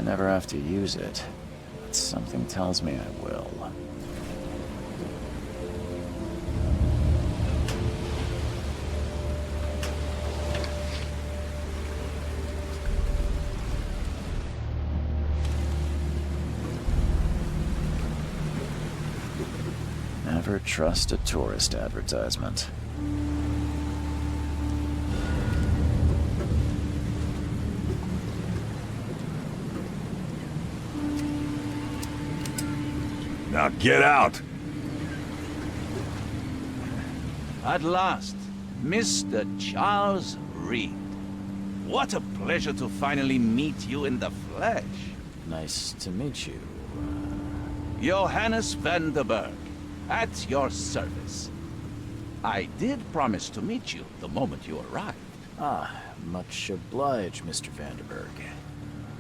I never have to use it, but something tells me I will. Never trust a tourist advertisement. Now get out! At last, Mr. Charles Reed. What a pleasure to finally meet you in the flesh. Nice to meet you. Johannes van der Berg, at your service. I did promise to meet you the moment you arrived. Ah, much obliged, Mr. Vanderberg.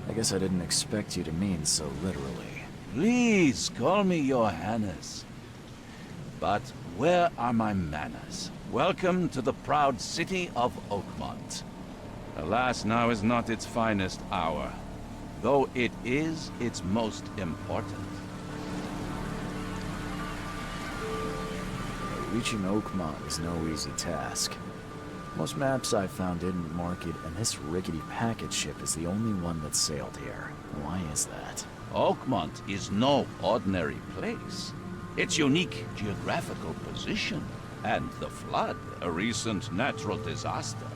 I guess I didn't expect you to mean so literally. Please call me Johannes. But where are my manners? Welcome to the proud city of Oakmont. Alas, now is not its finest hour, though it is its most important. Reaching Oakmont is no easy task. Most maps I found didn't mark it, and this rickety packet ship is the only one that sailed here. Why is that? Oakmont is no ordinary place. Its unique geographical position and the flood, a recent natural disaster,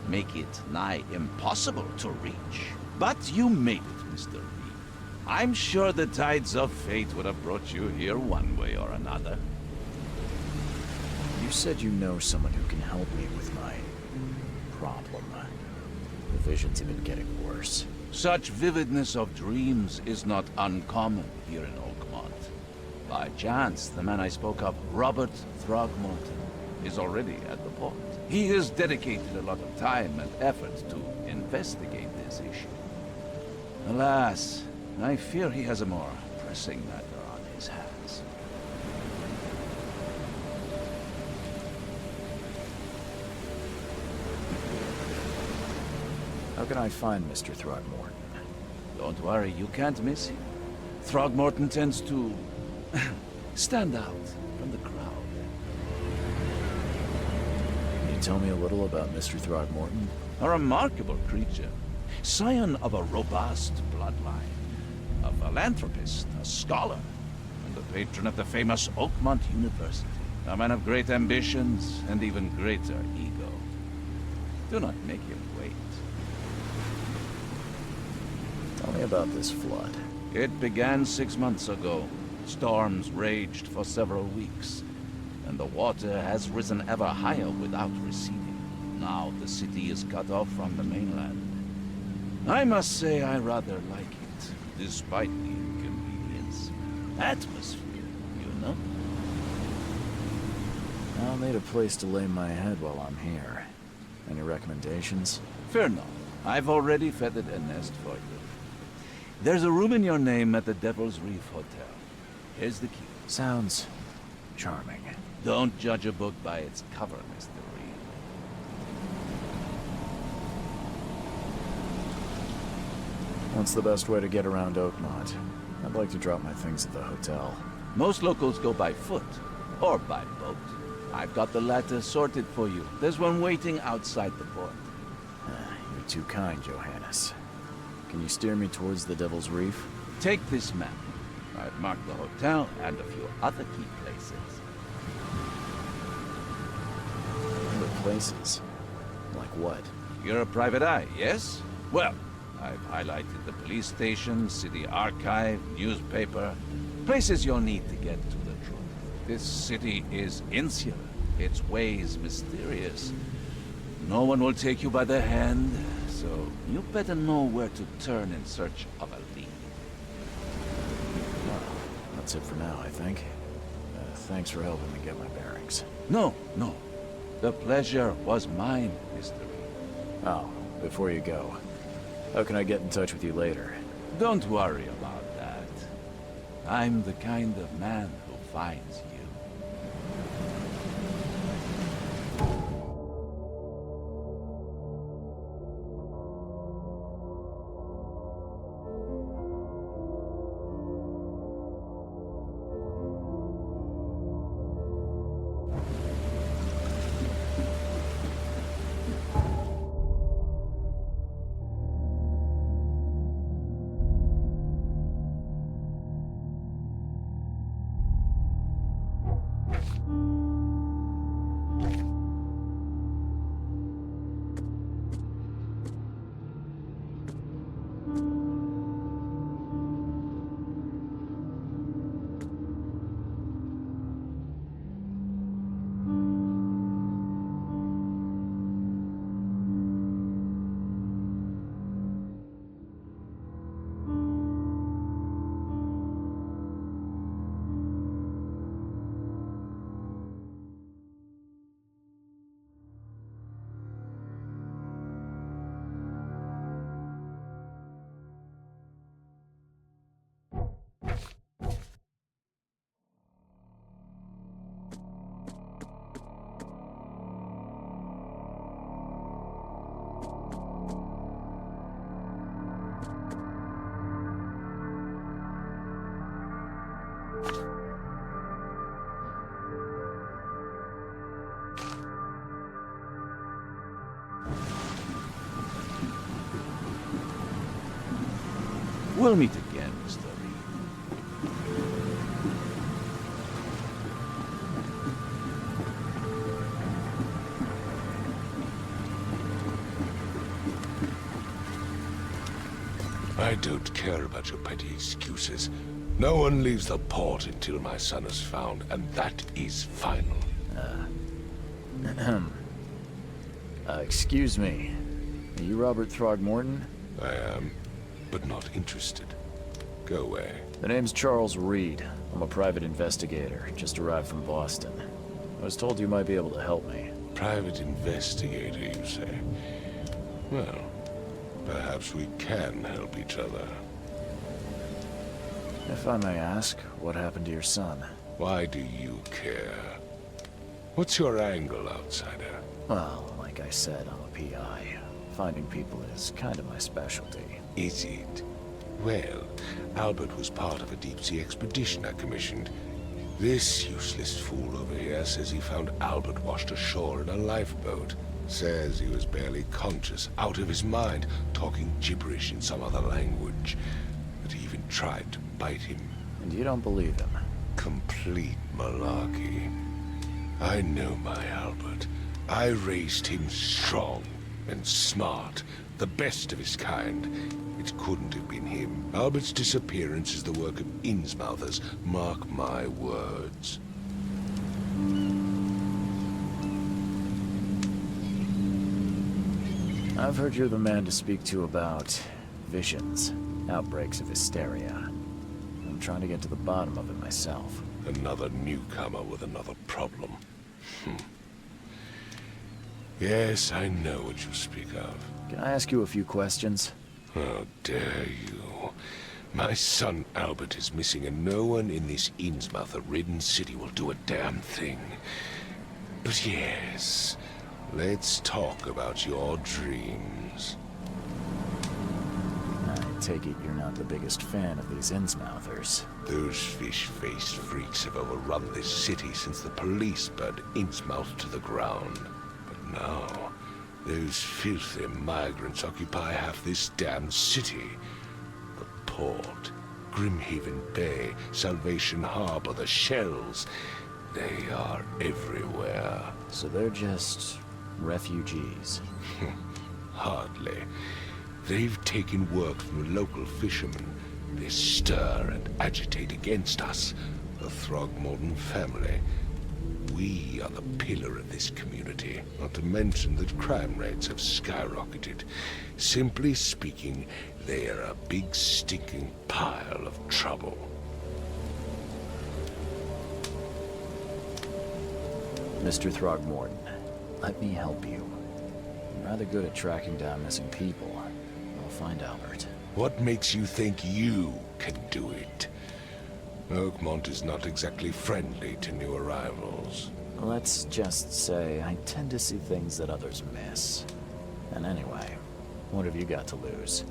make it nigh impossible to reach. But you made it, Mr. Reed. I'm sure the tides of fate would have brought you here one way or another. You said you know someone who can help me with my problem. The visions have been getting worse. Such vividness of dreams is not uncommon here in Oakmont. By chance, the man I spoke of, Robert Throgmorton, is already at the port. He has dedicated a lot of time and effort to investigate this issue. Alas, I fear he has a more pressing matter on his hands. How can I find Mr. Throgmorton? Don't worry, you can't miss him. Throgmorton tends to stand out from the crowd. tell me a little about Mr. Throgmorton? A remarkable creature. Scion of a robust bloodline. A philanthropist, a scholar, and the patron of the famous Oakmont University. A man of great ambitions and even greater ego. Do not make him wait. Tell me about this flood. It began 6 months ago. Storms raged for several weeks, and the water has risen ever higher without receding. Now the city is cut off from the mainland. I must say I rather like it, despite the inconvenience. Atmosphere, you know? I'll need a place to lay my head while I'm here. Any recommendations? Fear not. I've already feathered a nest for you. There's a room in your name at the Devil's Reef Hotel. Here's the key. Sounds charming. Don't judge a book by its cover, Mr. Reed. What's the best way to get around Oakmont? I'd like to drop my things at the hotel. Most locals go by foot, or by boat. I've got the latter sorted for you. There's one waiting outside the port. You're too kind, Johannes. Can you steer me towards the Devil's Reef? Take this map. I've marked the hotel and a few other key places. Other places? Like what? You're a private eye, yes? Well, I've highlighted the police station, city archive, newspaper, places you'll need to get to the truth. This city is insular, its ways mysterious. No one will take you by the hand, so you better know where to turn in search of a lead. Well, that's it for now, I think. Thanks for helping me get my bearings. No. The pleasure was mine, Mr. Reed. Oh, before you go, how can I get in touch with you later? Don't worry about that. I'm the kind of man who finds you. We'll meet again, Mr. Reed. I don't care about your petty excuses. No one leaves the port until my son is found, and that is final. Excuse me. Are you Robert Throgmorton? I am, but not interested. Go away. The name's Charles Reed. I'm a private investigator, just arrived from Boston. I was told you might be able to help me. Private investigator, you say? Well, perhaps we can help each other. If I may ask, what happened to your son? Why do you care? What's your angle, outsider? Well, like I said, I'm a PI. Finding people is kind of my specialty. Is it? Well, Albert was part of a deep-sea expedition I commissioned. This useless fool over here says he found Albert washed ashore in a lifeboat. Says he was barely conscious, out of his mind, talking gibberish in some other language. That he even tried to bite him. And you don't believe him? Complete malarkey. I know my Albert. I raised him strong and smart, the best of his kind. It couldn't have been him. Albert's disappearance is the work of Innsmouthers, mark my words. I've heard you're the man to speak to about visions, outbreaks of hysteria. I'm trying to get to the bottom of it myself. Another newcomer with another problem. Yes, I know what you speak of. Can I ask you a few questions? How dare you? My son Albert is missing, and no one in this Innsmouther-ridden city will do a damn thing. But yes, let's talk about your dreams. I take it you're not the biggest fan of these Innsmouthers. Those fish-faced freaks have overrun this city since the police burned Innsmouth to the ground. But now, those filthy migrants occupy half this damned city. The port, Grimhaven Bay, Salvation Harbor, the shells, they are everywhere. So they're just refugees. Hardly. They've taken work from the local fishermen. They stir and agitate against us, the Throgmorton family. We are the pillar of this community, not to mention that crime rates have skyrocketed. Simply speaking, they are a big stinking pile of trouble. Mr. Throgmorton, let me help you. I'm rather good at tracking down missing people. I'll find Albert. What makes you think you can do it? Oakmont is not exactly friendly to new arrivals. Let's just say I tend to see things that others miss. And anyway, what have you got to lose?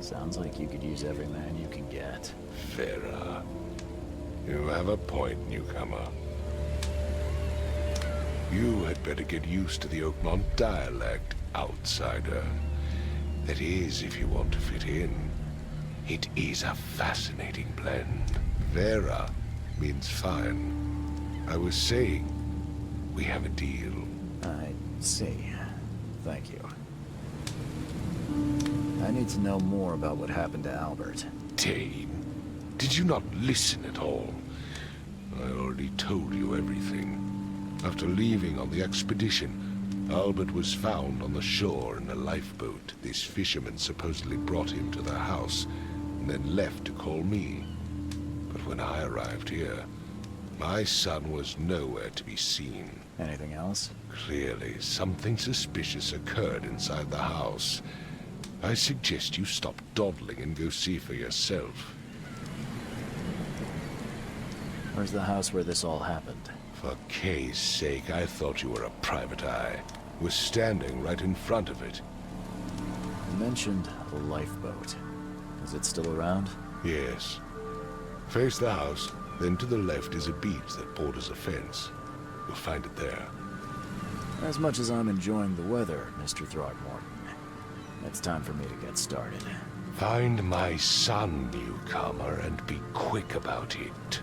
Sounds like you could use every man you can get. Vera, you have a point, newcomer. You had better get used to the Oakmont dialect, outsider. That is, if you want to fit in. It is a fascinating blend. Vera means fine. I was saying, we have a deal. I see. Thank you. I need to know more about what happened to Albert. Dane, did you not listen at all? I already told you everything. After leaving on the expedition, Albert was found on the shore in a lifeboat. This fisherman supposedly brought him to their house, and then left to call me. But when I arrived here, my son was nowhere to be seen. Anything else? Clearly, something suspicious occurred inside the house. I suggest you stop dawdling and go see for yourself. Where's the house where this all happened? For Kay's sake, I thought you were a private eye. Was standing right in front of it. You mentioned a lifeboat. Is it still around? Yes. Face the house, then to the left is a beach that borders a fence. You'll find it there. As much as I'm enjoying the weather, Mr. Throgmorton, it's time for me to get started. Find my son, newcomer, and be quick about it.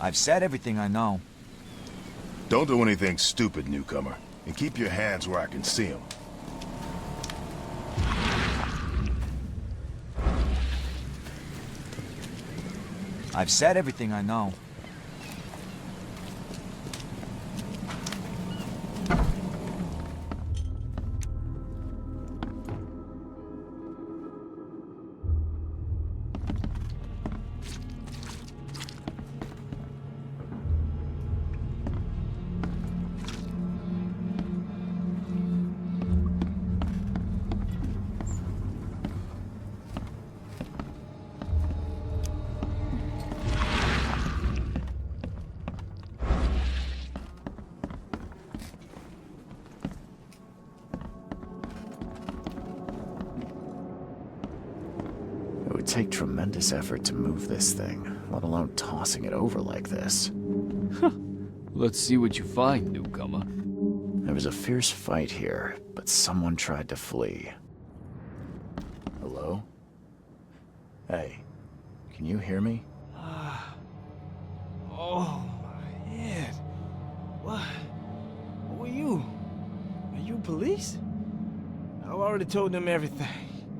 I've said everything I know. Don't do anything stupid, newcomer. And keep your hands where I can see them. I've said everything I know. take tremendous effort to move this thing, let alone tossing it over like this. Let's see what you find, newcomer. There was a fierce fight here, but someone tried to flee. Hello? Hey, can you hear me? Oh, my head. What? Who are you? Are you police? I already told them everything.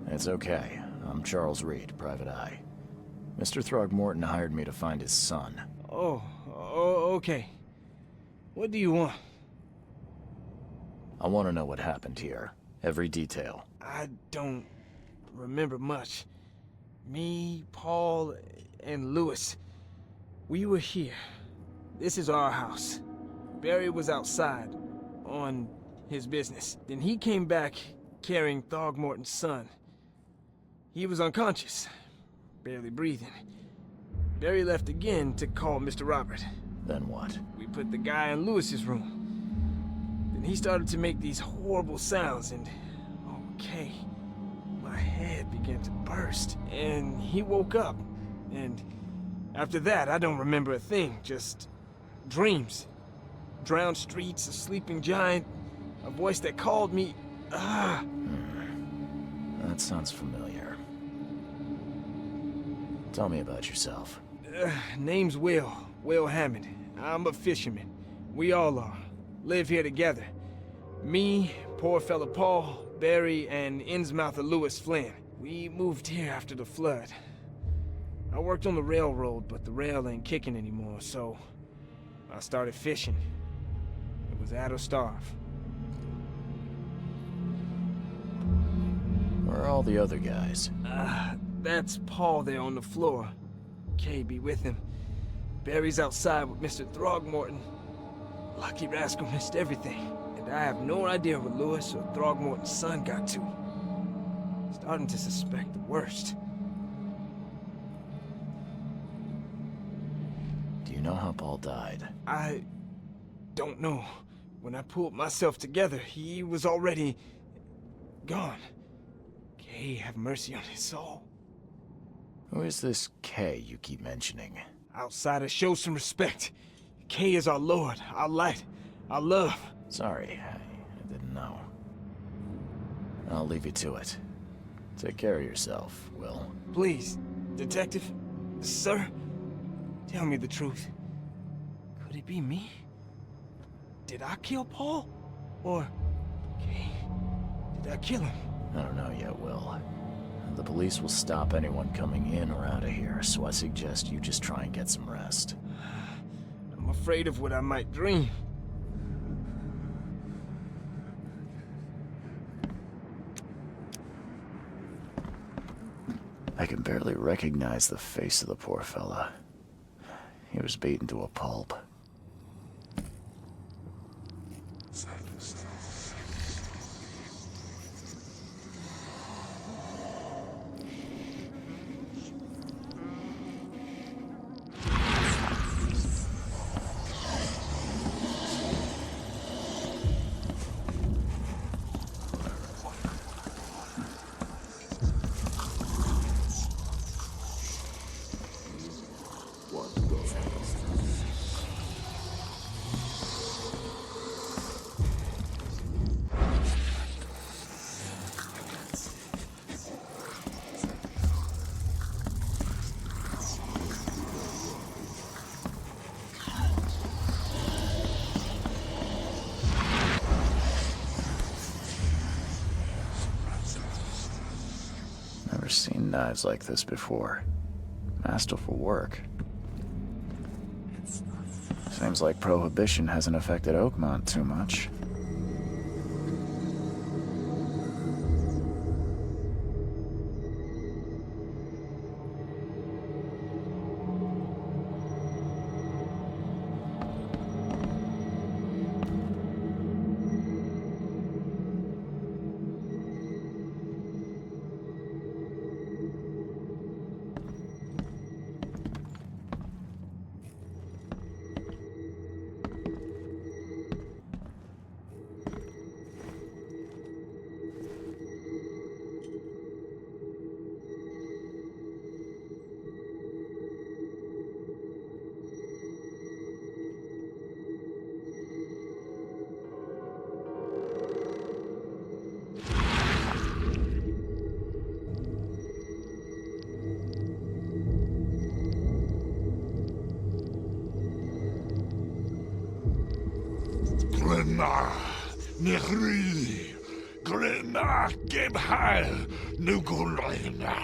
It's okay. I'm Charles Reed, Private Eye. Mr. Throgmorton hired me to find his son. Oh, okay. What do you want? I want to know what happened here. Every detail. I don't remember much. Me, Paul, and Lewis, we were here. This is our house. Barry was outside, on his business. Then he came back carrying Throgmorton's son. He was unconscious, barely breathing. Barry left again to call Mr. Robert. Then what? We put the guy in Lewis's room. Then he started to make these horrible sounds and... okay. My head began to burst, and he woke up. And after that, I don't remember a thing, just dreams. Drowned streets, a sleeping giant, a voice that called me... That sounds familiar. Tell me about yourself. Name's Will Hammond. I'm a fisherman. We all are. Live here together. Me, poor fella Paul, Barry, and Innsmouther Lewis Flynn. We moved here after the flood. I worked on the railroad, but the rail ain't kicking anymore, so I started fishing. It was at or starve. Where are all the other guys? That's Paul there on the floor. Kay be with him. Barry's outside with Mr. Throgmorton. Lucky rascal missed everything. And I have no idea where Lewis or Throgmorton's son got to. Starting to suspect the worst. Do you know how Paul died? I don't know. When I pulled myself together, he was already gone. Kay have mercy on his soul. Who is this K you keep mentioning? Outsiders, show some respect. Kay is our lord, our light, our love. Sorry, I didn't know. I'll leave you to it. Take care of yourself, Will. Please, detective, sir, tell me the truth. Could it be me? Did I kill Paul? Or, Kay, did I kill him? I don't know yet, Will. The police will stop anyone coming in or out of here, so I suggest you just try and get some rest. I'm afraid of what I might dream. I can barely recognize the face of the poor fella. He was beaten to a pulp. Never seen knives like this before. Masterful work. Seems like Prohibition hasn't affected Oakmont too much. Grima, Nehri, Grima, Gebhal, Nugulina.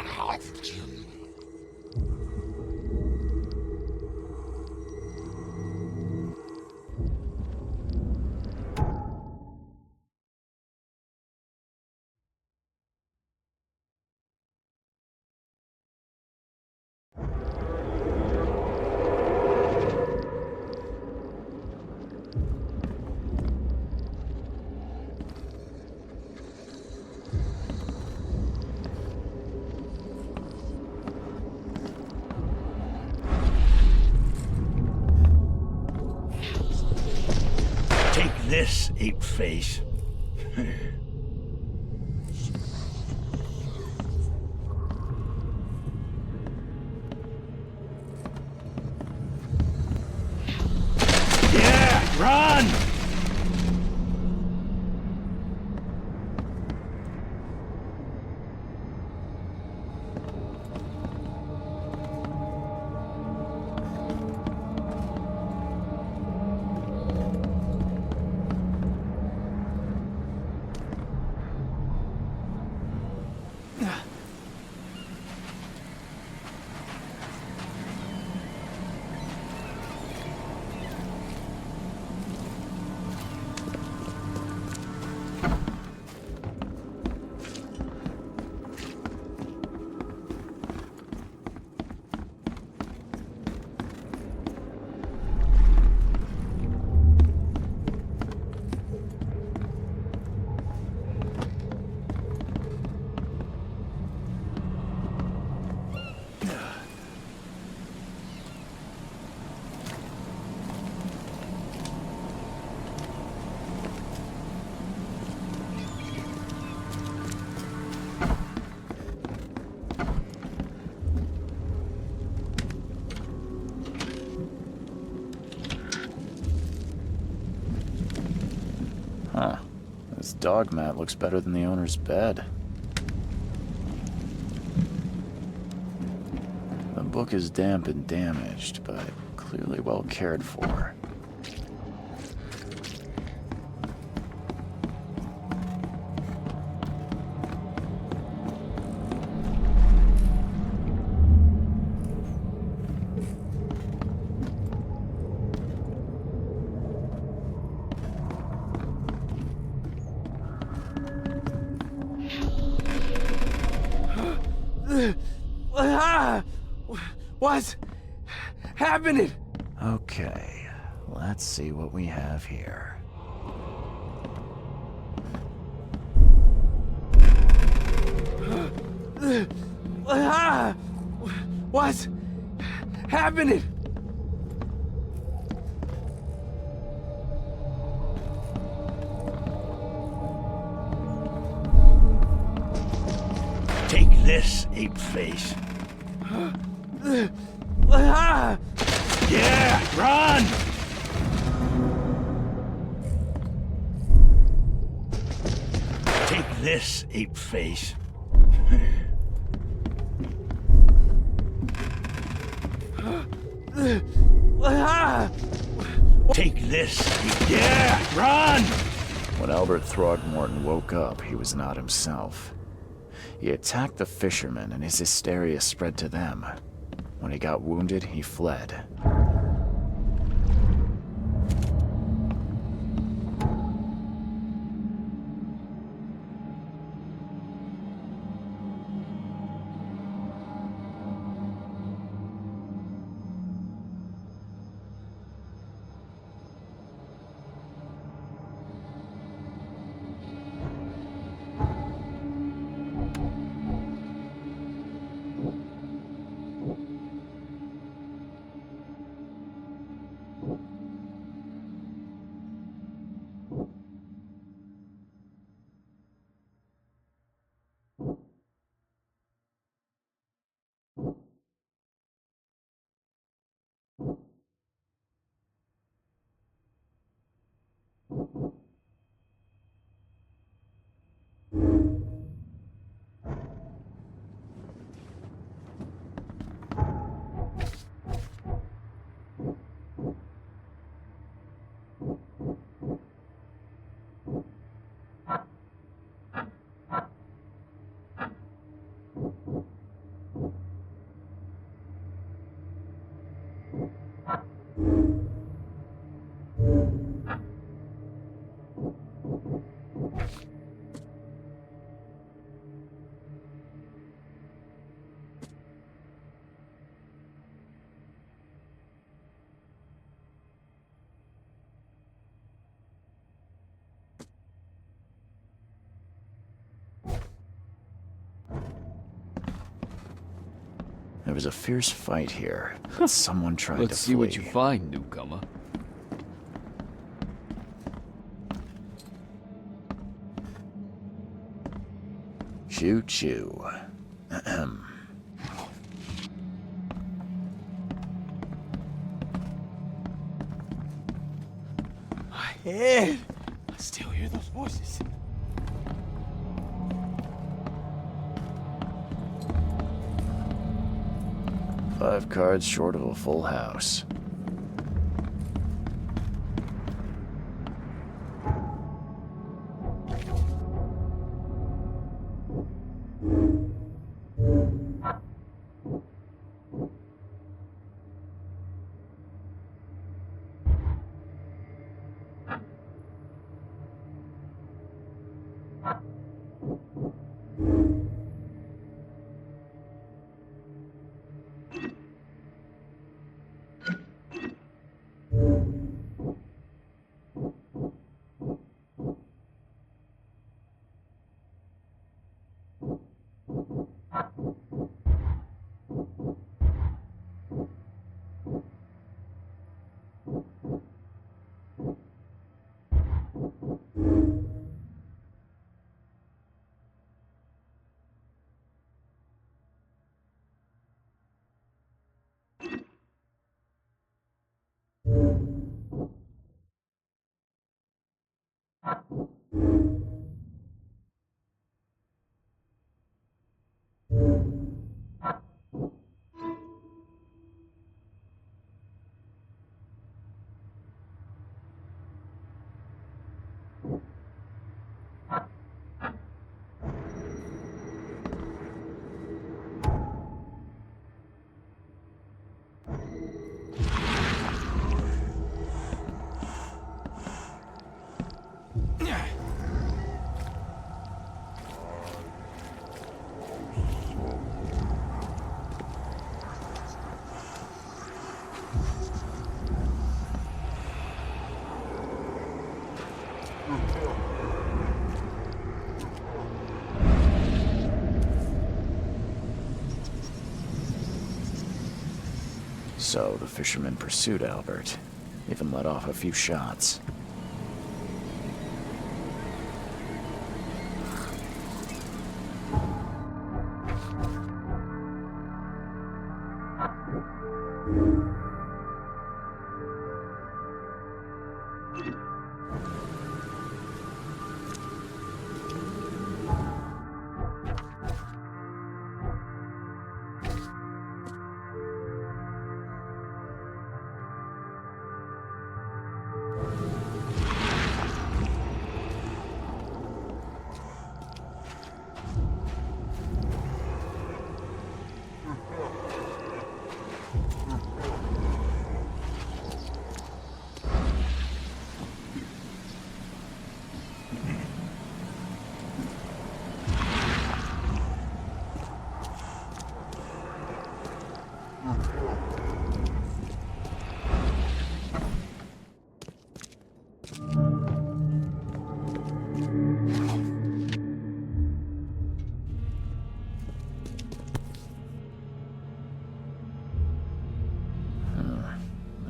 This ape face. Yeah, run! Huh. This dog mat looks better than the owner's bed. The book is damp and damaged, but clearly well cared for. What's happening? Okay, let's see what we have here. What's happening? Take this, ape face. Yeah, run! Take this, ape face. Take this. Yeah, run! When Albert Throgmorton woke up, he was not himself. He attacked the fishermen, and his hysteria spread to them. When he got wounded, he fled. was a fierce fight here, but someone tried to Let's see flee. what you find, newcomer. Choo choo. Ahem. My head! I still hear those voices. Five cards short of a full house. So the fisherman pursued Albert, even let off a few shots.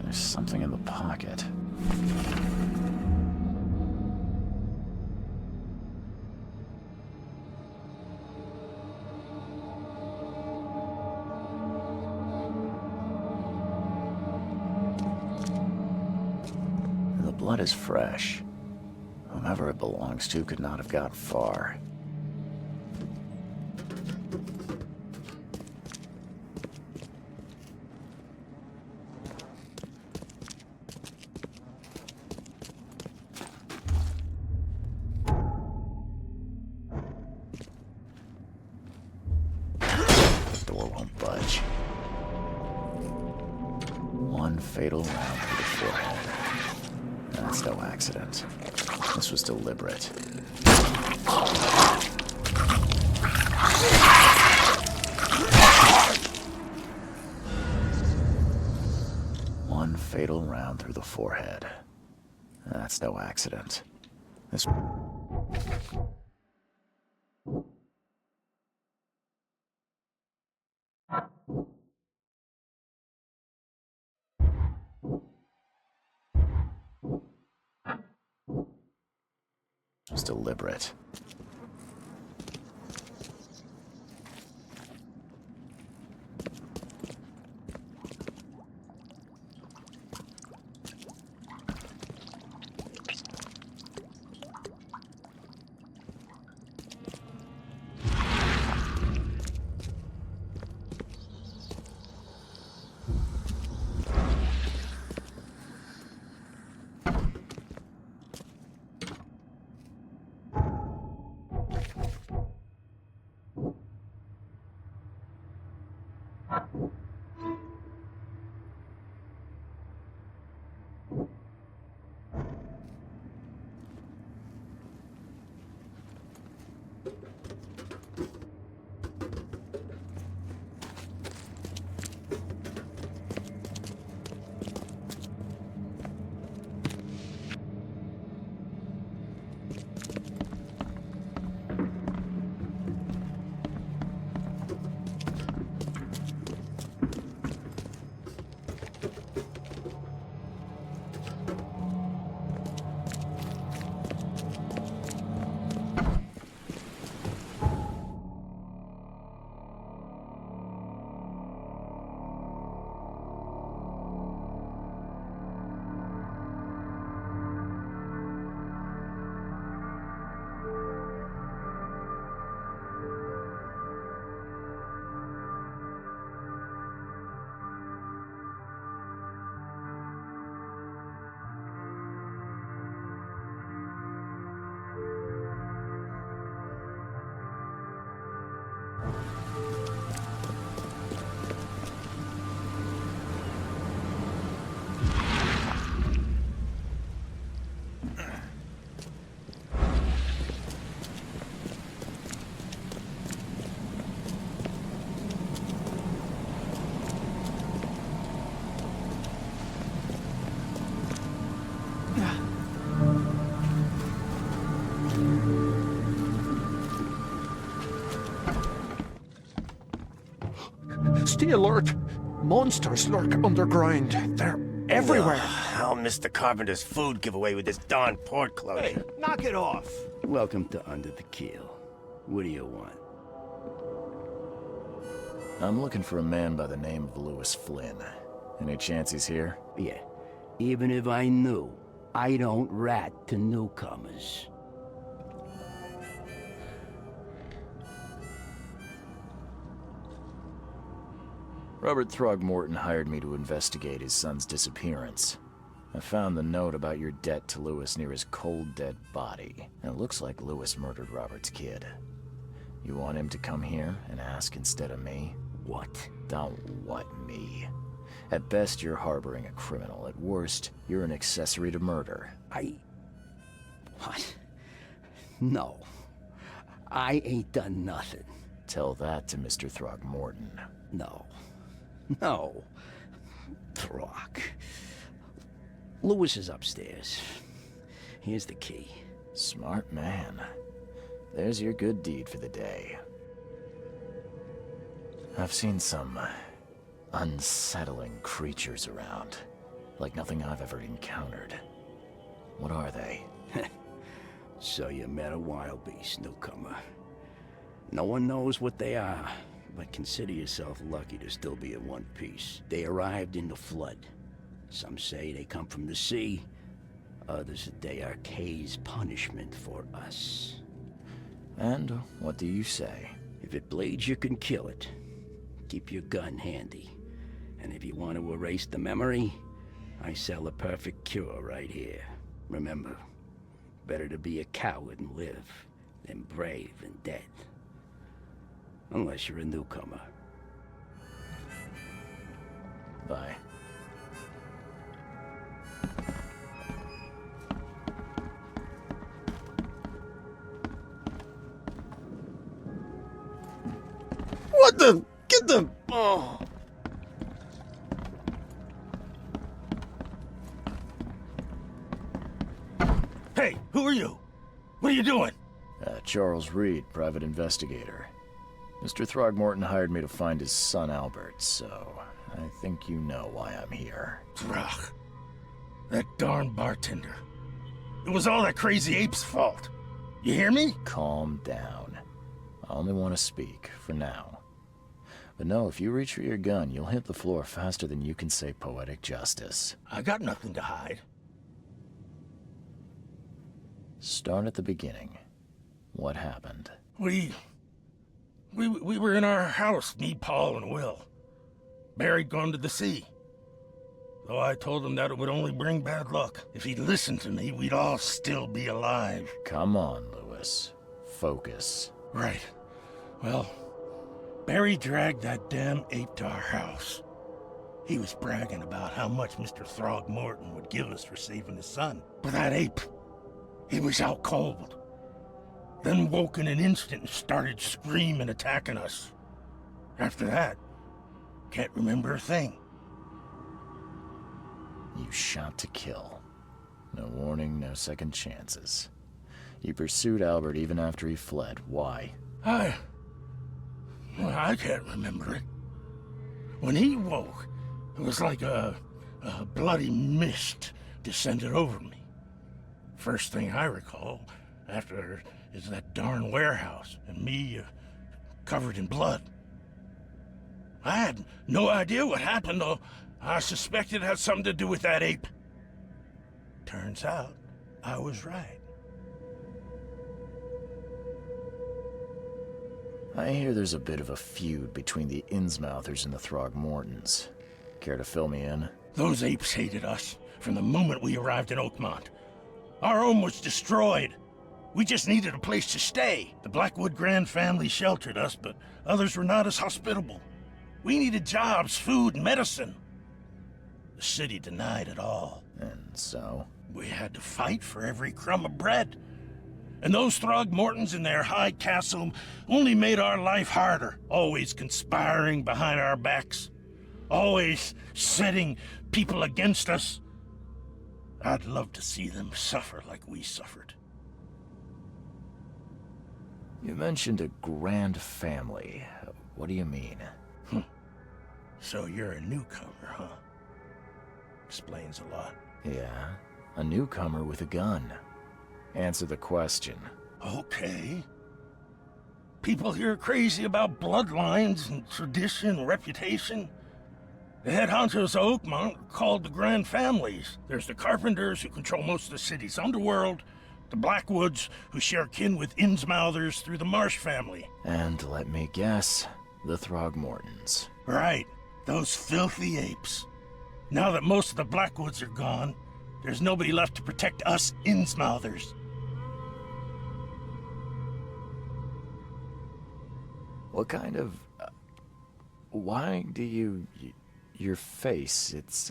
There's something in the pocket. The blood is fresh. Whomever it belongs to could not have got far. Door won't budge. One fatal round through the forehead. That's no accident. This was deliberate. One fatal round through the forehead. That's no accident. This... was deliberate. Stay alert. Monsters lurk underground. They're everywhere. I'll miss the carpenter's food giveaway with this darn port closure. Hey, knock it off. Welcome to Under the Keel. What do you want? I'm looking for a man by the name of Lewis Flynn. Any chance he's here? Yeah, even if I knew, I don't rat to newcomers. Robert Throgmorton hired me to investigate his son's disappearance. I found the note about your debt to Lewis near his cold, dead body. And it looks like Lewis murdered Robert's kid. You want him to come here and ask instead of me? What? Don't what me. At best, you're harboring a criminal. At worst, you're an accessory to murder. What? No. I ain't done nothing. Tell that to Mr. Throgmorton. No. No. Throg. Lewis is upstairs. Here's the key. Smart man. There's your good deed for the day. I've seen some unsettling creatures around. Like nothing I've ever encountered. What are they? So you met a wild beast, newcomer. No one knows what they are, but consider yourself lucky to still be in one piece. They arrived in the flood. Some say they come from the sea. Others that they are Kay's punishment for us. And what do you say? If it bleeds, you can kill it. Keep your gun handy. And if you want to erase the memory, I sell a perfect cure right here. Remember, better to be a coward and live than brave and dead. Unless you're a newcomer. Bye. What the? Get them! Oh. Hey, who are you? What are you doing? Charles Reed, private investigator. Mr. Throgmorton hired me to find his son Albert, so I think you know why I'm here. That darn bartender. It was all that crazy ape's fault. You hear me? Calm down. I only want to speak, for now. But no, if you reach for your gun, you'll hit the floor faster than you can say poetic justice. I got nothing to hide. Start at the beginning. What happened? We were in our house, me, Paul, and Will. Barry'd gone to the sea. Though I told him that it would only bring bad luck. If he'd listened to me, we'd all still be alive. Come on, Lewis. Focus. Right. Well, Barry dragged that damn ape to our house. He was bragging about how much Mr. Throgmorton would give us for saving his son. But that ape, he was out cold. Then woke in an instant and started screaming, attacking us. After that, can't remember a thing. You shot to kill. No warning, no second chances. You pursued Albert even after he fled. Why? I can't remember it. When he woke, it was like a bloody mist descended over me. First thing I recall after is that darn warehouse and me covered in blood. I had no idea what happened, though. I suspected it had something to do with that ape. Turns out, I was right. I hear there's a bit of a feud between the Innsmouthers and the Throgmortons. Care to fill me in? Those apes hated us from the moment we arrived in Oakmont. Our home was destroyed. We just needed a place to stay. The Blackwood Grand family sheltered us, but others were not as hospitable. We needed jobs, food, and medicine. The city denied it all. And so? We had to fight for every crumb of bread. And those Throgmortons in their high castle only made our life harder, always conspiring behind our backs, always setting people against us. I'd love to see them suffer like we suffered. You mentioned a grand family. What do you mean? So you're a newcomer, huh? Explains a lot. Yeah, a newcomer with a gun. Answer the question. Okay. People here are crazy about bloodlines and tradition and reputation. The head honchos of Oakmont are called the Grand Families. There's the Carpenters, who control most of the city's underworld, the Blackwoods, who share kin with Innsmouthers through the Marsh family. And let me guess, the Throgmortons. Right, those filthy apes. Now that most of the Blackwoods are gone, there's nobody left to protect us Innsmouthers. What kind of... why do you... your face, it's,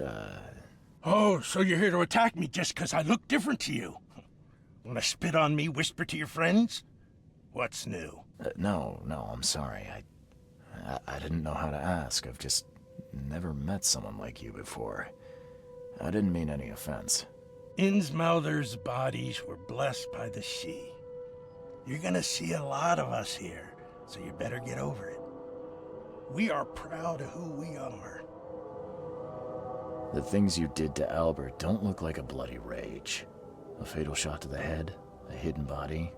Oh, so you're here to attack me just because I look different to you? Wanna spit on me, whisper to your friends? What's new? No, I'm sorry. I didn't know how to ask. I've just never met someone like you before. I didn't mean any offense. Innsmouthers' bodies were blessed by the sea. You're gonna see a lot of us here, so you better get over it. We are proud of who we are. The things you did to Albert don't look like a bloody rage. A fatal shot to the head, a hidden body.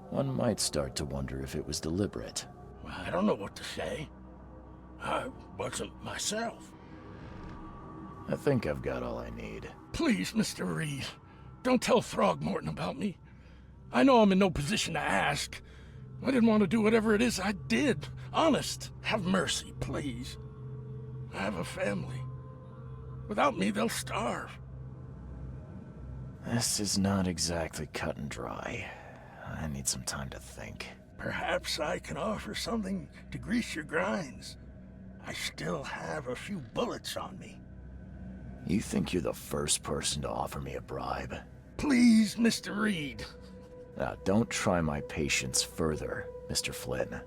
One might start to wonder if it was deliberate. I don't know what to say. I wasn't myself. I think I've got all I need. Please, Mr. Reed, don't tell Throgmorton about me. I know I'm in no position to ask. I didn't want to do whatever it is I did. Honest, have mercy, please. I have a family. Without me, they'll starve. This is not exactly cut and dry. I need some time to think. Perhaps I can offer something to grease your grinds. I still have a few bullets on me. You think you're the first person to offer me a bribe? Please, Mr. Reed. Now, don't try my patience further, Mr. Flynn.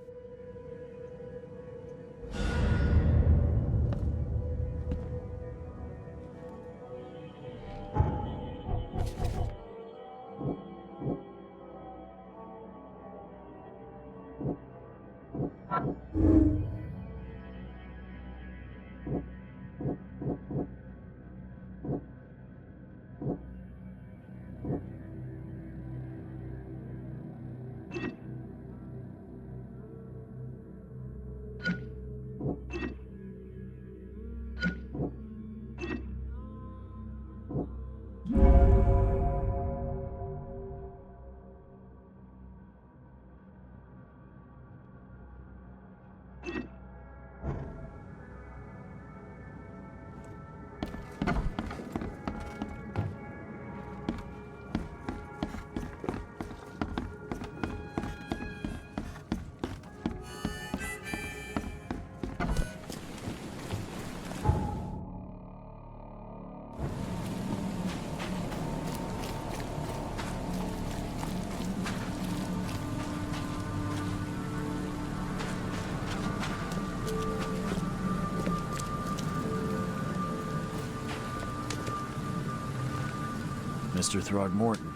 Mr. Throgmorton,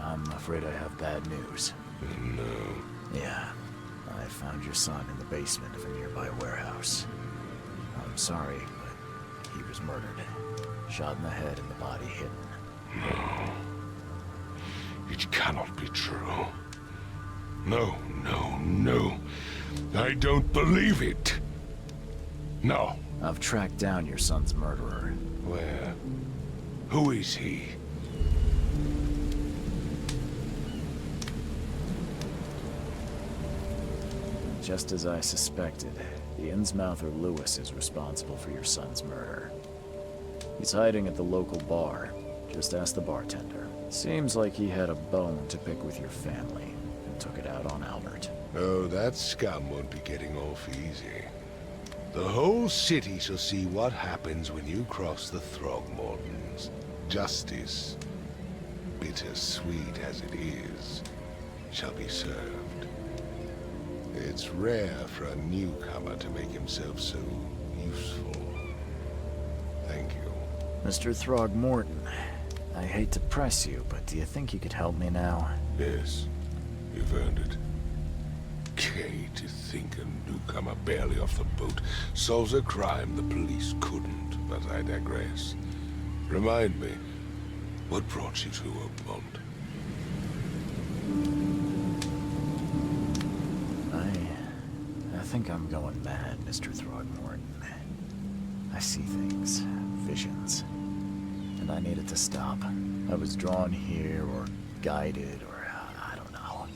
I'm afraid I have bad news. No. Yeah, I found your son in the basement of a nearby warehouse. I'm sorry, but he was murdered. Shot in the head and the body hidden. No. It cannot be true. No, no, no. I don't believe it. No. I've tracked down your son's murderer. Where? Who is he? Just as I suspected, the Innsmouther Lewis is responsible for your son's murder. He's hiding at the local bar. Just ask the bartender. Seems like he had a bone to pick with your family, and took it out on Albert. Oh, that scum won't be getting off easy. The whole city shall see what happens when you cross the Throgmortons. Justice, bittersweet as it is, shall be served. It's rare for a newcomer to make himself so useful. Thank you. Mr. Throgmorton, I hate to press you, but do you think you could help me now? Yes, you've earned it. Okay, to think a newcomer barely off the boat solves a crime the police couldn't, but I digress. Remind me, what brought you to Oakmont? I think I'm going mad, Mr. Throgmorton. I see things, visions, and I needed to stop. I was drawn here, or guided, or I don't know.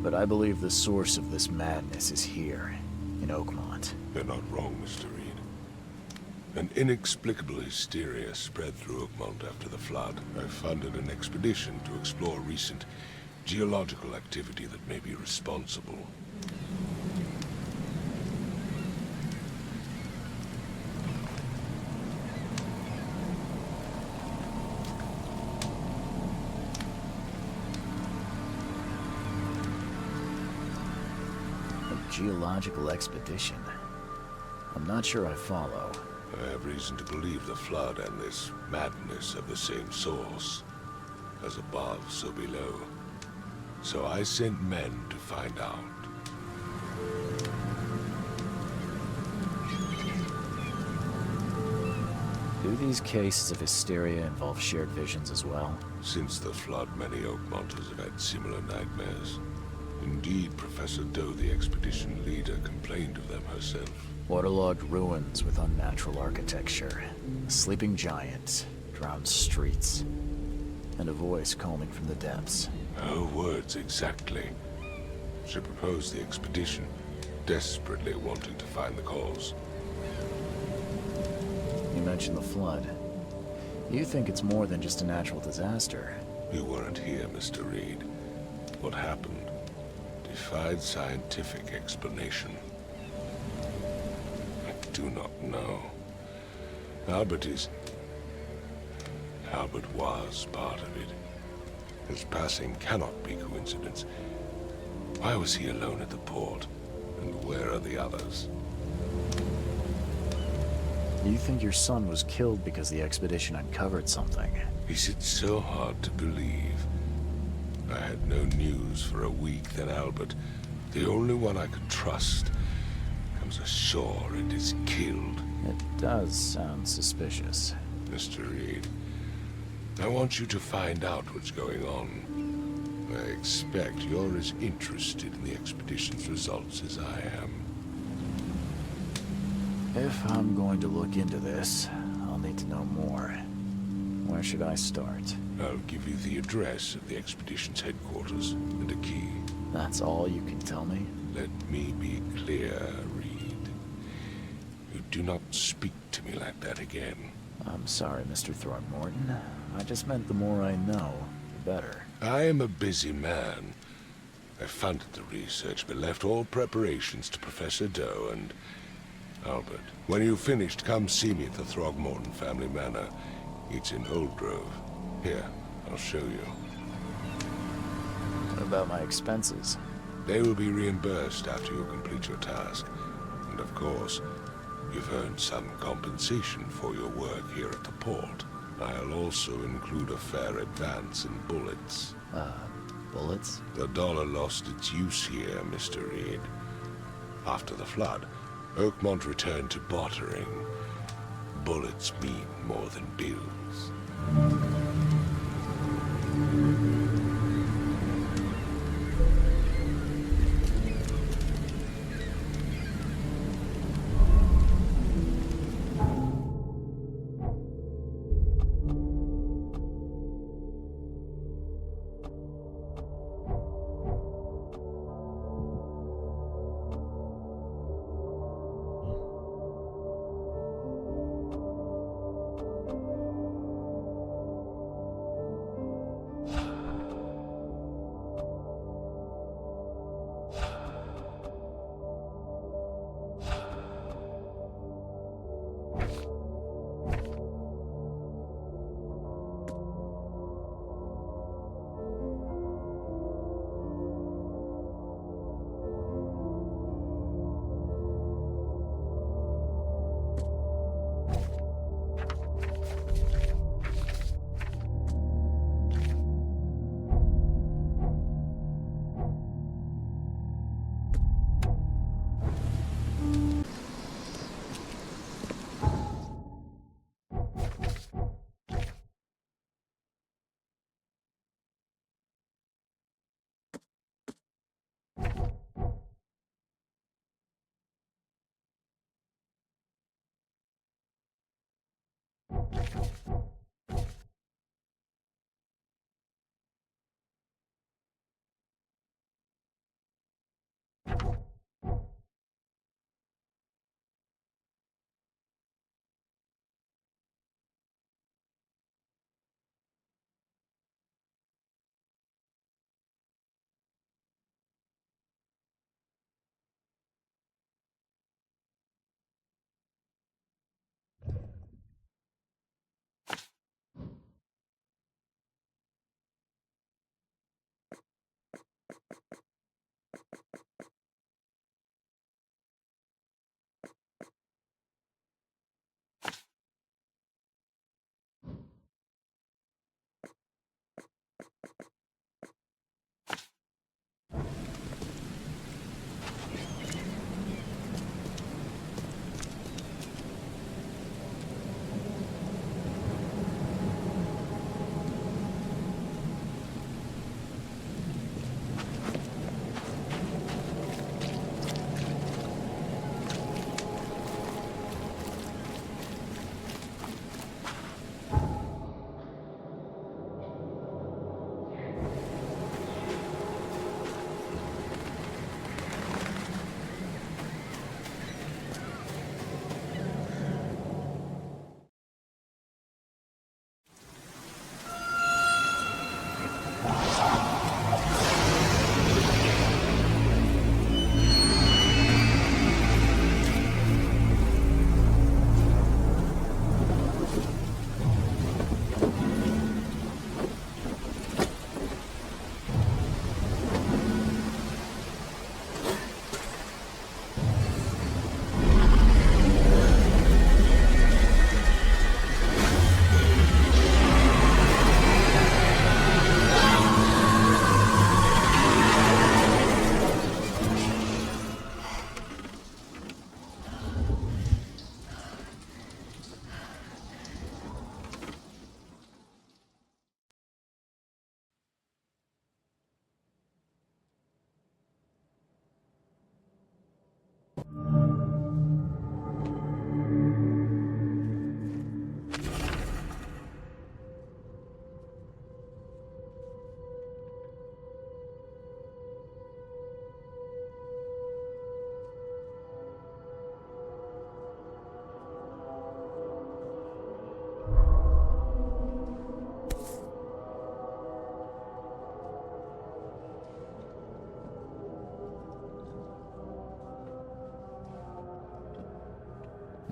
But I believe the source of this madness is here, in Oakmont. You're not wrong, Mr. Reed. An inexplicable hysteria spread through Oakmont after the flood. I funded an expedition to explore recent geological activity that may be responsible. Geological expedition? I'm not sure I follow. I have reason to believe the flood and this madness have the same source. As above, so below. So I sent men to find out. Do these cases of hysteria involve shared visions as well? Since the flood, many Oakmonters have had similar nightmares. Indeed, Professor Doe, the expedition leader, complained of them herself. Waterlogged ruins with unnatural architecture, a sleeping giant, drowned streets, and a voice calling from the depths. Her words exactly. She proposed the expedition, desperately wanting to find the cause. You mentioned the flood. You think it's more than just a natural disaster? You weren't here, Mr. Reed. What happened defied scientific explanation. I do not know. Albert was part of it. His passing cannot be coincidence. Why was he alone at the port? And where are the others? You think your son was killed because the expedition uncovered something? Is it so hard to believe? I had no news for a week, then Albert, the only one I could trust, comes ashore and is killed. It does sound suspicious. Mr. Reed, I want you to find out what's going on. I expect you're as interested in the expedition's results as I am. If I'm going to look into this, I'll need to know more. Where should I start? I'll give you the address of the expedition's headquarters and a key. That's all you can tell me? Let me be clear, Reed. You do not speak to me like that again. I'm sorry, Mr. Throgmorton. I just meant the more I know, the better. I am a busy man. I funded the research, but left all preparations to Professor Doe and Albert. When you've finished, come see me at the Throgmorton family manor. It's in Old Grove. Here, I'll show you. What about my expenses? They will be reimbursed after you complete your task. And of course, you've earned some compensation for your work here at the port. I'll also include a fair advance in bullets. Bullets? The dollar lost its use here, Mr. Reed. After the flood, Oakmont returned to bartering. Bullets mean more than bills.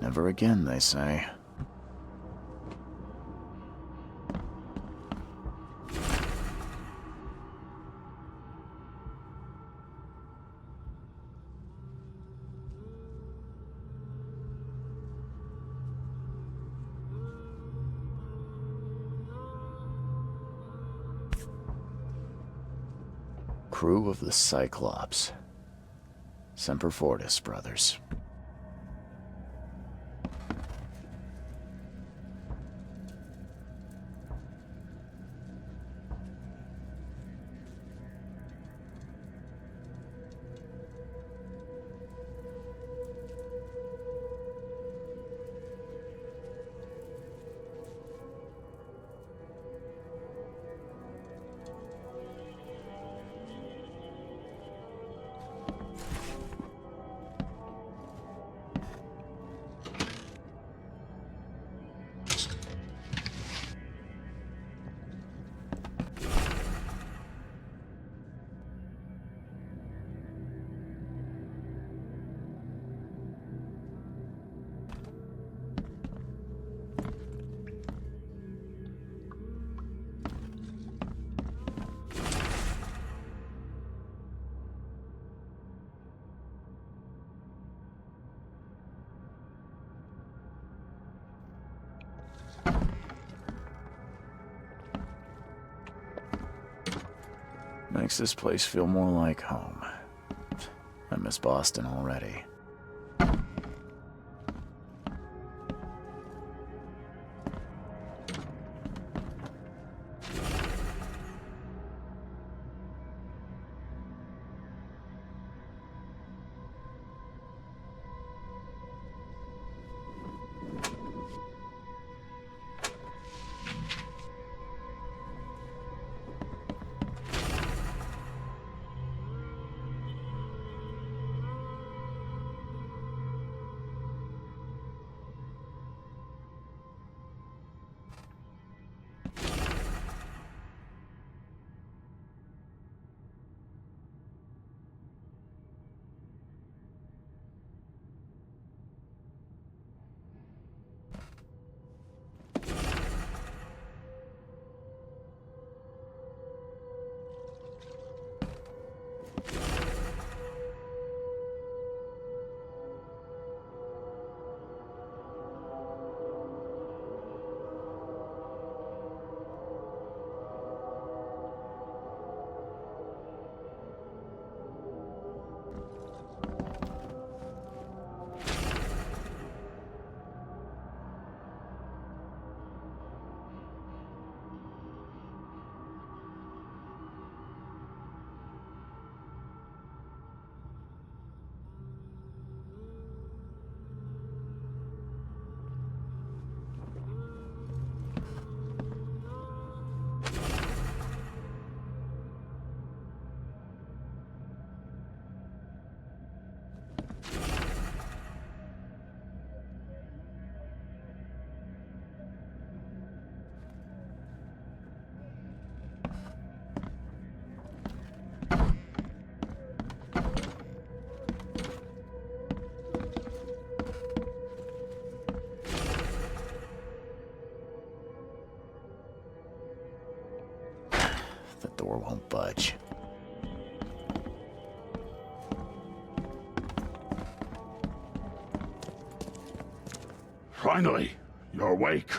Never again, they say. Crew of the Cyclops. Semper Fortis, brothers. Makes this place feel more like home. I miss Boston already. The door won't budge. Finally, you're awake.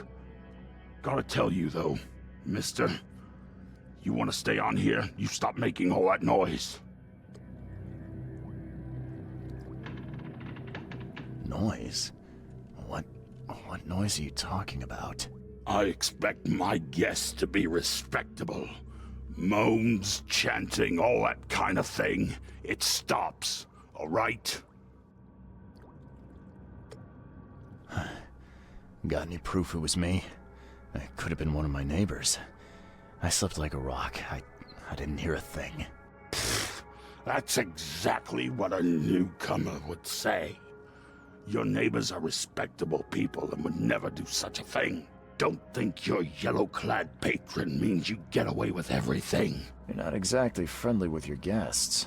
Gotta tell you, though, mister, you want to stay on here, you stop making all that noise. Noise? What noise are you talking about? I expect my guests to be respectable. Moans, chanting, all that kind of thing. It stops, all right? Got any proof it was me? It could have been one of my neighbors. I slept like a rock. I didn't hear a thing. That's exactly what a newcomer would say. Your neighbors are respectable people and would never do such a thing. Don't think your yellow-clad patron means you get away with everything. You're not exactly friendly with your guests.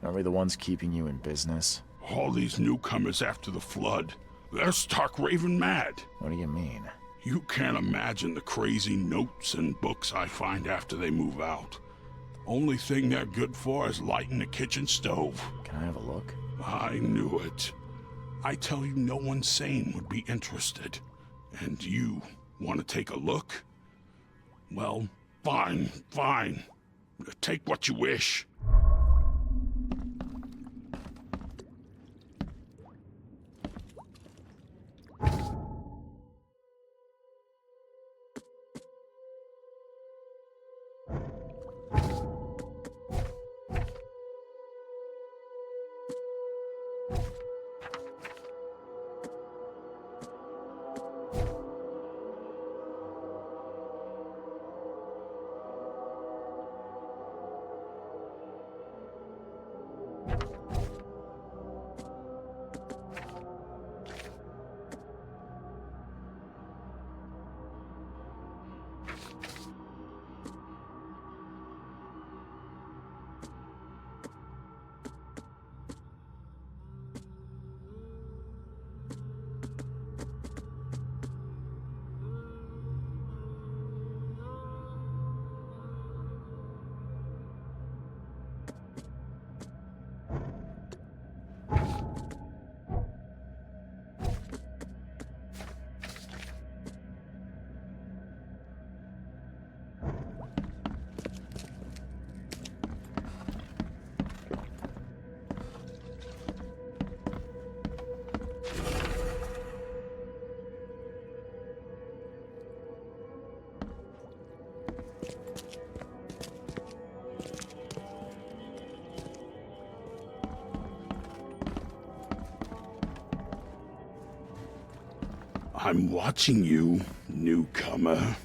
Are we the ones keeping you in business? All these newcomers after the flood, they're stark raving mad. What do you mean? You can't imagine the crazy notes and books I find after they move out. Only thing they're good for is lighting the kitchen stove. Can I have a look? I knew it. I tell you, no one sane would be interested. And you want to take a look? Well, fine. Take what you wish. I'm watching you, newcomer.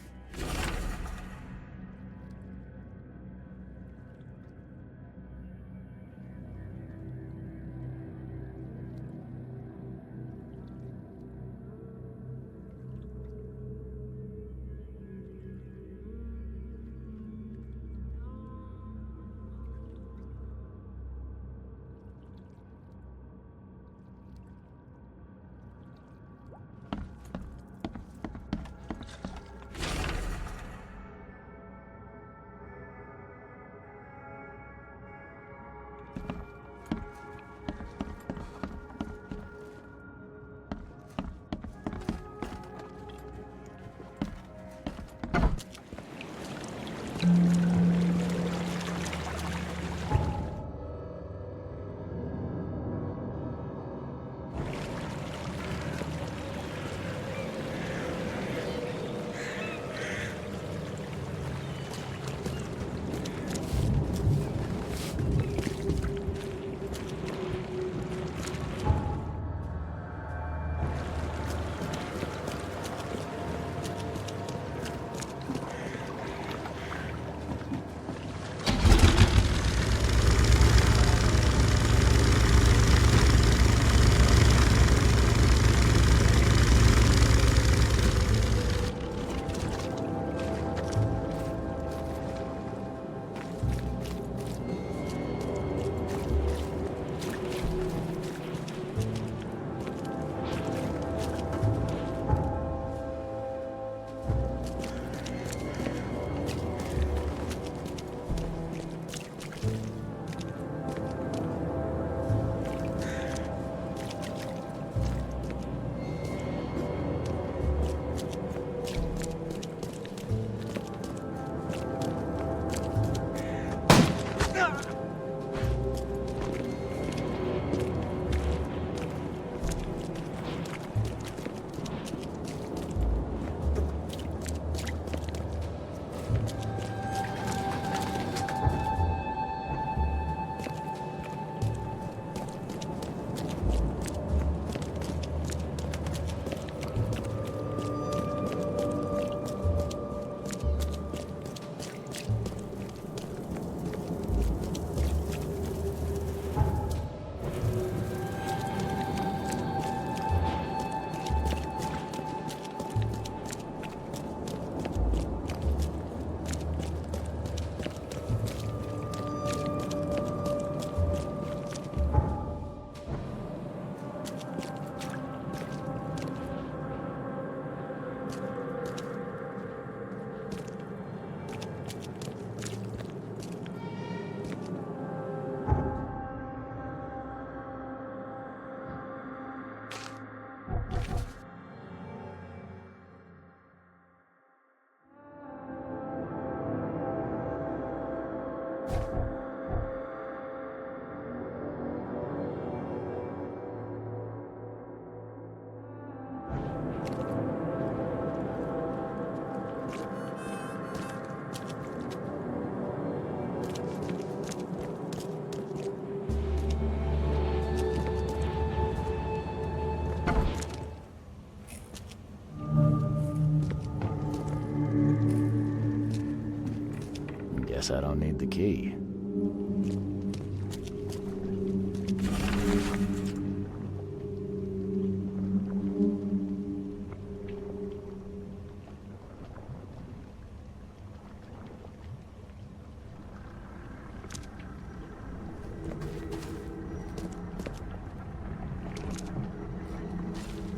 Guess I don't need the key.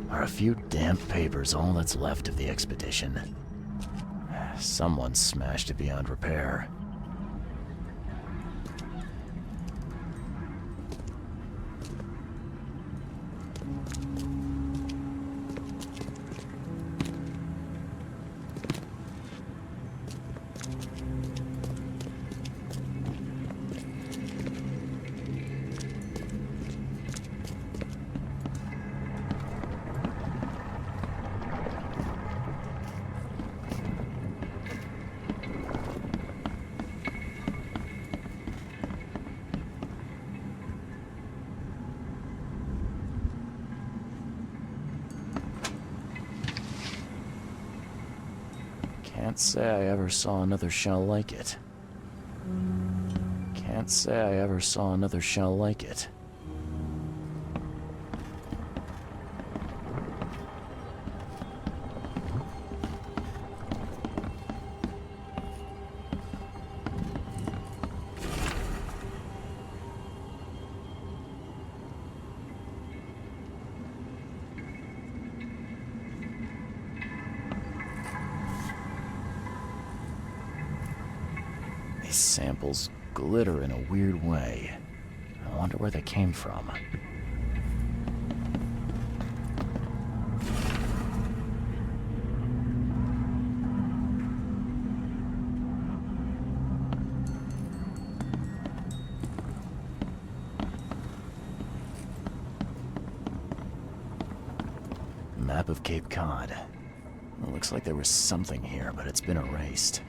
Are a few damp papers all that's left of the expedition? Someone smashed it beyond repair. Can't say I ever saw another shell like it. Can't say I ever saw another shell like it. These samples glitter in a weird way. I wonder where they came from. Map of Cape Cod. It looks like there was something here, but it's been erased.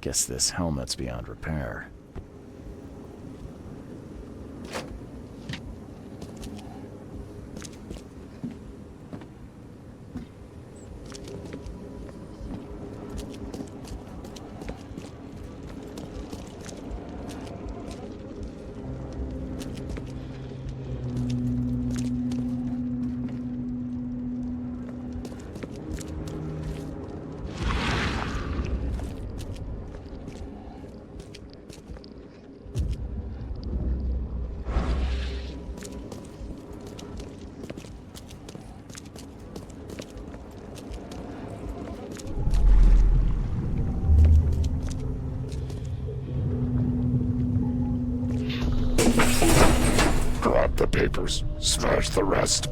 Guess this helmet's beyond repair. Grab the papers, smash the rest.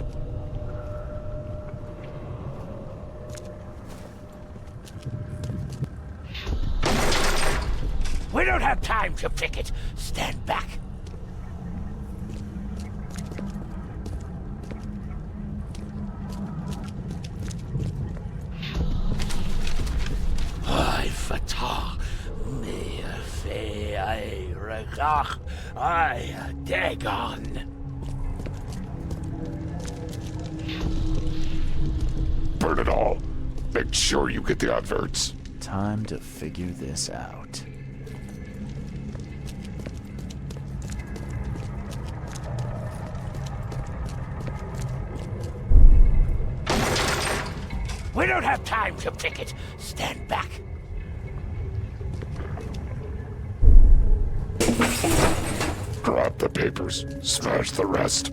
We don't have time to picket. Stand back. I fatah me fe I regach I dagon. Burn it all. Make sure you get the adverts. Time to figure this out. We don't have time to picket. Stand back. Grab the papers, smash the rest.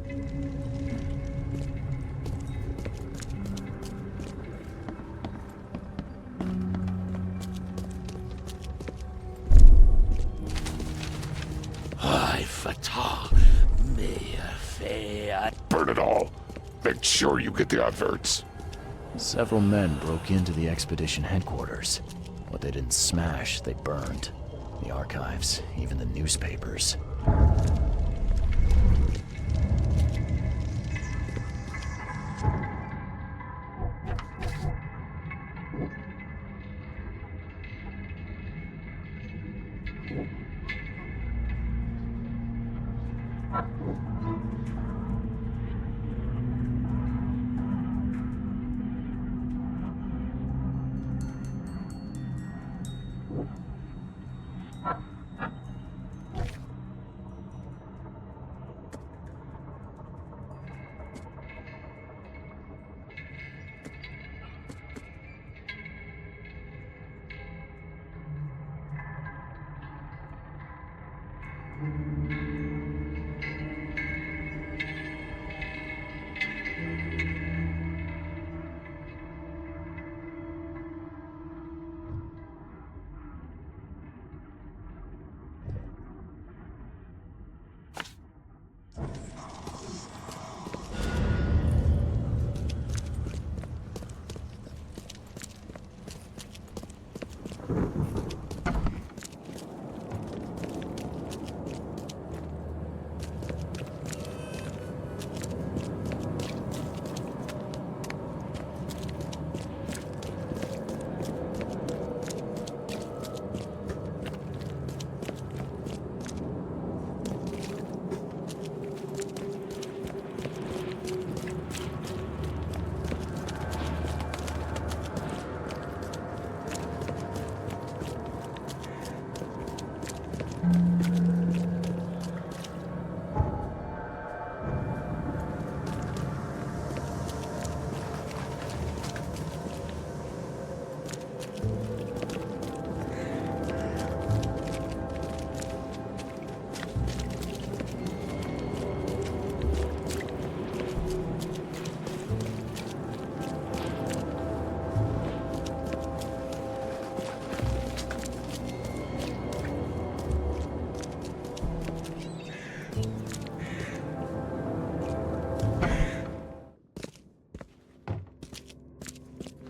I fatah me fe. Burn it all. Make sure you get the adverts. Several men broke into the expedition headquarters. What they didn't smash, they burned. The archives, even the newspapers.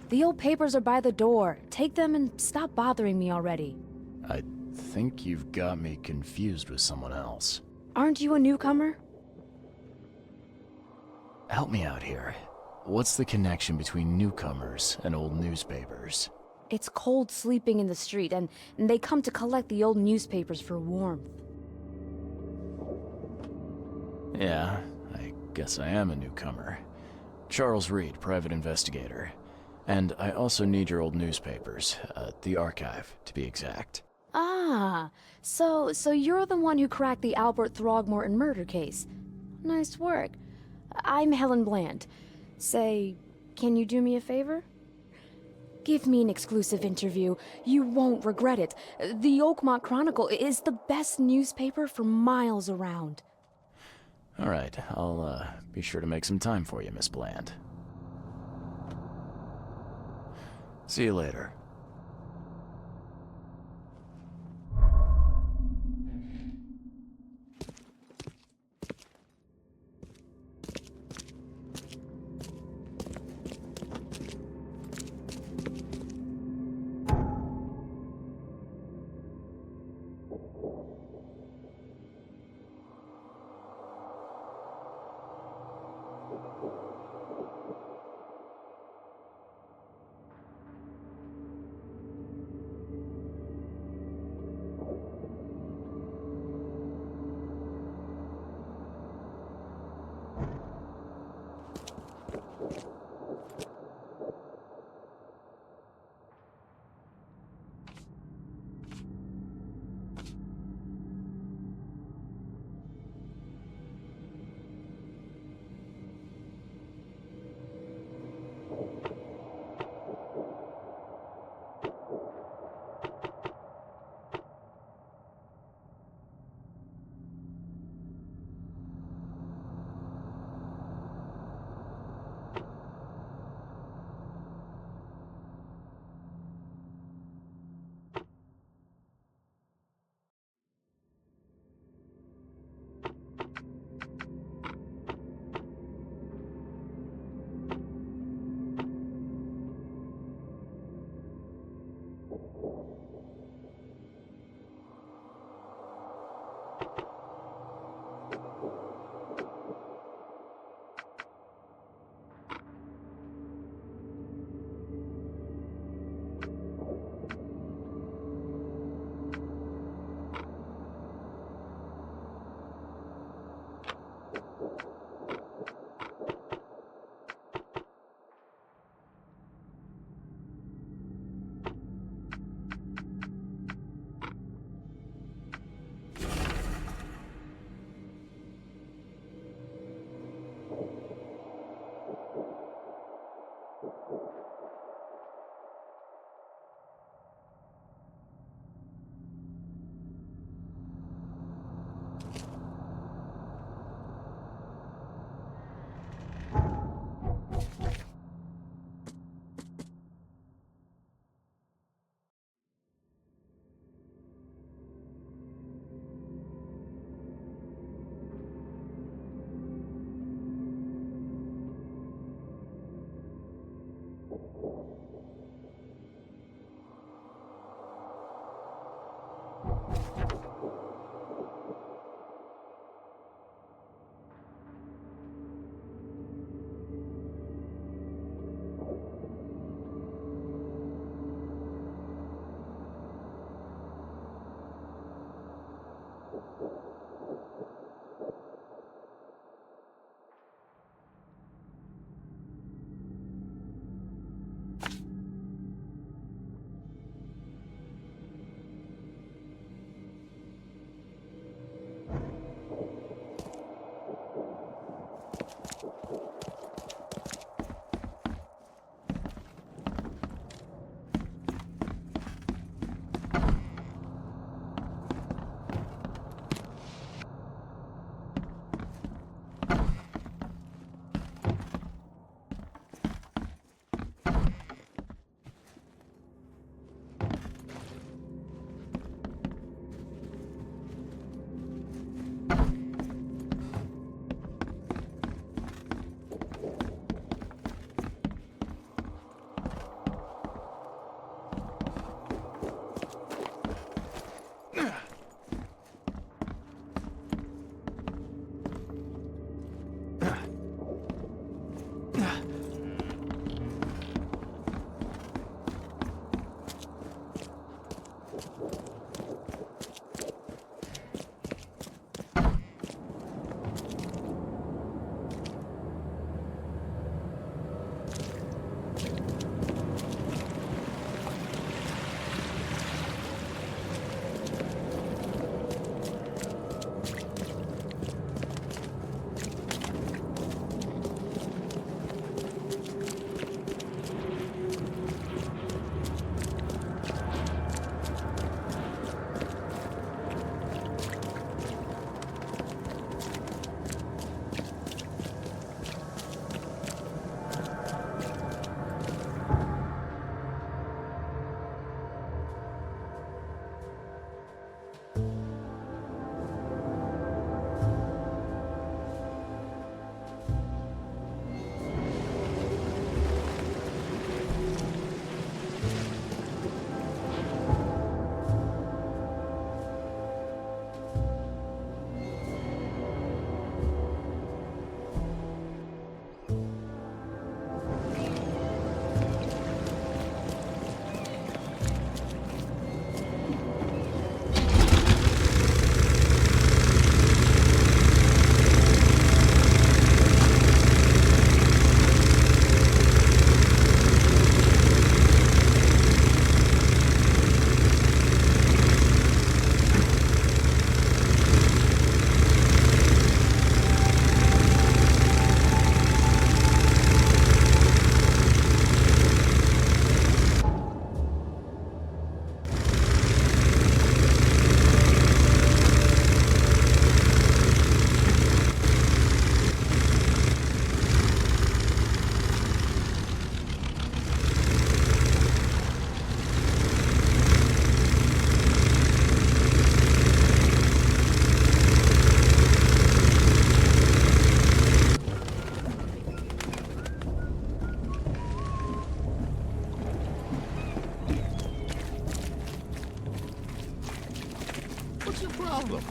The old papers are by the door. Take them and stop bothering me already. I think you've got me confused with someone else. Aren't you a newcomer? Help me out here. What's the connection between newcomers and old newspapers? It's cold sleeping in the street, and they come to collect the old newspapers for warmth. Yeah, I guess I am a newcomer. Charles Reed, private investigator. And I also need your old newspapers, the archive, to be exact. Ah, so you're the one who cracked the Albert Throgmorton murder case. Nice work. I'm Helen Bland. Say, can you do me a favor? Give me an exclusive interview. You won't regret it. The Oakmont Chronicle is the best newspaper for miles around. All right, I'll be sure to make some time for you, Miss Bland. See you later. your problem?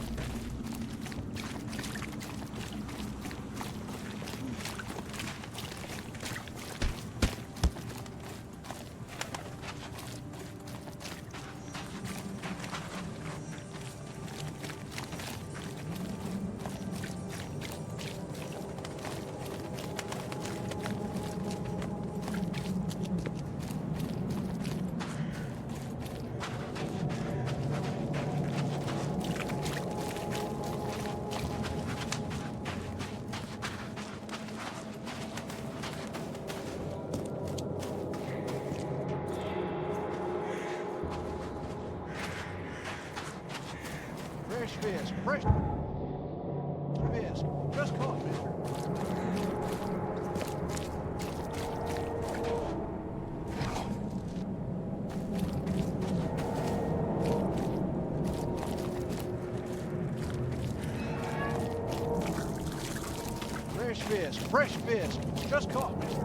Fresh fish, fresh fish. Just caught, mister. Fresh fish. Just caught, mister.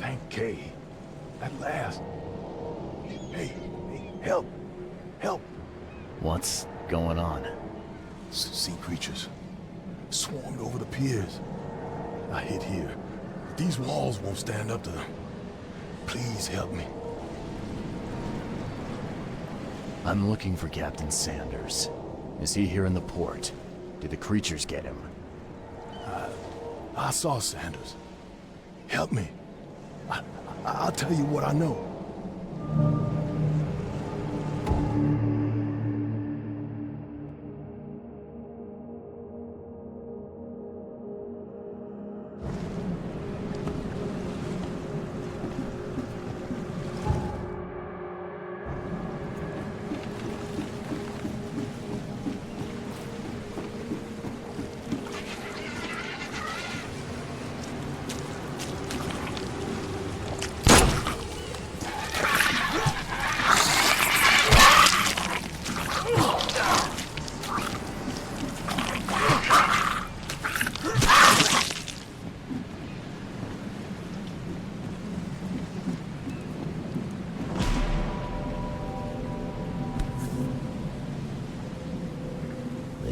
Thank Kay. At last. Hey, help. Help. What's going on? Sea creatures. Swarmed over the piers. I hid here. These walls won't stand up to them. Please help me. I'm looking for Captain Sanders. Is he here in the port? Did the creatures get him? I saw Sanders. Help me. I'll tell you what I know.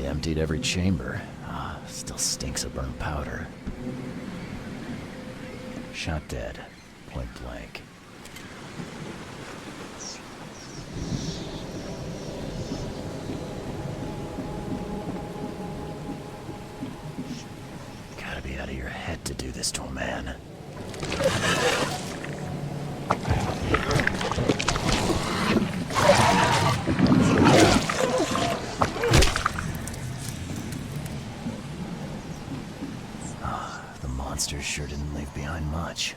Emptied every chamber. Still stinks of burnt powder. Shot dead. Point blank. Gotta be out of your head to do this to a man. Monsters sure didn't leave behind much.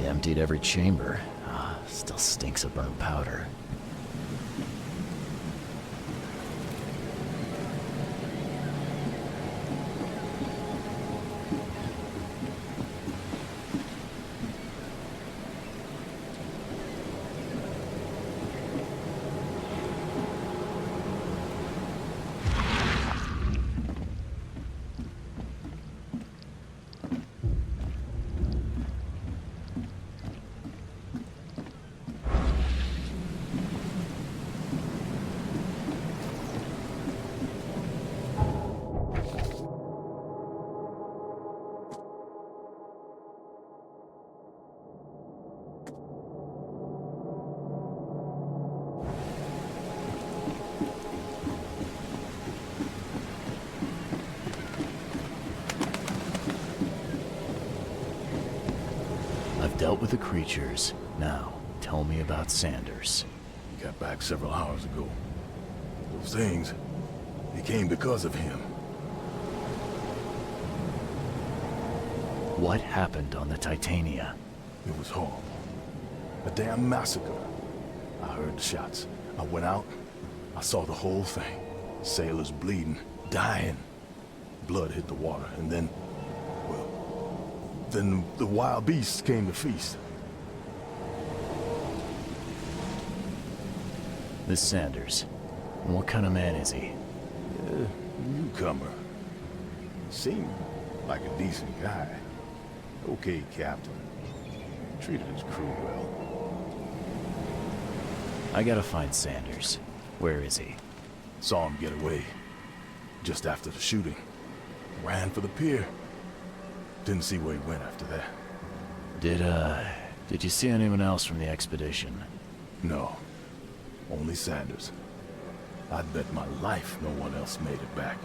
Emptied every chamber. Still stinks of burnt powder. dealt with the creatures. Now, tell me about Sanders. He got back several hours ago. Those things, they came because of him. What happened on the Titania? It was horrible. A damn massacre. I heard the shots. I went out. I saw the whole thing. Sailors bleeding, dying. Blood hit the water, and then, well, then the wild beasts came to feast. This Sanders. What kind of man is he? Newcomer. Seemed like a decent guy. Okay, Captain. Treated his crew well. I gotta find Sanders. Where is he? Saw him get away. Just after the shooting. Ran for the pier. Didn't see where he went after that. Did you see anyone else from the expedition? No. Only Sanders. I'd bet my life no one else made it back.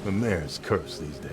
The mayor's cursed these days.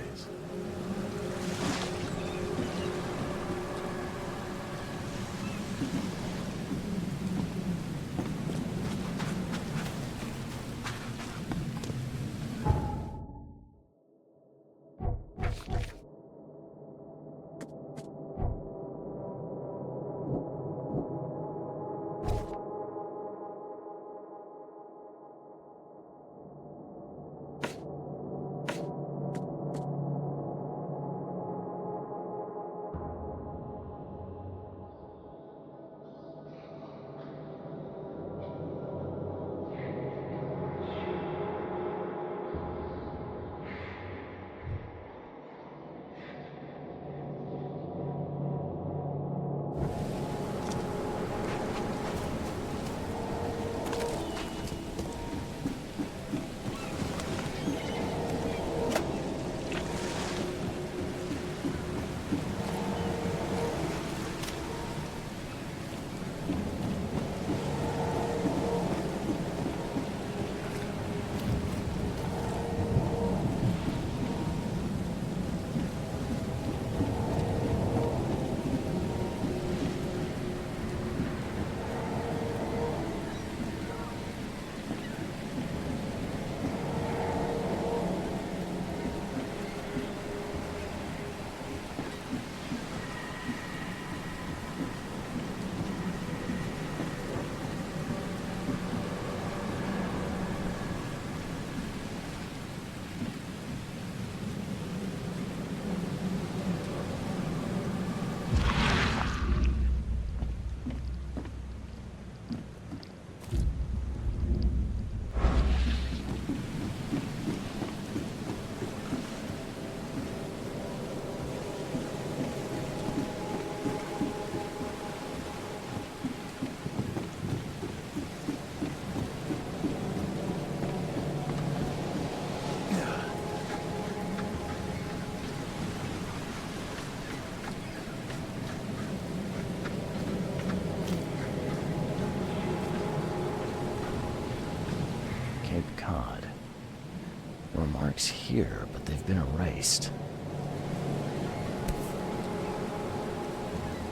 Marks here, but they've been erased.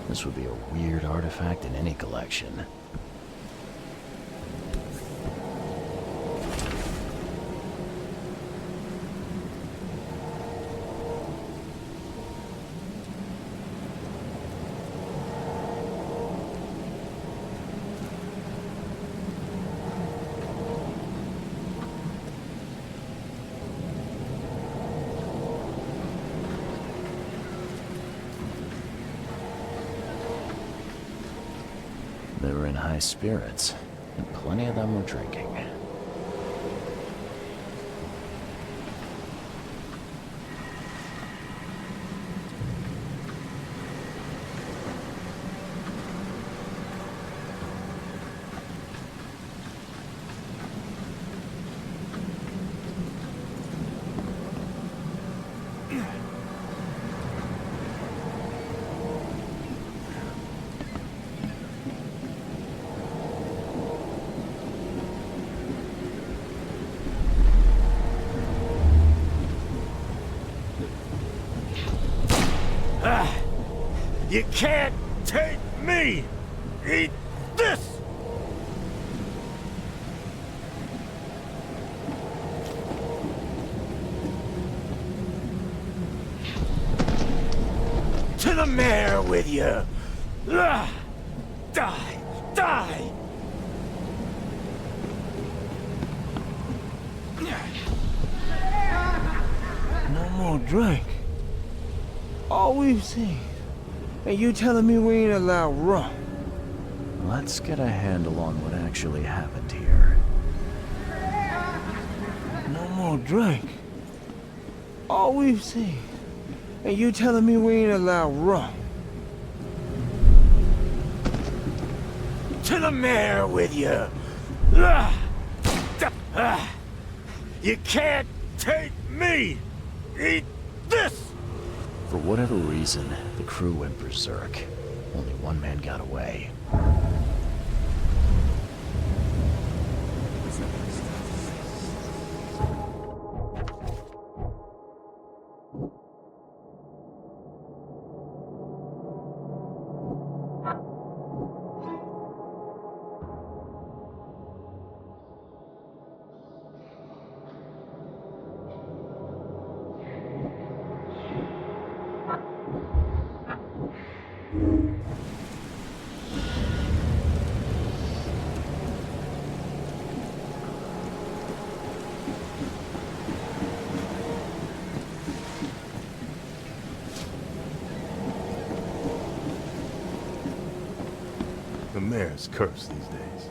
This would be a weird artifact in any collection. They were in high spirits, and plenty of them were drinking. You can't take me! Eat this! To the mayor with you! Die! Die! No more drink. All we've seen. And you telling me we ain't allowed rum? Let's get a handle on what actually happened here. No more drink. All we've seen. And you telling me we ain't allowed rum? To the mayor with you! You can't take me! Eat this! For whatever reason, the crew went berserk. Only one man got away. The mayor's cursed these days.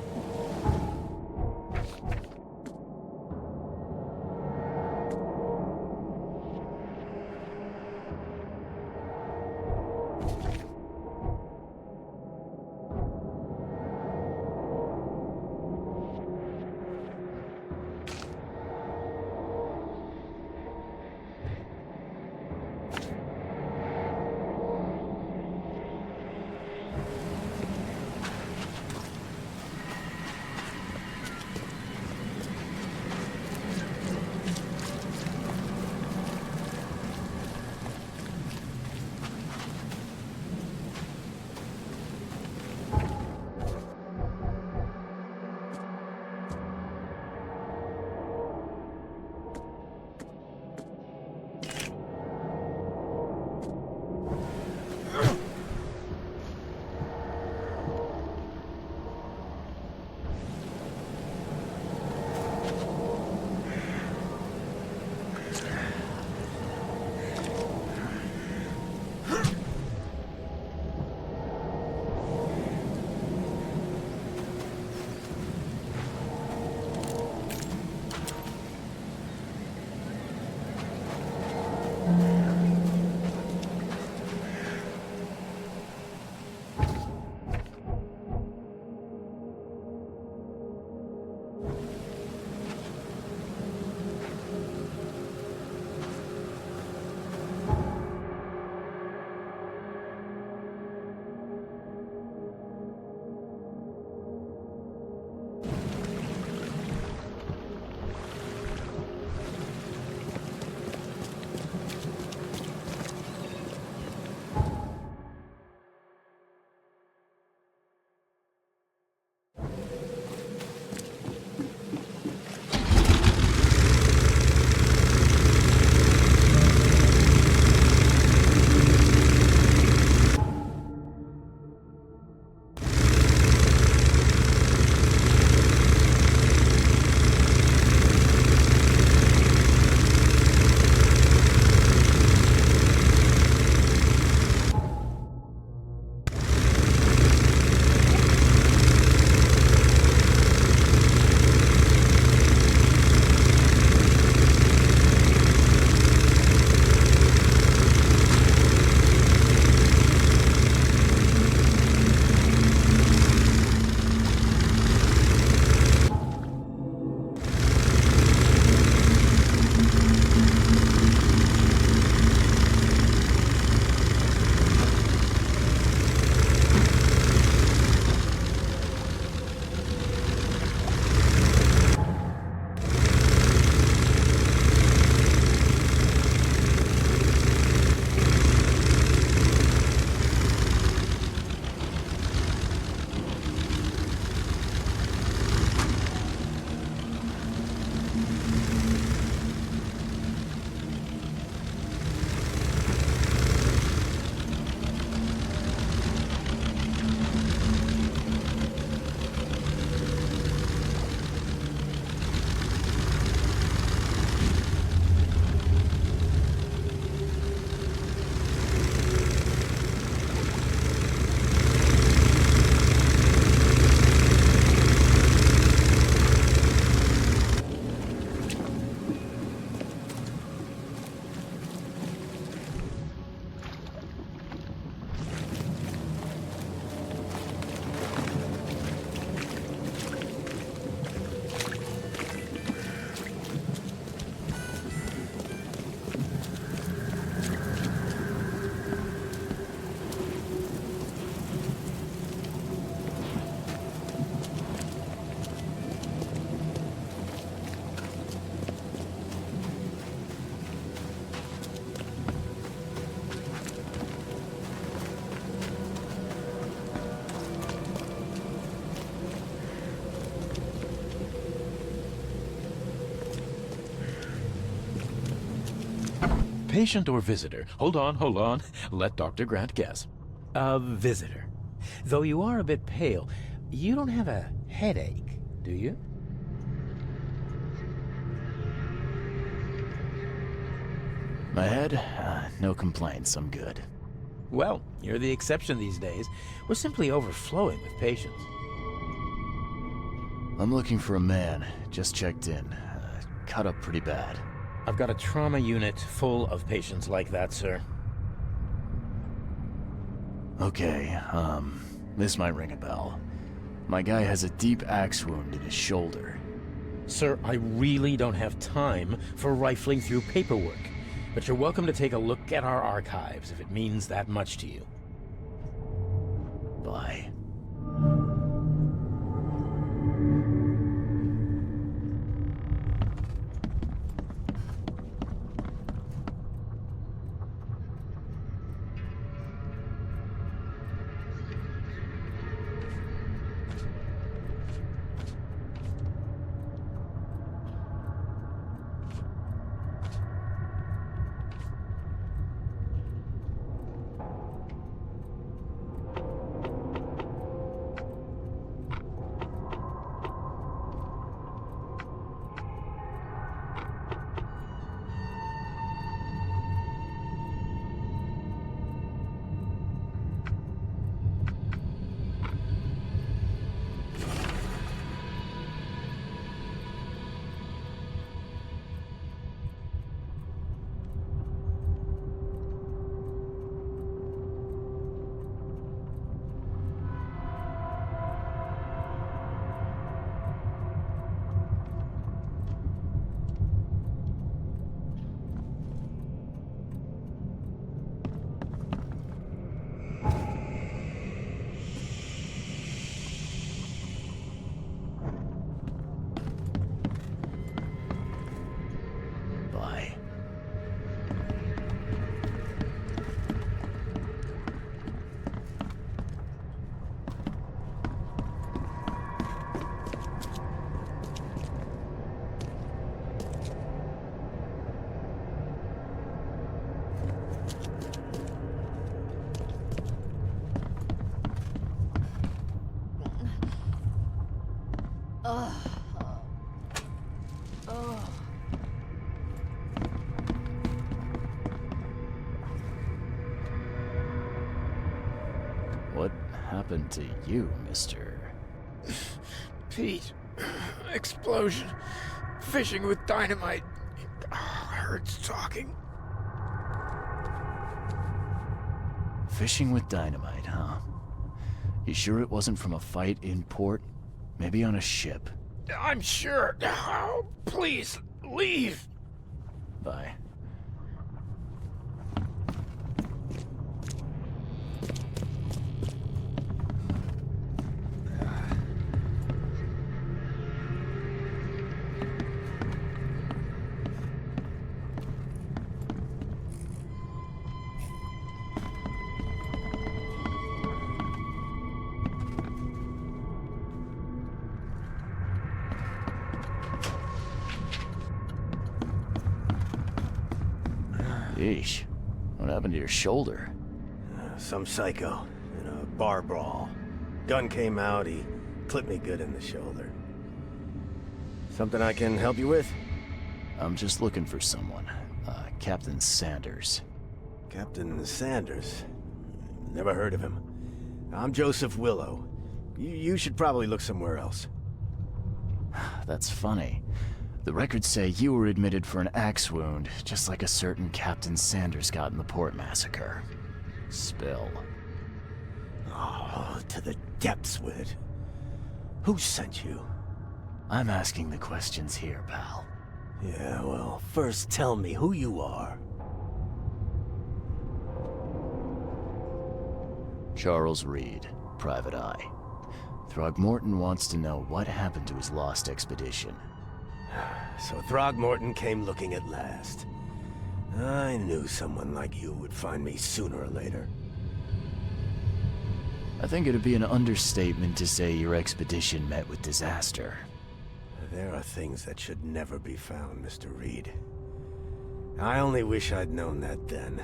patient or visitor? Hold on. Let Dr. Grant guess. A visitor. Though you are a bit pale, you don't have a headache, do you? My head? No complaints, I'm good. Well, you're the exception these days. We're simply overflowing with patients. I'm looking for a man. Just checked in. Cut up pretty bad. I've got a trauma unit full of patients like that, sir. Okay, this might ring a bell. My guy has a deep axe wound in his shoulder. Sir, I really don't have time for rifling through paperwork. But you're welcome to take a look at our archives if it means that much to you. Bye. What happened to you, mister? Pete. Explosion. Fishing with dynamite. Hurts talking. Fishing with dynamite, huh? You sure it wasn't from a fight in port? Maybe on a ship? I'm sure. Oh, please, leave. Bye. Yeesh. What happened to your shoulder? Some psycho in a bar brawl. Gun came out, he clipped me good in the shoulder. Something I can help you with? I'm just looking for someone. Captain Sanders. Captain Sanders? Never heard of him. I'm Joseph Willow. You should probably look somewhere else. That's funny. The records say you were admitted for an axe wound, just like a certain Captain Sanders got in the port massacre. Spill. Oh, to the depths with it. Who sent you? I'm asking the questions here, pal. Yeah, well, first tell me who you are. Charles Reed, Private Eye. Throgmorton wants to know what happened to his lost expedition. So Throgmorton came looking at last. I knew someone like you would find me sooner or later. I think it'd be an understatement to say your expedition met with disaster. There are things that should never be found, Mr. Reed. I only wish I'd known that then.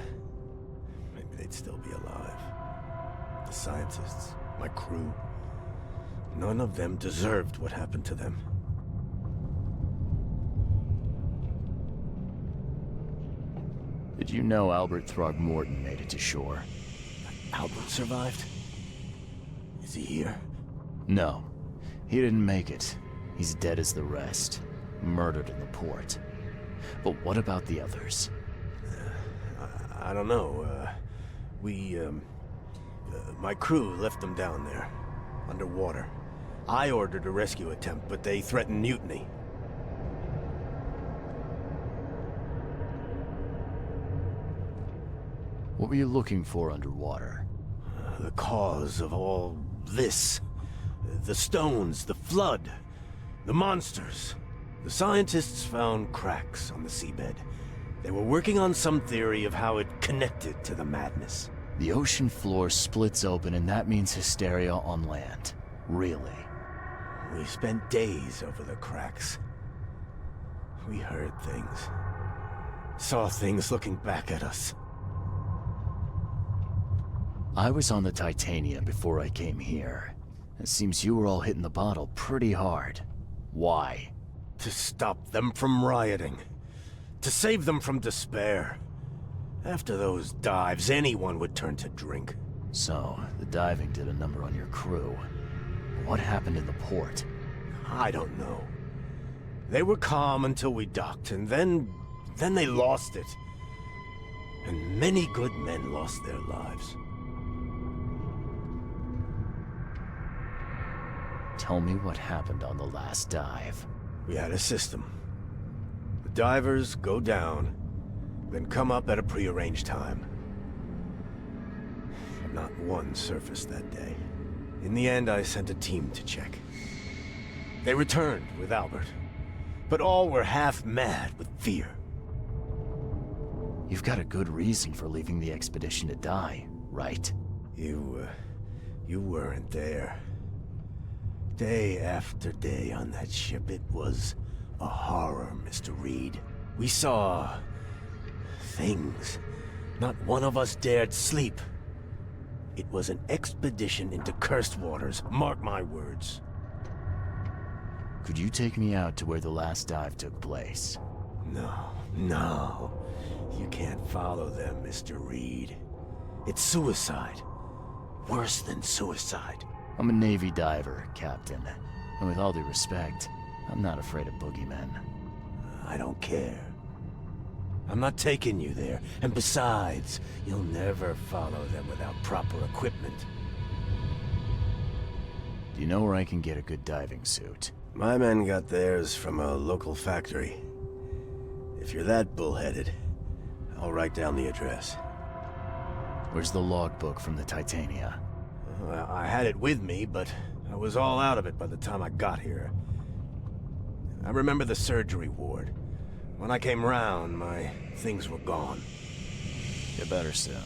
Maybe they'd still be alive. The scientists, my crew. None of them deserved what happened to them. Did you know Albert Throgmorton made it to shore? Albert survived? Is he here? No. He didn't make it. He's dead as the rest. Murdered in the port. But what about the others? I don't know. My crew left them down there, underwater. I ordered a rescue attempt, but they threatened mutiny. What were you looking for underwater? The cause of all this. The stones, the flood, the monsters. The scientists found cracks on the seabed. They were working on some theory of how it connected to the madness. The ocean floor splits open and that means hysteria on land. Really? We spent days over the cracks. We heard things. Saw things looking back at us. I was on the Titania before I came here. It seems you were all hitting the bottle pretty hard. Why? To stop them from rioting. To save them from despair. After those dives, anyone would turn to drink. So, the diving did a number on your crew. What happened in the port? I don't know. They were calm until we docked, and then they lost it. And many good men lost their lives. Tell me what happened on the last dive. We had a system. The divers go down, then come up at a prearranged time. But not one surfaced that day. In the end, I sent a team to check. They returned with Albert, but all were half mad with fear. You've got a good reason for leaving the expedition to die, right? You weren't there. Day after day on that ship, it was a horror, Mr. Reed. We saw things. Not one of us dared sleep. It was an expedition into cursed waters, mark my words. Could you take me out to where the last dive took place? No. You can't follow them, Mr. Reed. It's suicide. Worse than suicide. I'm a Navy diver, Captain. And with all due respect, I'm not afraid of boogeymen. I don't care. I'm not taking you there. And besides, you'll never follow them without proper equipment. Do you know where I can get a good diving suit? My men got theirs from a local factory. If you're that bullheaded, I'll write down the address. Where's the logbook from the Titania? Well, I had it with me, but I was all out of it by the time I got here. I remember the surgery ward. When I came round, my things were gone. Get better soon.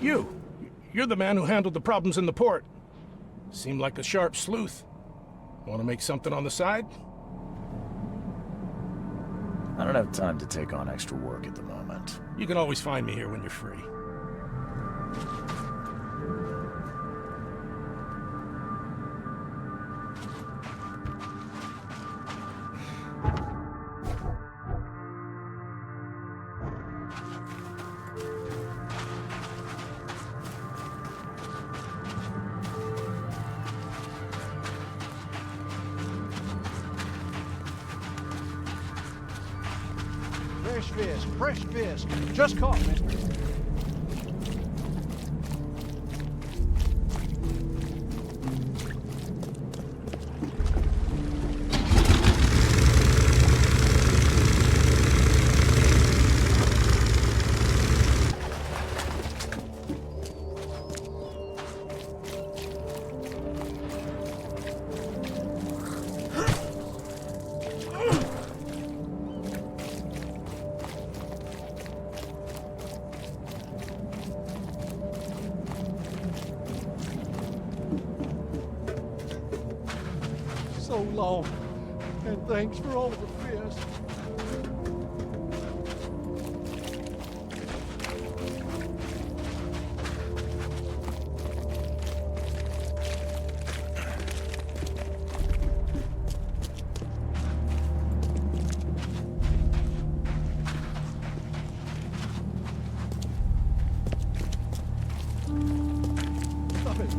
You're the man who handled the problems in the port. Seemed like a sharp sleuth. Want to make something on the side? I don't have time to take on extra work at the moment. You can always find me here when you're free. Fresh fish. Just caught, mister. So long, and thanks for all the fish. Stop it.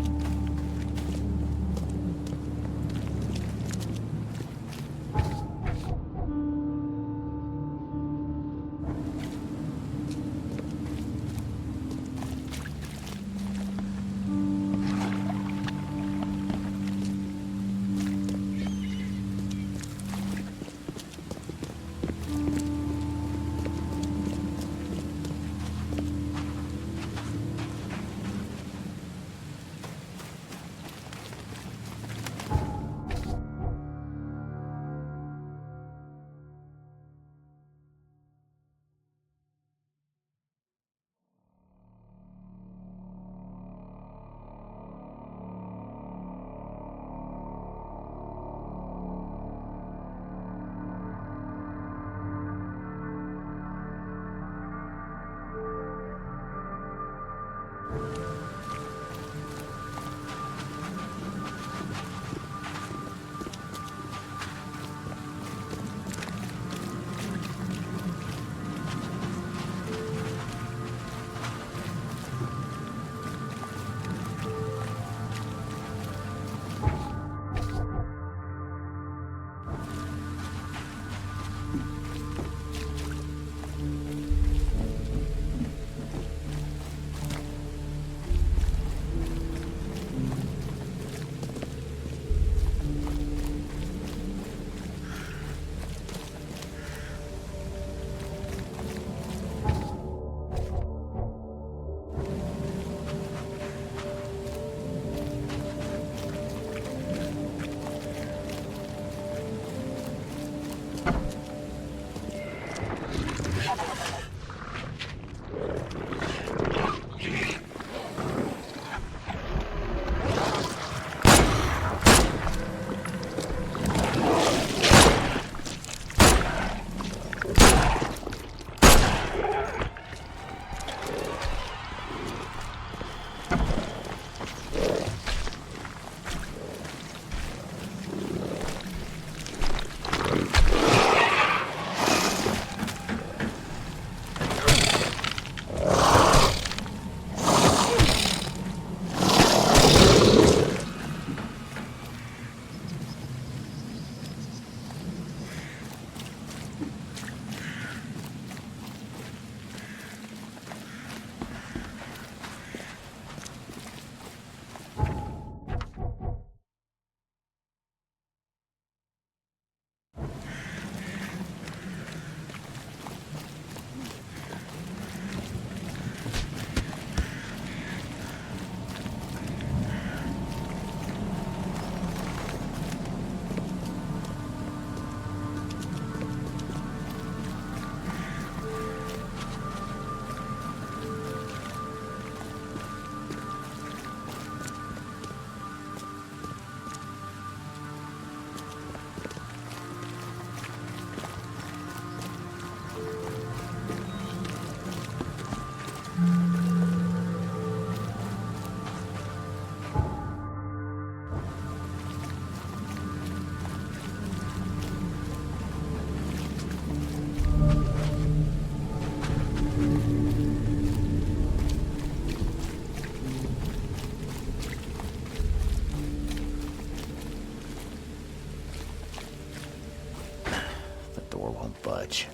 bitch.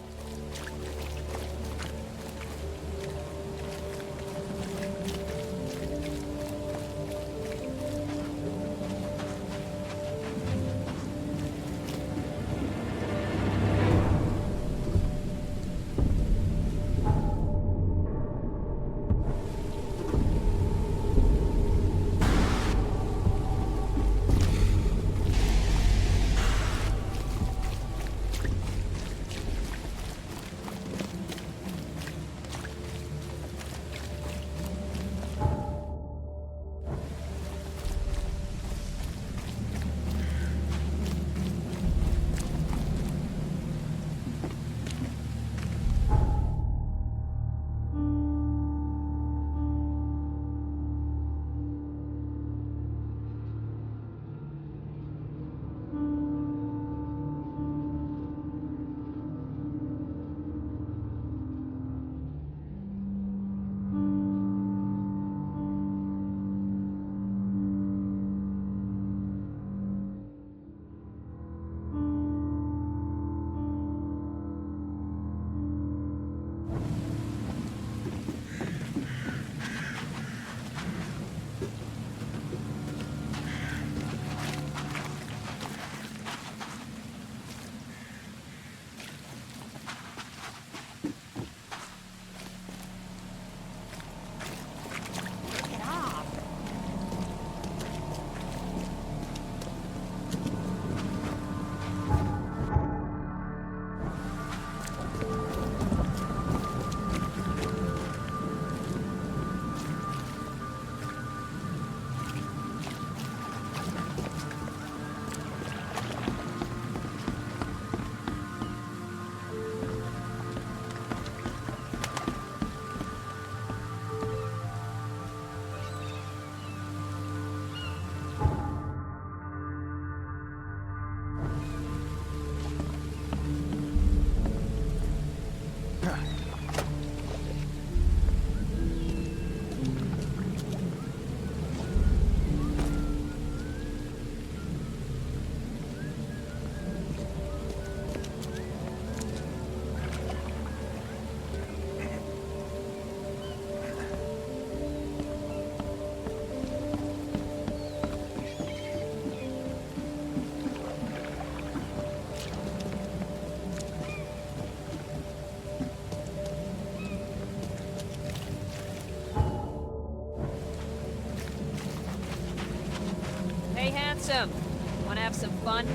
Hey, handsome. Wanna have some fun?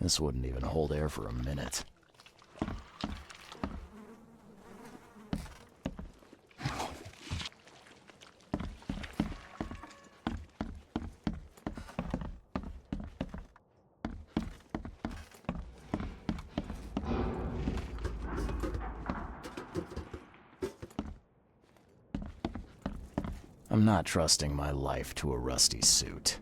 This wouldn't even hold air for a minute. I'm not trusting my life to a rusty suit.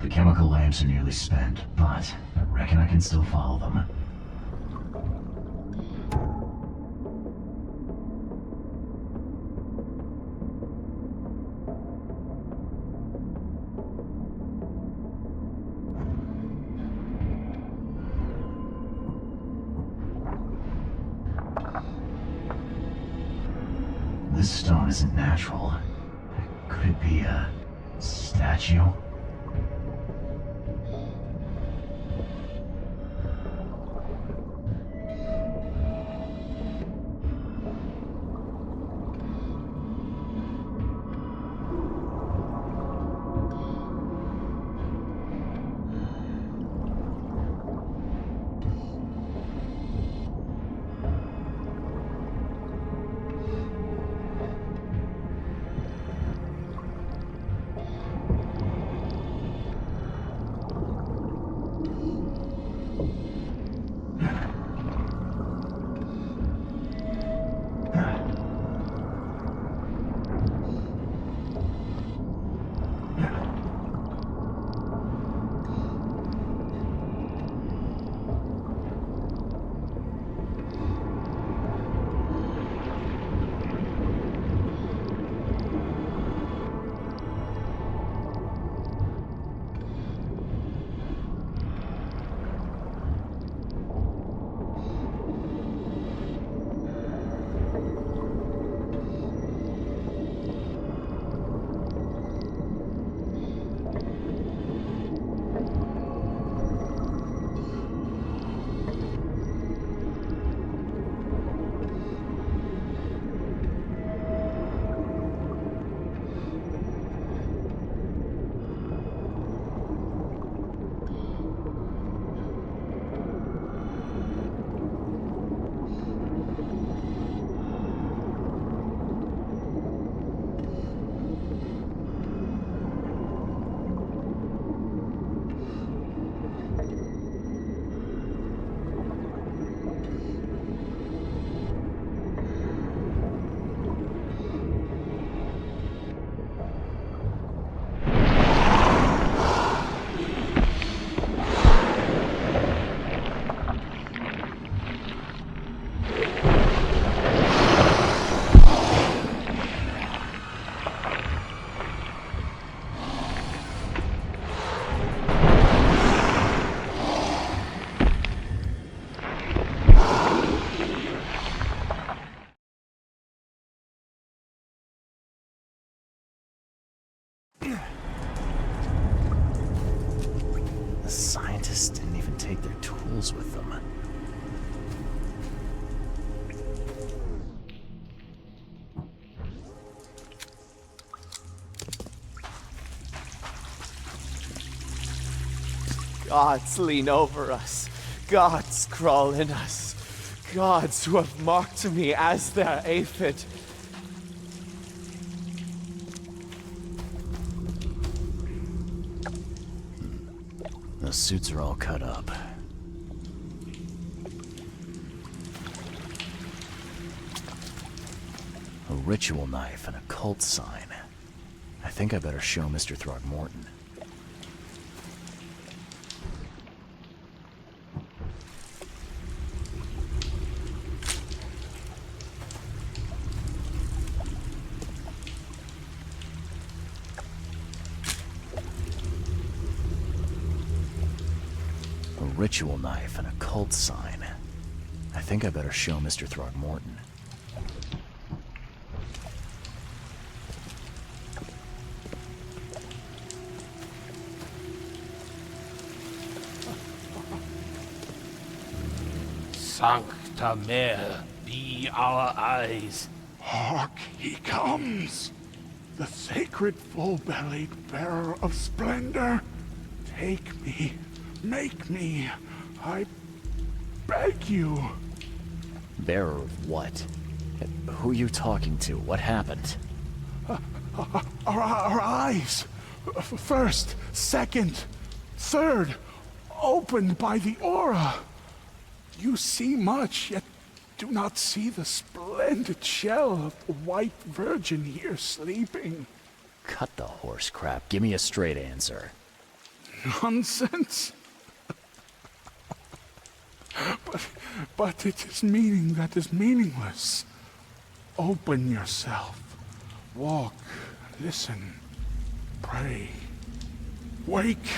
The chemical lamps are nearly spent, but I reckon I can still follow them. This stone isn't natural. Could it be a statue? even take their tools with them. Gods lean over us. Gods crawl in us. Gods who have marked me as their aphid. The suits are all cut up. A ritual knife and a cult sign. I think I better show Mr. Throgmorton. A ritual knife and a cult sign. I think I better show Mr. Throgmorton. Sancta Mare, be our eyes. Hark, he comes! The sacred full-bellied bearer of splendor. Take me, make me, I beg you. Bearer of what? Who are you talking to? What happened? Our eyes. First, second, third, opened by the aura. You see much, yet do not see the splendid shell of the white virgin here sleeping. Cut the horse crap. Give me a straight answer. Nonsense. But it is meaning that is meaningless. Open yourself. Walk, listen, pray. Wake,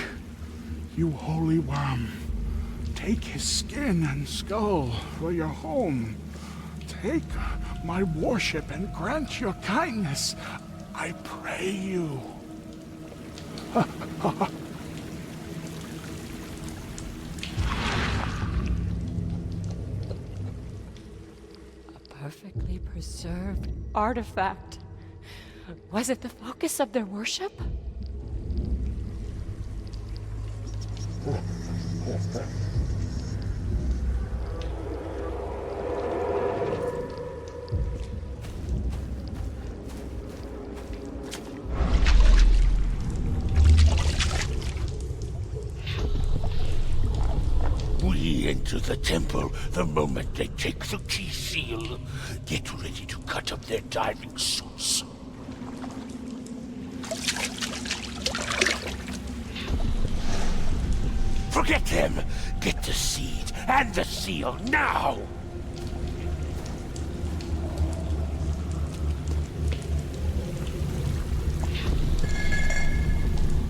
you holy worm. Take his skin and skull for your home. Take my worship and grant your kindness. I pray you. Perfectly preserved artifact. Was it the focus of their worship? We enter the temple the moment they take the key seal. Get ready to cut up their diving suits. Forget them! Get the seed and the seal now!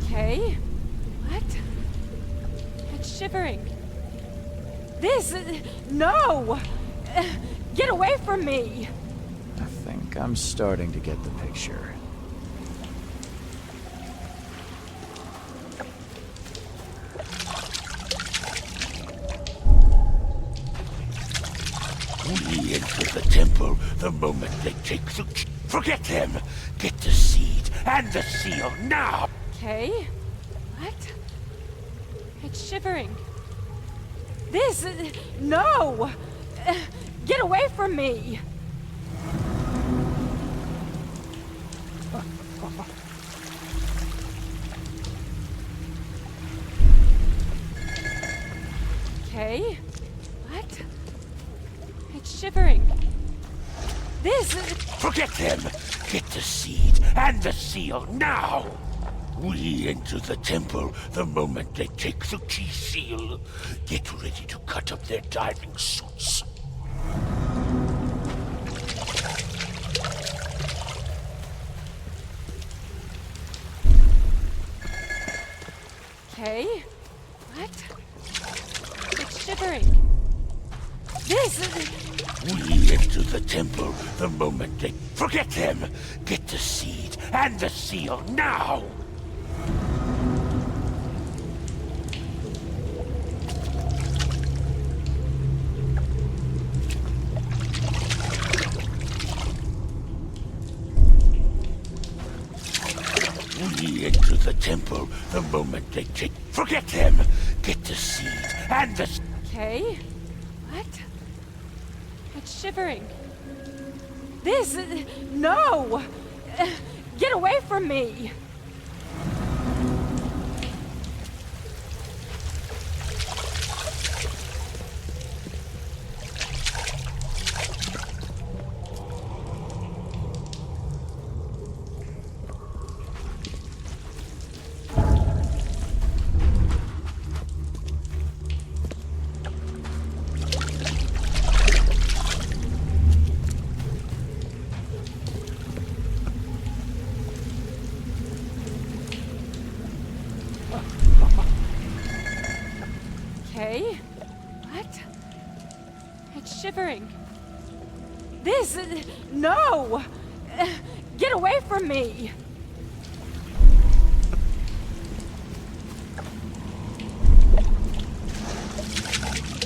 Okay. What? It's shivering. This... No! Get away from me! I think I'm starting to get the picture. We enter the temple the moment they take the key. Forget them! Get the seed and the seal now! Okay. What? It's shivering. This... No! Get away from me! Okay. What? It's shivering. This... Forget them! Get the seed and the seal now! We enter the temple the moment they take the key seal. Get ready to cut up their diving suits. Okay. What? It's shivering. This... We enter the temple the moment they... Forget them! Get the seed and the seal now! temple the moment they take... Forget them! Get the seed and the... Okay. What? It's shivering. This... No! Get away from me! Okay. What? It's shivering. This... No! Get away from me!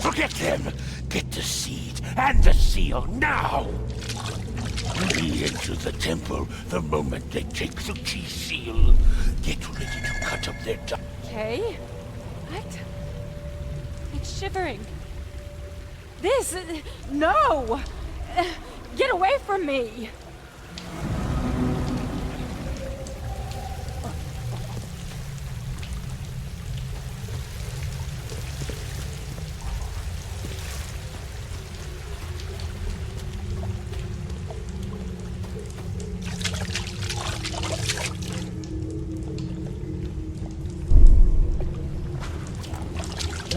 Forget them! Get the seed and the seal now! We enter the temple the moment they take the key seal. Get ready to cut up their... Okay. What? It's shivering. This... No! Get away from me!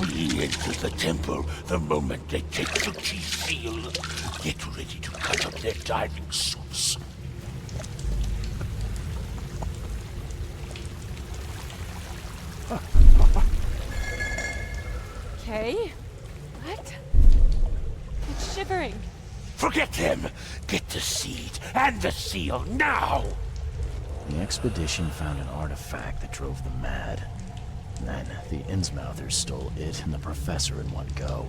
We enter the temple the moment they take the key seal. Get ready to cut up their diving suits. Okay. What? It's shivering. Forget them! Get the seed and the seal now! The expedition found an artifact that drove them mad. Then, the Innsmouthers stole it and the professor in one go.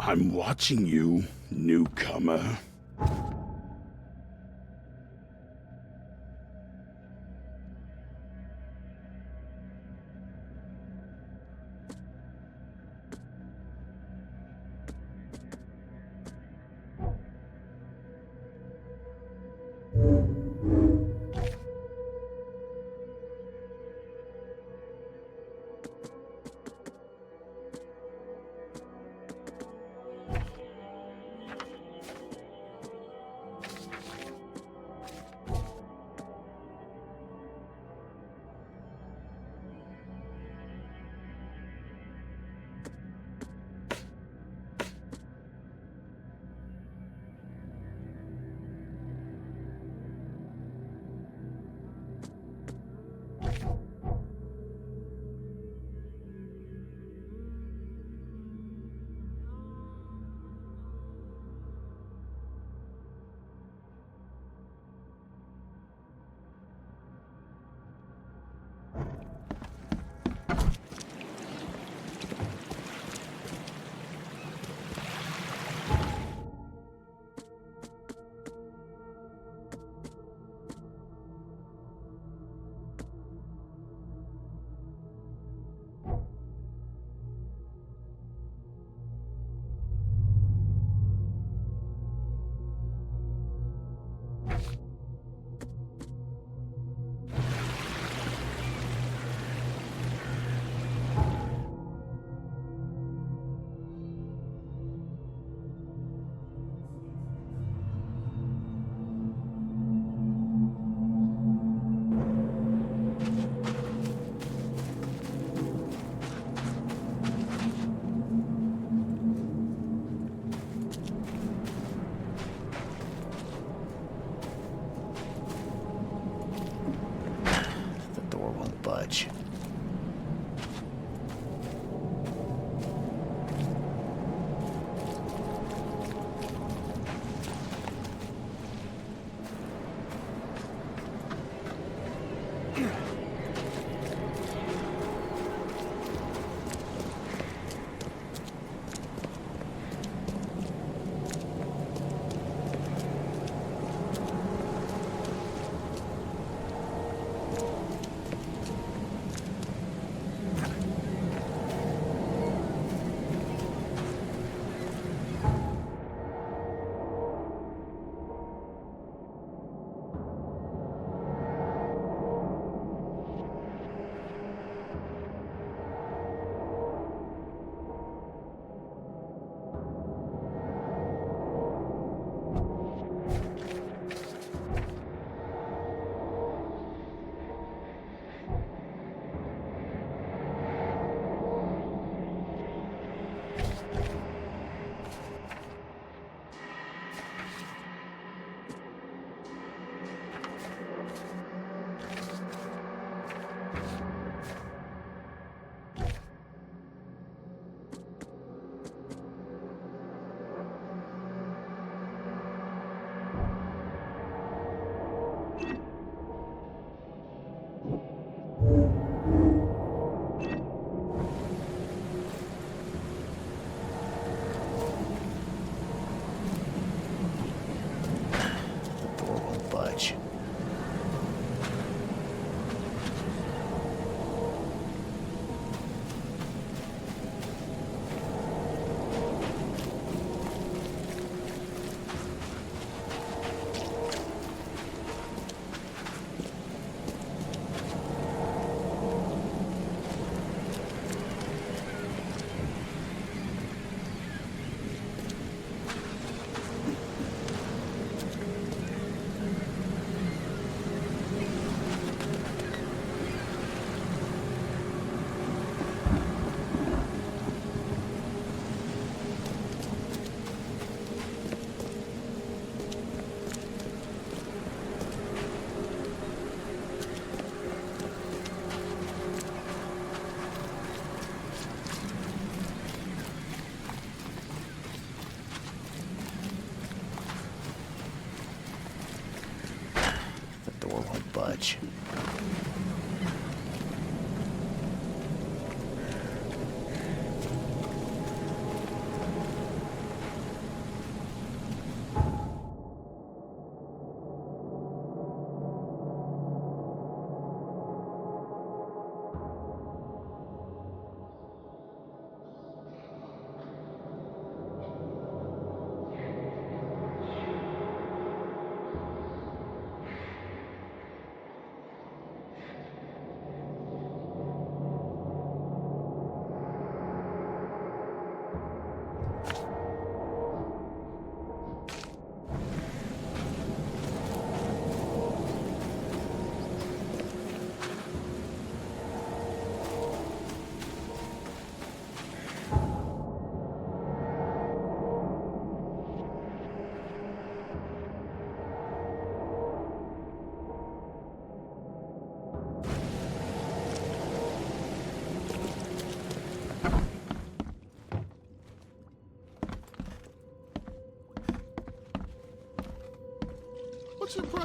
I'm watching you, newcomer. budge.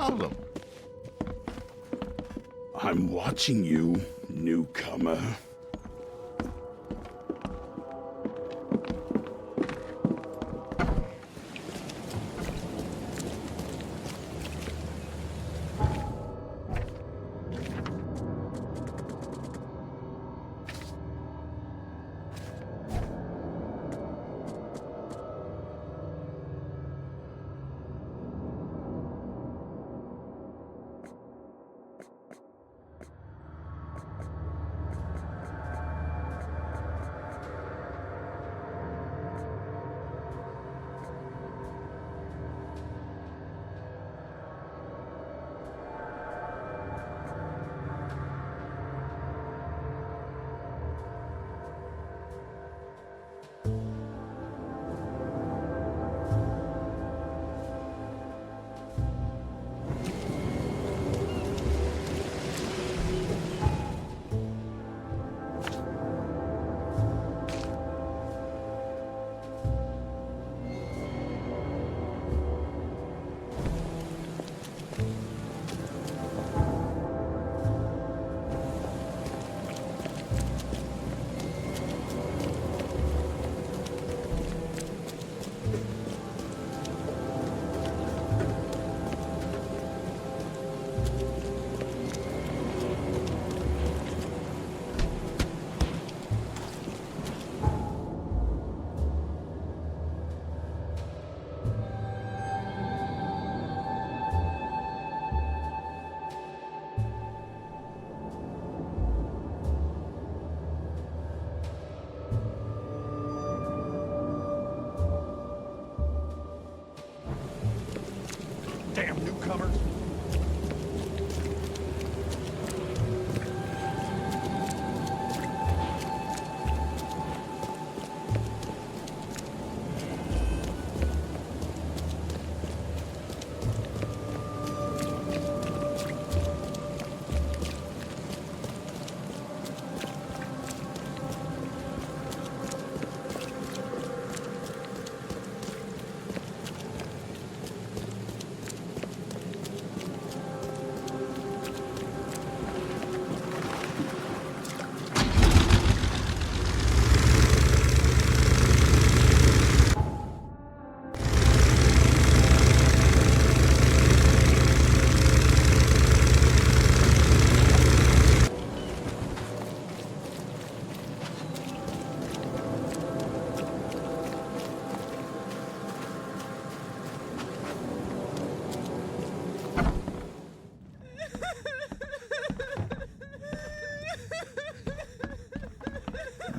problem? I'm watching you, newcomer. Damn newcomers!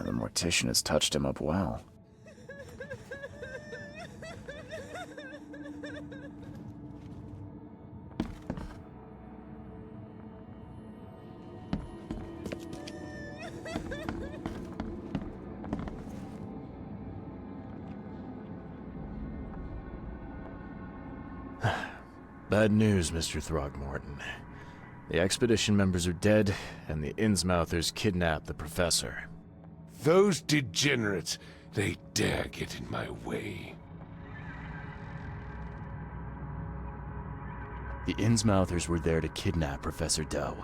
The mortician has touched him up well. Bad news, Mr. Throgmorton. The expedition members are dead, and the Innsmouthers kidnapped the professor. Those degenerates, they dare get in my way. The Innsmouthers were there to kidnap Professor Doe.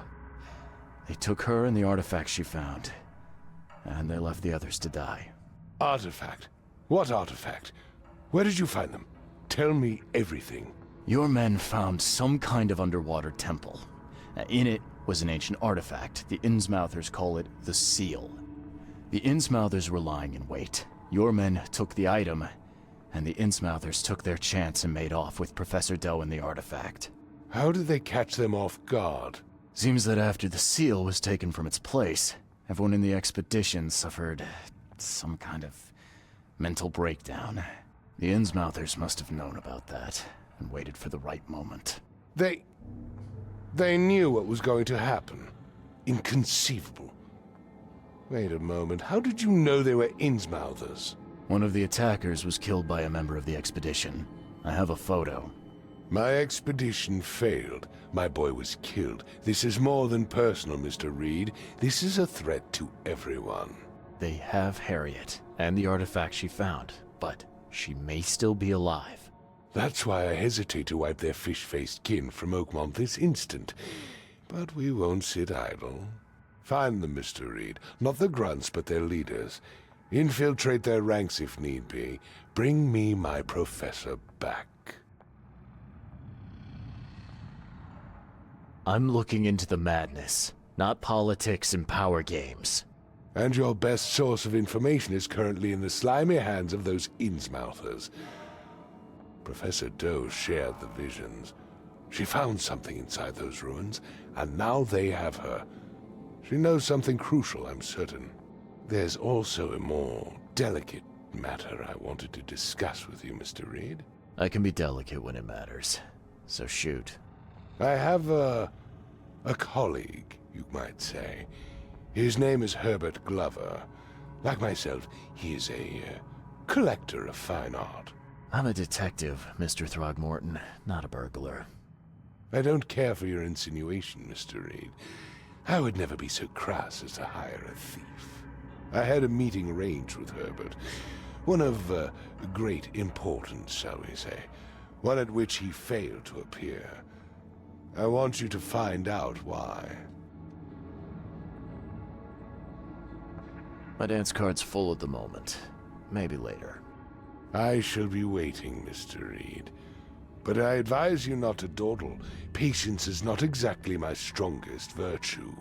They took her and the artifact she found, and they left the others to die. Artifact? What artifact? Where did you find them? Tell me everything. Your men found some kind of underwater temple. In it was an ancient artifact. The Innsmouthers call it the Seal. The Innsmouthers were lying in wait. Your men took the item, and the Innsmouthers took their chance and made off with Professor Doe and the artifact. How did they catch them off guard? Seems that after the seal was taken from its place, everyone in the expedition suffered some kind of mental breakdown. The Innsmouthers must have known about that and waited for the right moment. They knew what was going to happen. Inconceivable. Wait a moment, how did you know they were Innsmouthers? One of the attackers was killed by a member of the expedition. I have a photo. My expedition failed. My boy was killed. This is more than personal, Mr. Reed. This is a threat to everyone. They have Harriet and the artifact she found, but she may still be alive. That's why I hesitate to wipe their fish-faced kin from Oakmont this instant. But we won't sit idle. Find them, Mr. Reed. Not the grunts, but their leaders. Infiltrate their ranks if need be. Bring me my professor back. I'm looking into the madness, not politics and power games. And your best source of information is currently in the slimy hands of those Innsmouthers. Professor Doe shared the visions. She found something inside those ruins, and now they have her. She knows something crucial, I'm certain. There's also a more delicate matter I wanted to discuss with you, Mr. Reed. I can be delicate when it matters, so shoot. I have a colleague, you might say. His name is Herbert Glover. Like myself, he is a collector of fine art. I'm a detective, Mr. Throgmorton, not a burglar. I don't care for your insinuation, Mr. Reed. I would never be so crass as to hire a thief. I had a meeting arranged with Herbert. One of great importance, shall we say. One at which he failed to appear. I want you to find out why. My dance card's full at the moment. Maybe later. I shall be waiting, Mr. Reed. But I advise you not to dawdle. Patience is not exactly my strongest virtue.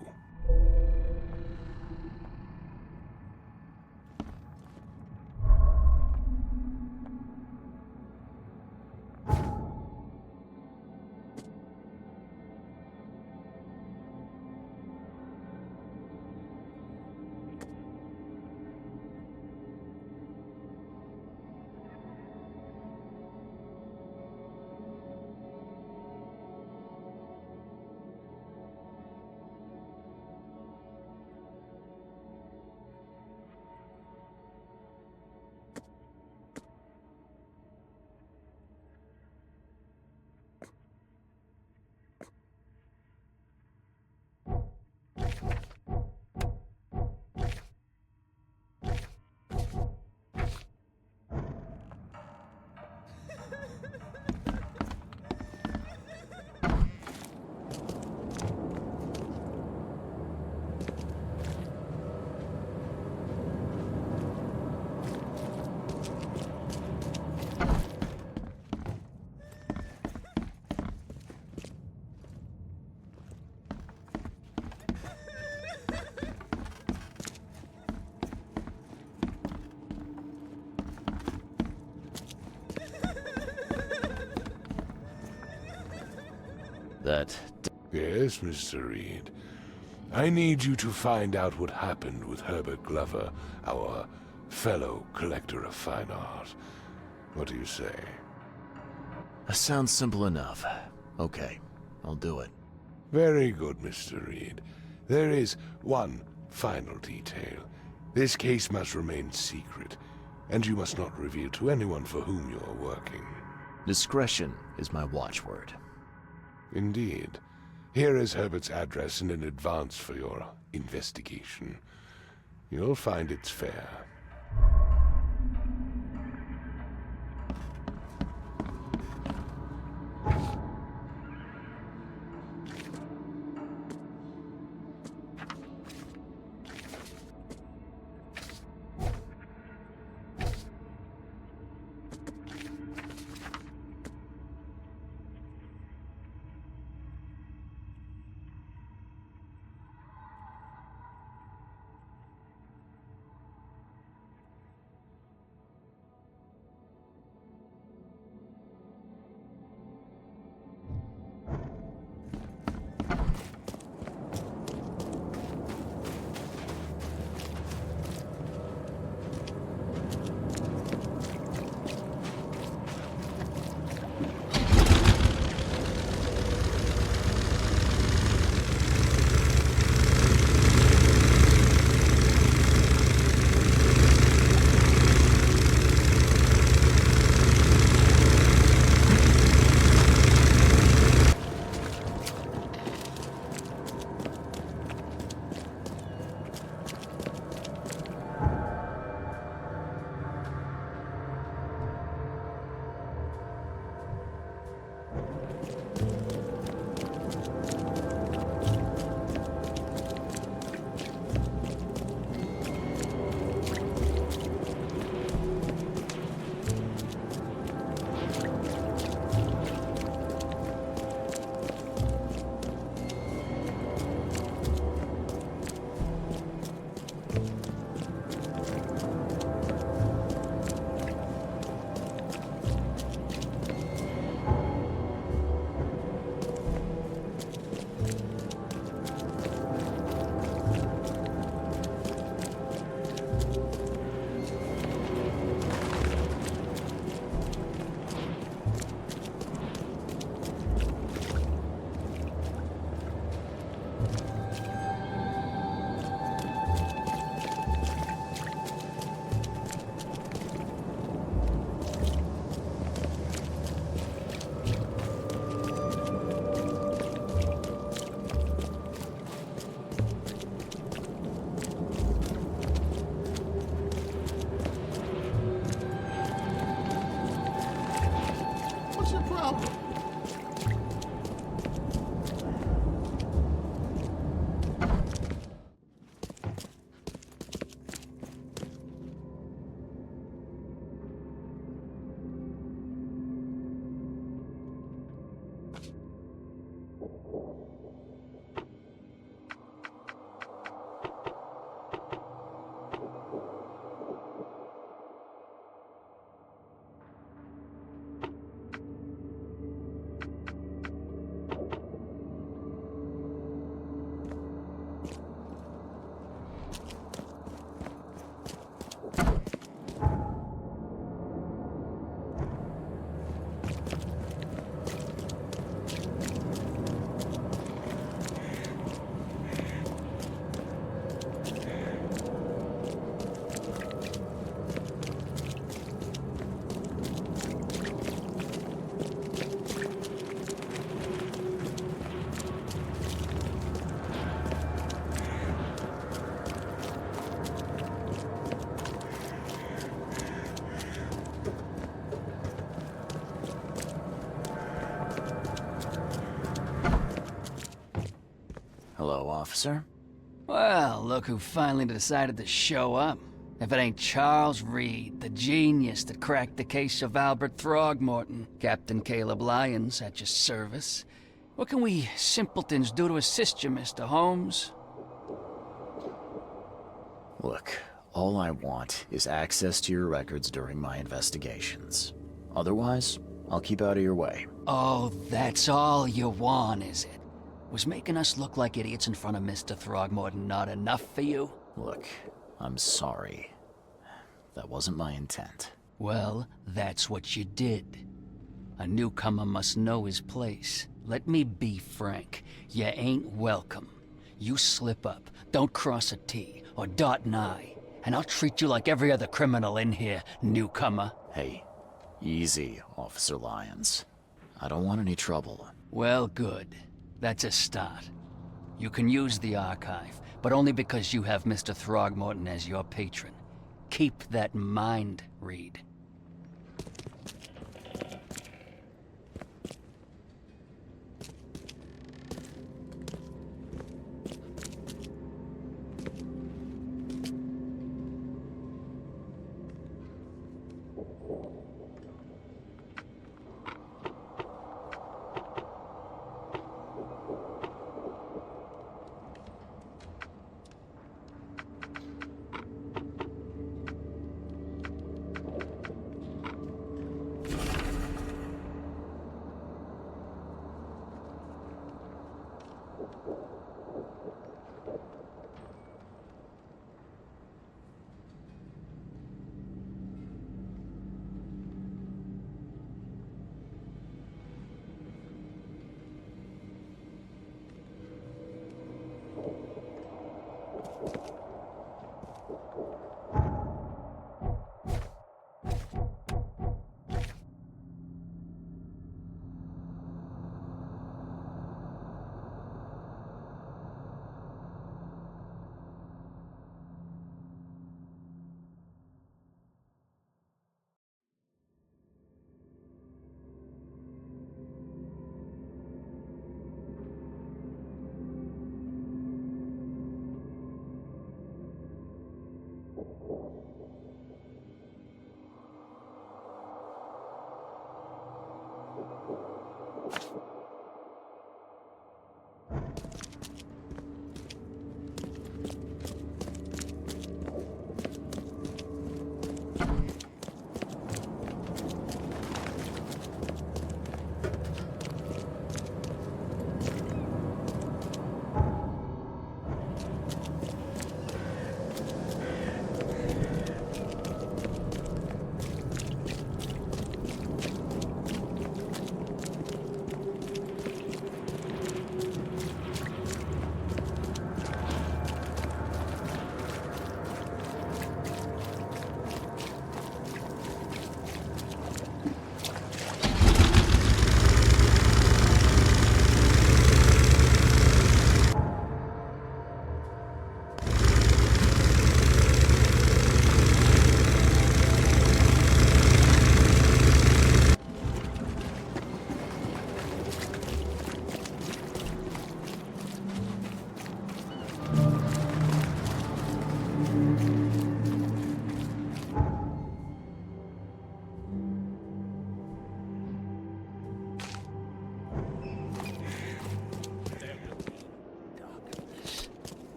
Yes, Mr. Reed. I need you to find out what happened with Herbert Glover, our fellow collector of fine art. What do you say? That sounds simple enough. Okay, I'll do it. Very good, Mr. Reed. There is one final detail. This case must remain secret, and you must not reveal to anyone for whom you are working. Discretion is my watchword. Indeed. Here is Herbert's address and an advance for your investigation. You'll find it's fair. officer. Well, look who finally decided to show up. If it ain't Charles Reed, the genius that cracked the case of Albert Throgmorton. Captain Caleb Lyons at your service. What can we simpletons do to assist you, Mr. Holmes? Look, all I want is access to your records during my investigations. Otherwise, I'll keep out of your way. Oh, that's all you want, is it? Was making us look like idiots in front of Mr. Throgmorton not enough for you? Look, I'm sorry. That wasn't my intent. Well, that's what you did. A newcomer must know his place. Let me be frank. You ain't welcome. You slip up, don't cross a T, or dot an I, and I'll treat you like every other criminal in here, newcomer. Hey, easy, Officer Lyons. I don't want any trouble. Well, good. That's a start. You can use the archive, but only because you have Mr. Throgmorton as your patron. Keep that in mind, Reed.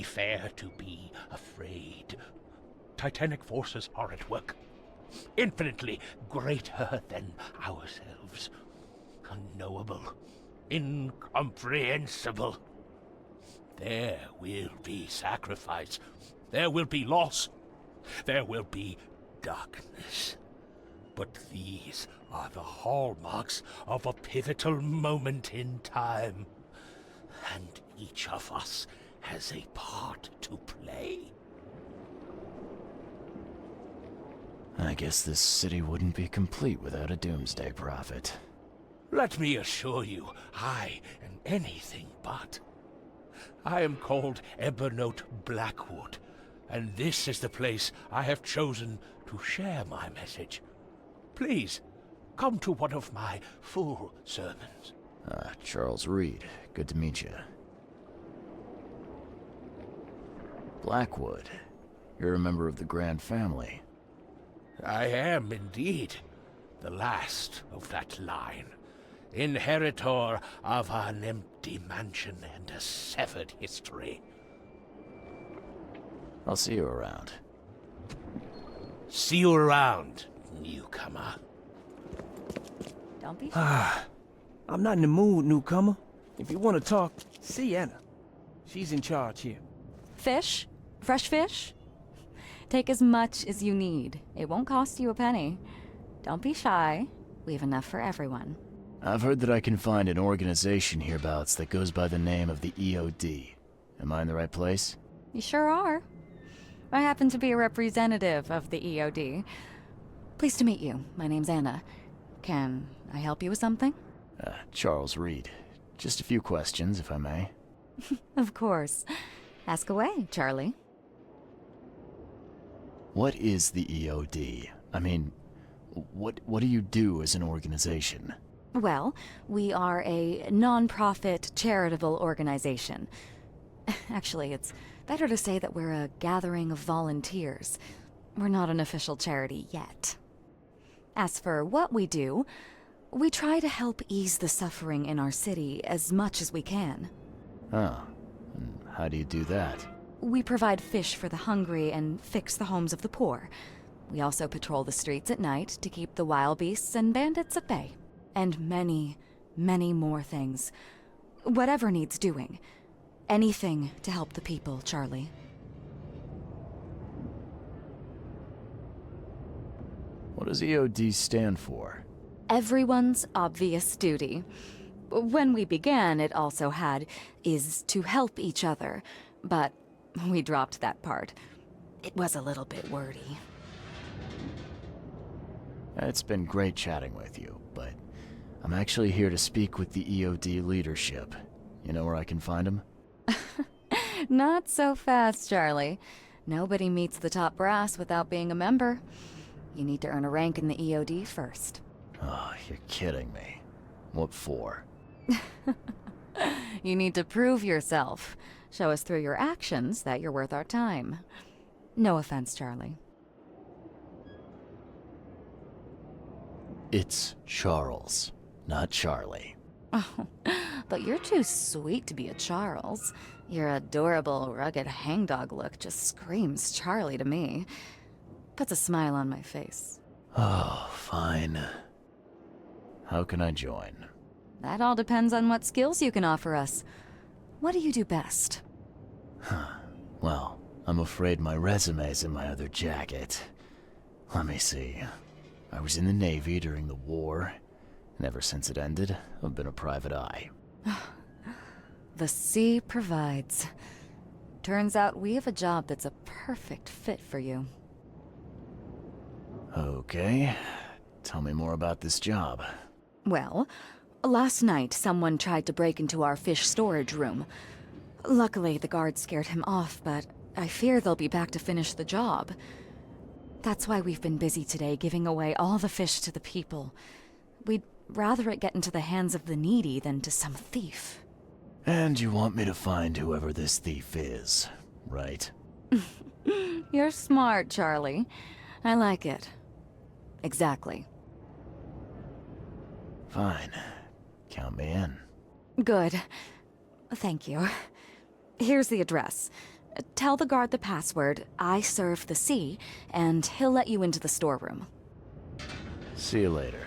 Fair to be afraid. Titanic forces are at work, infinitely greater than ourselves. Unknowable, incomprehensible. There will be sacrifice. There will be loss. There will be darkness. But these are the hallmarks of a pivotal moment in time. And each of us has a part to play. I guess this city wouldn't be complete without a doomsday prophet. Let me assure you, I am anything but. I am called Ebenote Blackwood, and this is the place I have chosen to share my message. Please, come to one of my full sermons. Charles Reed. Good to meet you. Blackwood. You're a member of the Grand family. I am indeed the last of that line. Inheritor of an empty mansion and a severed history. I'll see you around. See you around, newcomer. Don't be I'm not in the mood, newcomer. If you want to talk, see Anna. She's in charge here. Fish? Fresh fish? Take as much as you need. It won't cost you a penny. Don't be shy. We have enough for everyone. I've heard that I can find an organization hereabouts that goes by the name of the EOD. Am I in the right place? You sure are. I happen to be a representative of the EOD. Pleased to meet you. My name's Anna. Can I help you with something? Charles Reed. Just a few questions, if I may. Of course. Ask away, Charlie. What is the EOD? I mean, what do you do as an organization? Well, we are a non-profit charitable organization. Actually, it's better to say that we're a gathering of volunteers. We're not an official charity yet. As for what we do, we try to help ease the suffering in our city as much as we can. Oh, and how do you do that? We provide fish for the hungry and fix the homes of the poor. We also patrol the streets at night to keep the wild beasts and bandits at bay. And many, many more things. Whatever needs doing. Anything to help the people, Charlie. What does EOD stand for? Everyone's obvious duty. When we began, it also had, is to help each other. But we dropped that part. It was a little bit wordy. It's been great chatting with you, but I'm actually here to speak with the EOD leadership. You know where I can find them? Not so fast, Charlie. Nobody meets the top brass without being a member. You need to earn a rank in the EOD first. Oh, you're kidding me. What for? You need to prove yourself. Show us through your actions that you're worth our time. No offense, Charlie. It's Charles, not Charlie. Oh, but you're too sweet to be a Charles. Your adorable, rugged hangdog look just screams Charlie to me. Puts a smile on my face. Oh, fine. How can I join? That all depends on what skills you can offer us. What do you do best? Well, I'm afraid my resume's in my other jacket. Let me see. I was in the Navy during the war, and ever since it ended, I've been a private eye. The sea provides. Turns out we have a job that's a perfect fit for you. Okay. Tell me more about this job. Well, last night someone tried to break into our fish storage room. Luckily, the guards scared him off, but I fear they'll be back to finish the job. That's why we've been busy today giving away all the fish to the people. We'd rather it get into the hands of the needy than to some thief. And you want me to find whoever this thief is, right? You're smart, Charlie. I like it. Exactly. Fine. Count me in. Good. Thank you. Here's the address. Tell the guard the password, I serve the sea, and he'll let you into the storeroom. See you later.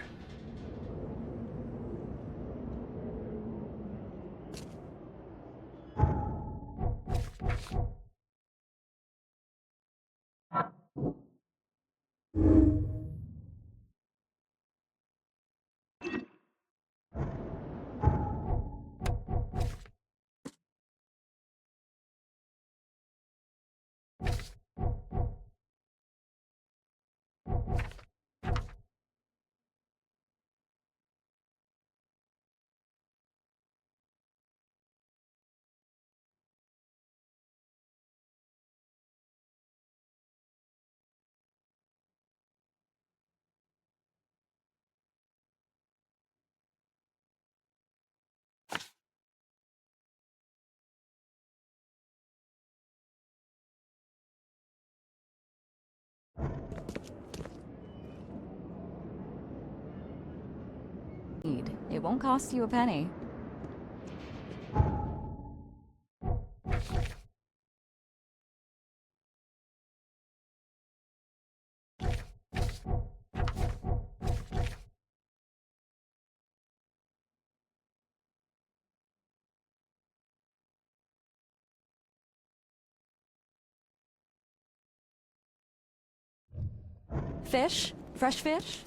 It won't cost you a penny. Fish? Fresh fish?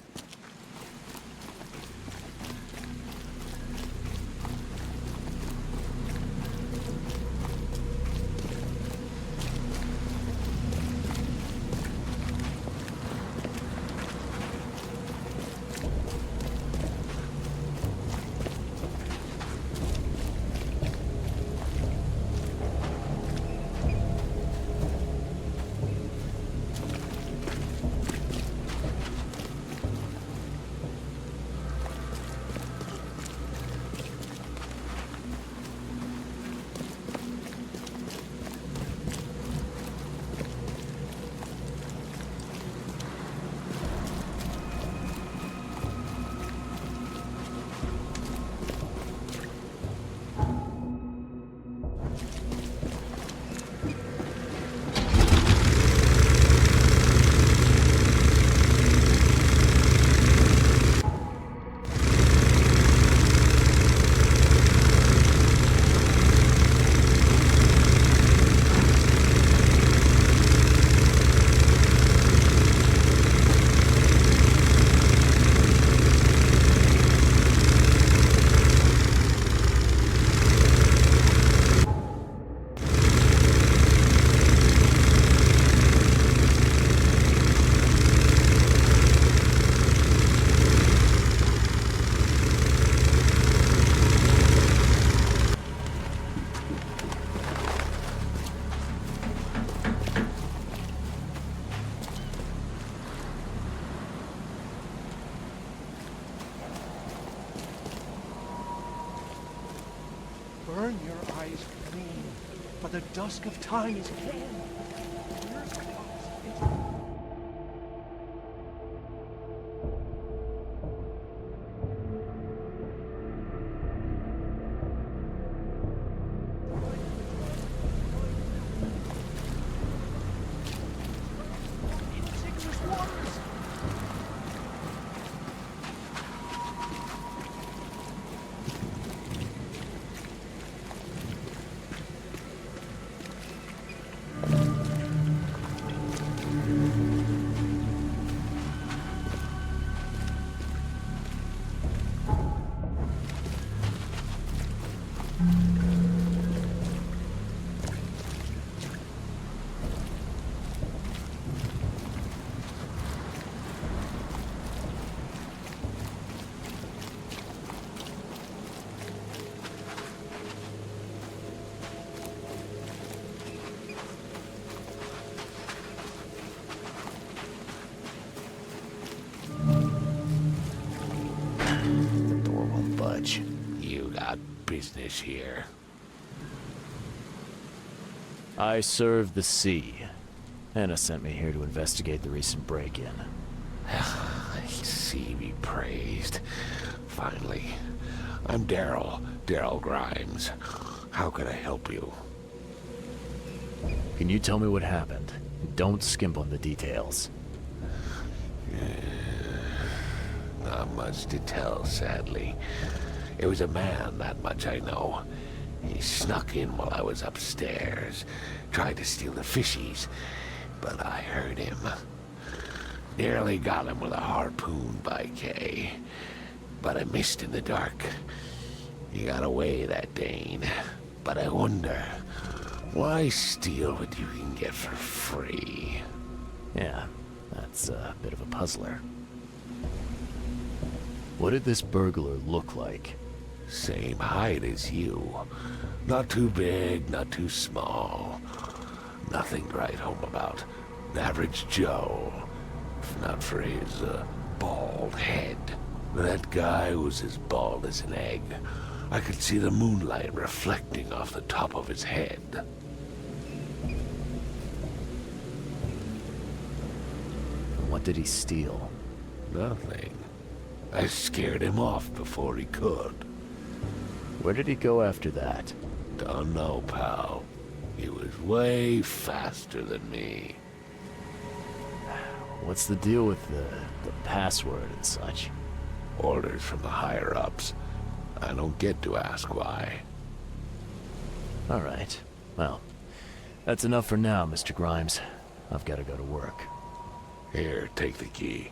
Burn your eyes green, for the dusk of time is kin. You got business here. I serve the sea. Anna sent me here to investigate the recent break-in. Sea be praised. Finally. I'm Daryl Grimes. How can I help you? Can you tell me what happened? Don't skimp on the details. Not much to tell, sadly. It was a man, that much I know. He snuck in while I was upstairs, tried to steal the fishies, but I heard him. Nearly got him with a harpoon by Kay, but I missed in the dark. He got away, that Dane, but I wonder, why steal what you can get for free? Yeah, that's a bit of a puzzler. What did this burglar look like? Same height as you. Not too big, not too small. Nothing to write home about. An average Joe. If not for his, bald head. That guy was as bald as an egg. I could see the moonlight reflecting off the top of his head. What did he steal? Nothing. I scared him off before he could. Where did he go after that? Don't know, pal. He was way faster than me. What's the deal with the password and such? Orders from the higher-ups. I don't get to ask why. All right. Well, that's enough for now, Mr. Grimes. I've got to go to work. Here, take the key.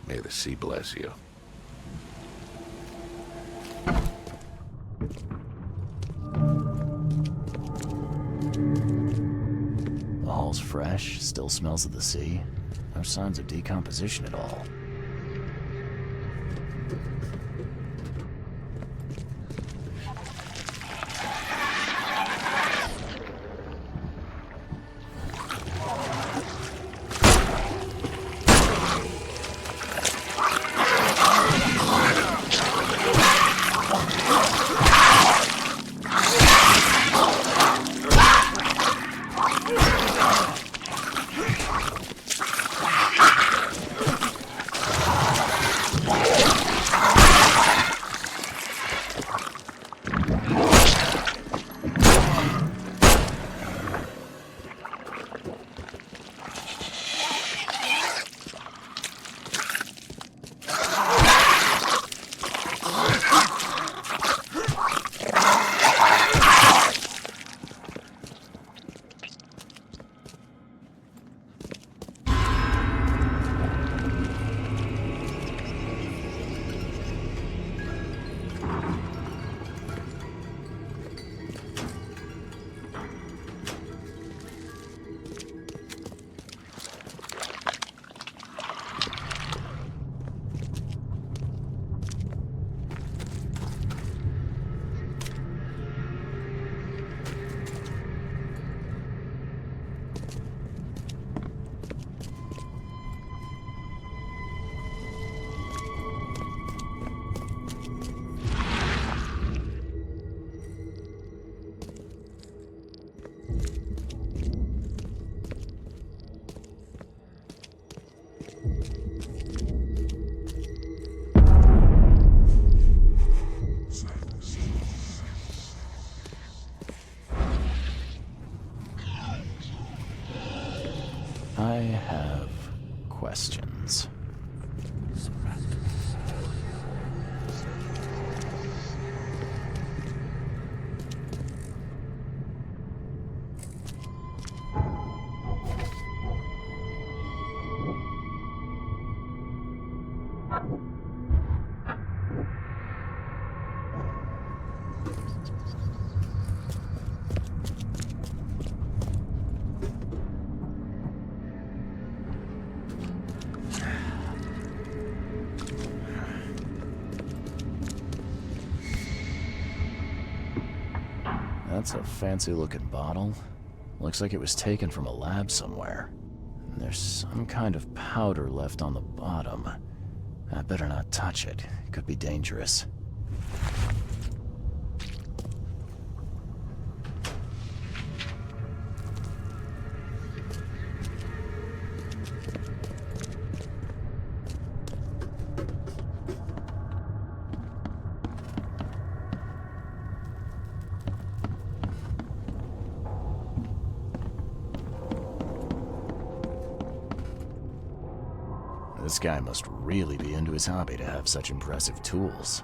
May the sea bless you. The hall's fresh, still smells of the sea. No signs of decomposition at all. I have questions. That's a fancy-looking bottle. Looks like it was taken from a lab somewhere. And there's some kind of powder left on the bottom. I better not touch it. It could be dangerous. This guy must really be into his hobby to have such impressive tools.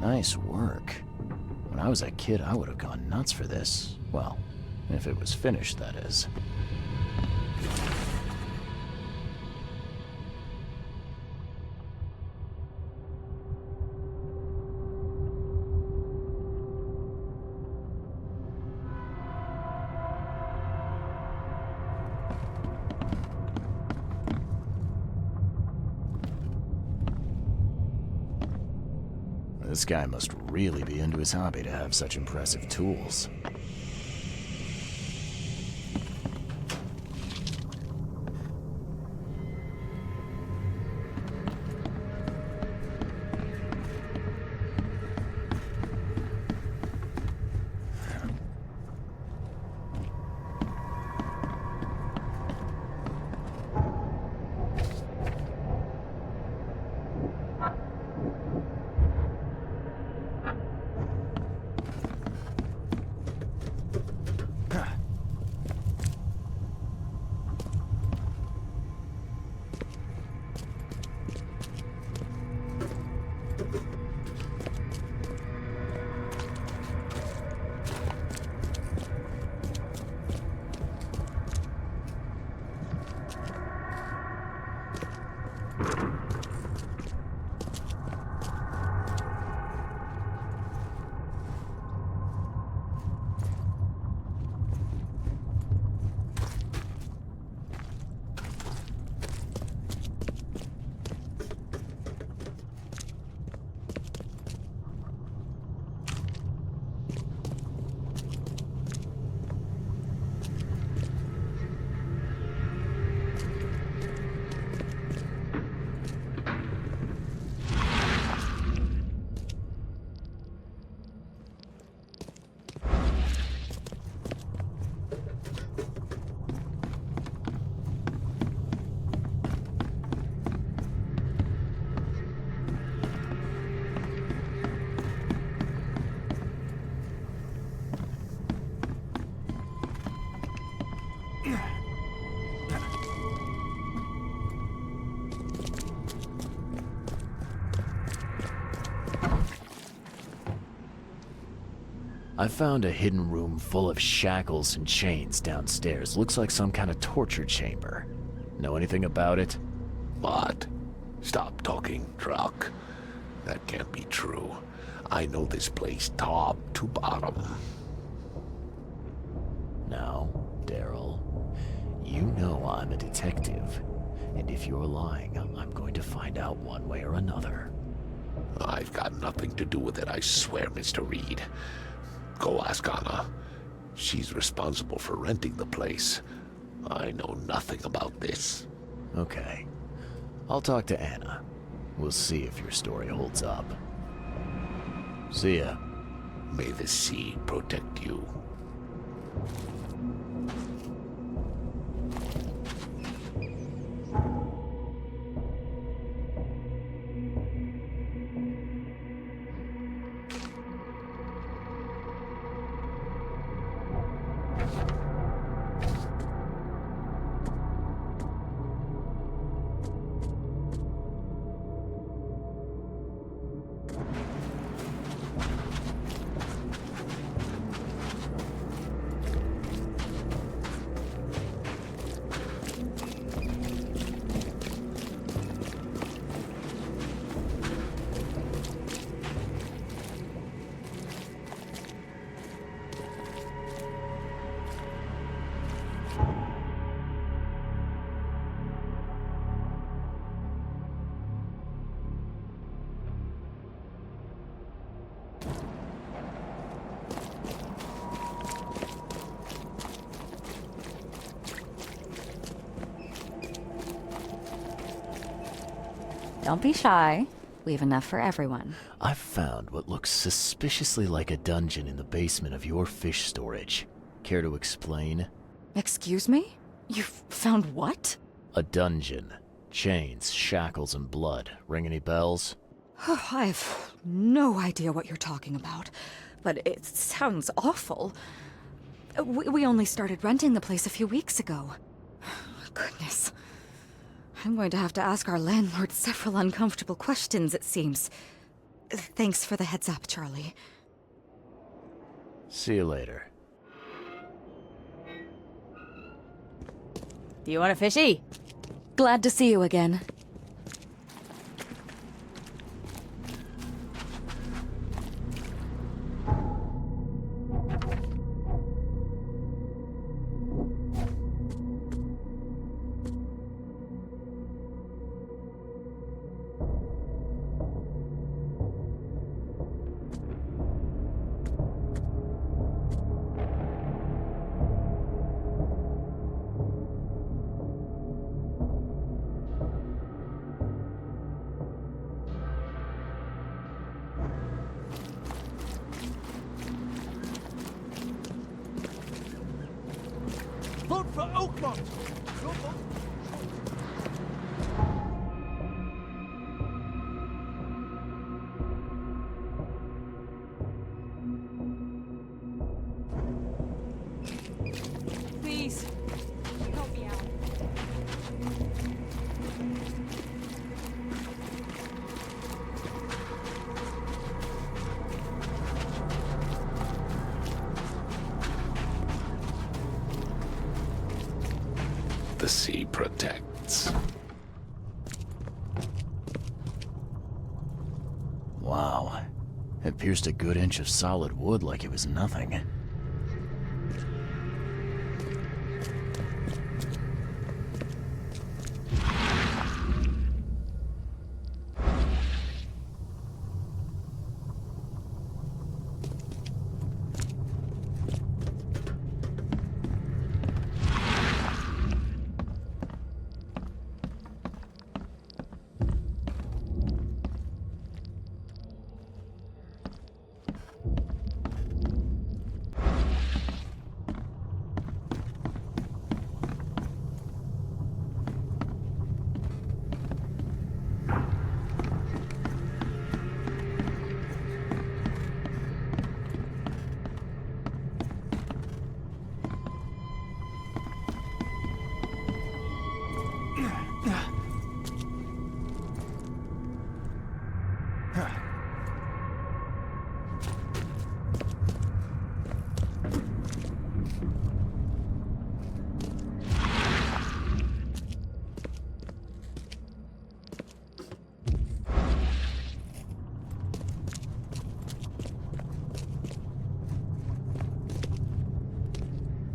Nice work. When I was a kid, I would have gone nuts for this. Well, if it was finished, that is. This guy must really be into his hobby to have such impressive tools. I found a hidden room full of shackles and chains downstairs. Looks like some kind of torture chamber. Know anything about it? What? Stop talking, Truck. That can't be true. I know this place top to bottom. Now, Daryl, you know I'm a detective. And if you're lying, I'm going to find out one way or another. I've got nothing to do with it, I swear, Mr. Reed. Go ask Anna. She's responsible for renting the place. I know nothing about this. Okay. I'll talk to Anna. We'll see if your story holds up. See ya. May the sea protect you. Don't be shy. We have enough for everyone. I've found what looks suspiciously like a dungeon in the basement of your fish storage. Care to explain? Excuse me? You've found what? A dungeon. Chains, shackles, and blood. Ring any bells? I have no idea what you're talking about, but it sounds awful. We only started renting the place a few weeks ago. Goodness. I'm going to have to ask our landlord several uncomfortable questions, it seems. Thanks for the heads up, Charlie. See you later. Do you want a fishy? Glad to see you again. Vote for Oakmont! Please, help me out. The sea protects. Wow. It pierced a good inch of solid wood like it was nothing.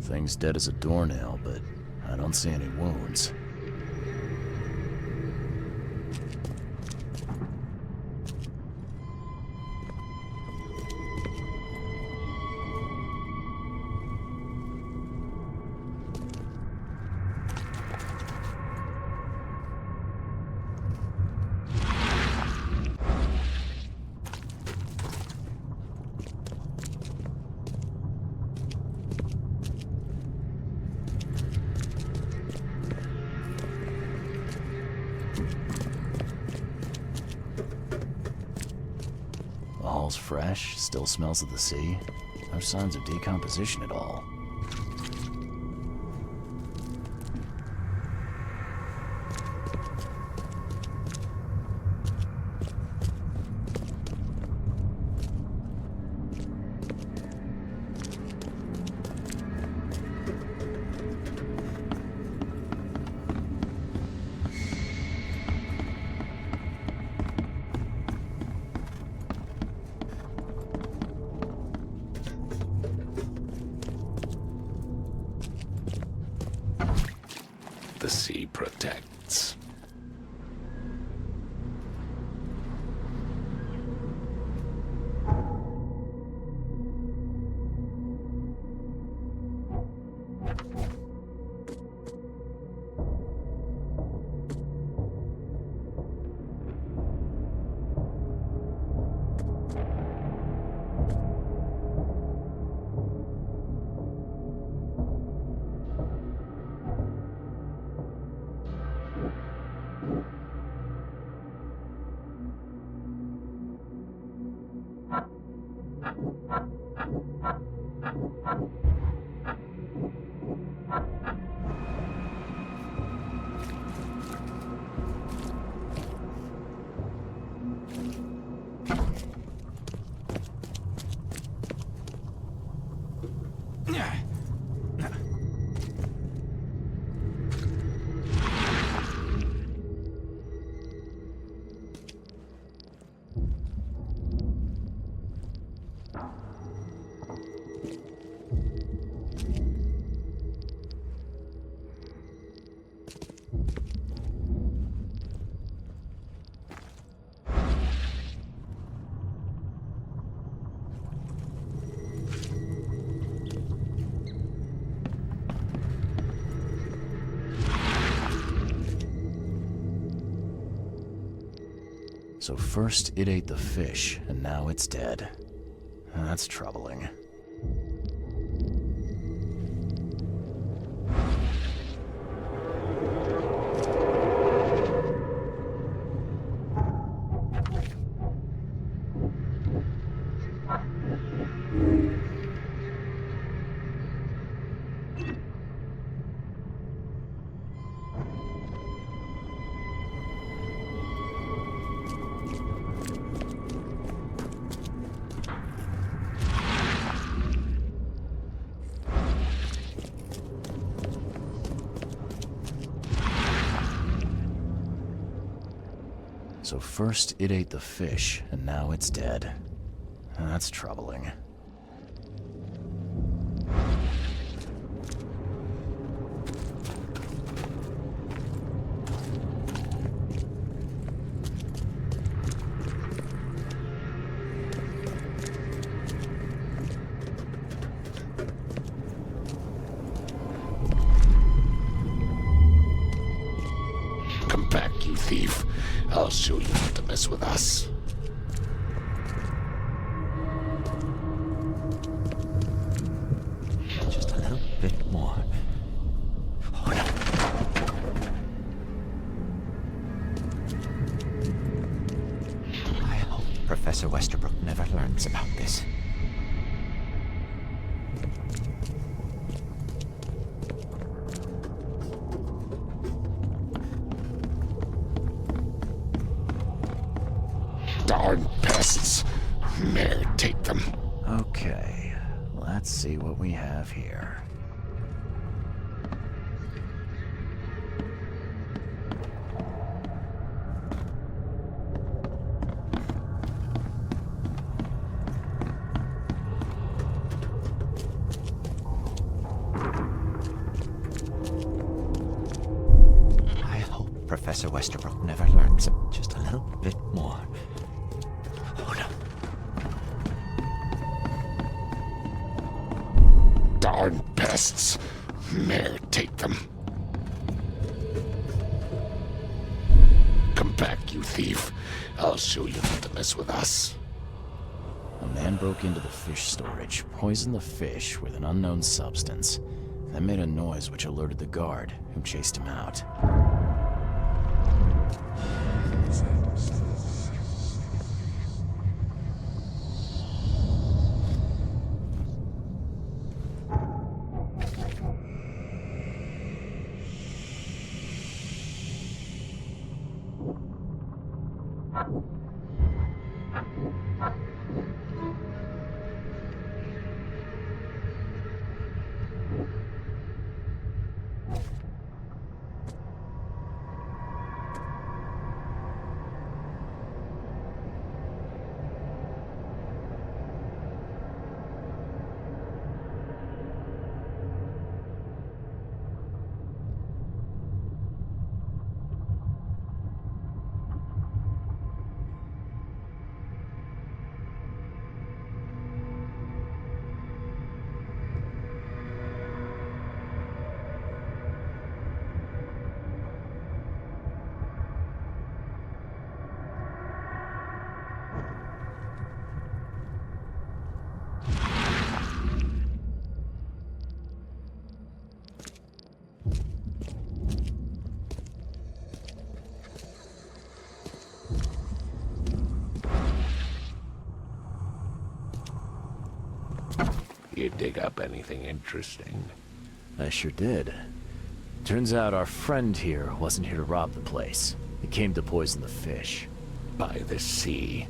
Thing's dead as a doornail, but I don't see any wounds. The hall's fresh, still smells of the sea. No signs of decomposition at all. The sea protects. So first it ate the fish, and now it's dead. That's troubling. So first it ate the fish, and now it's dead. That's troubling. Come back, you thief. I'll show you how to mess with us. Just a little bit more. I hope Professor Westerbrook never learns about this. Darn pests. Mayor, take them. Okay, let's see what we have here. Professor Westerbrook never learns just a little bit more. Oh no. Darn pests! Mayor, take them. Come back, you thief. I'll show you not to mess with us. A man broke into the fish storage, poisoned the fish with an unknown substance, then made a noise which alerted the guard, who chased him out. You dig up anything interesting? I sure did. Turns out our friend here wasn't here to rob the place. He came to poison the fish. By the sea.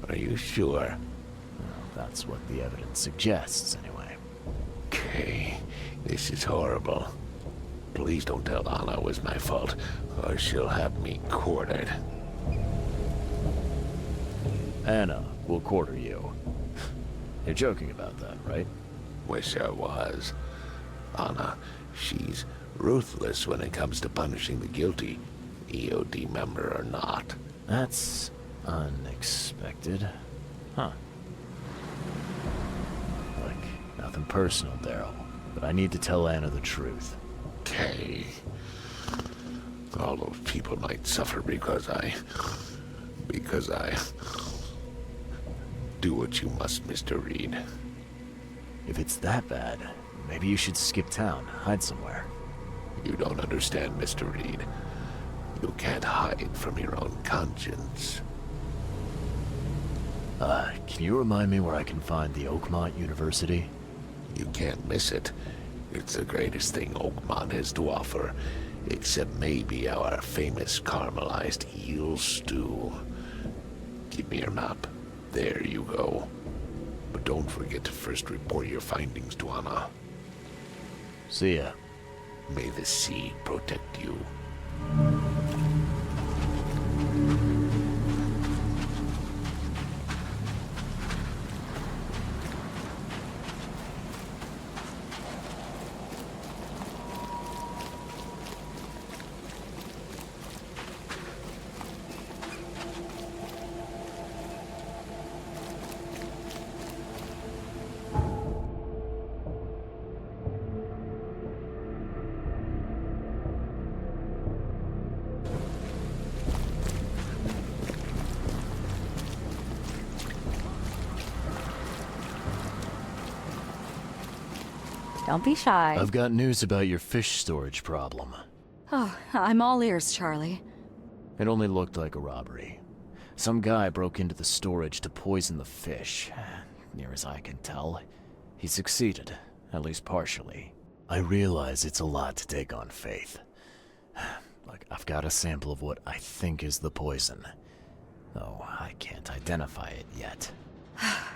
Are you sure? Well, that's what the evidence suggests, anyway. Okay, this is horrible. Please don't tell Anna it was my fault, or she'll have me quartered. Anna will quarter you. You're joking about that, right? Wish I was. Anna, she's ruthless when it comes to punishing the guilty, EOD member or not. That's unexpected. Huh. Look, nothing personal, Daryl, but I need to tell Anna the truth. Okay. All those people might suffer because I do what you must, Mr. Reed. If it's that bad, maybe you should skip town, hide somewhere. You don't understand, Mr. Reed. You can't hide from your own conscience. Can you remind me where I can find the Oakmont University? You can't miss it. It's the greatest thing Oakmont has to offer, except maybe our famous caramelized eel stew. Give me your map. There you go. But don't forget to first report your findings to Anna. See ya. May the sea protect you. Don't be shy. I've got news about your fish storage problem. Oh, I'm all ears, Charlie. It only looked like a robbery. Some guy broke into the storage to poison the fish. Near as I can tell, he succeeded, at least partially. I realize it's a lot to take on faith. Look, I've got a sample of what I think is the poison, though I can't identify it yet.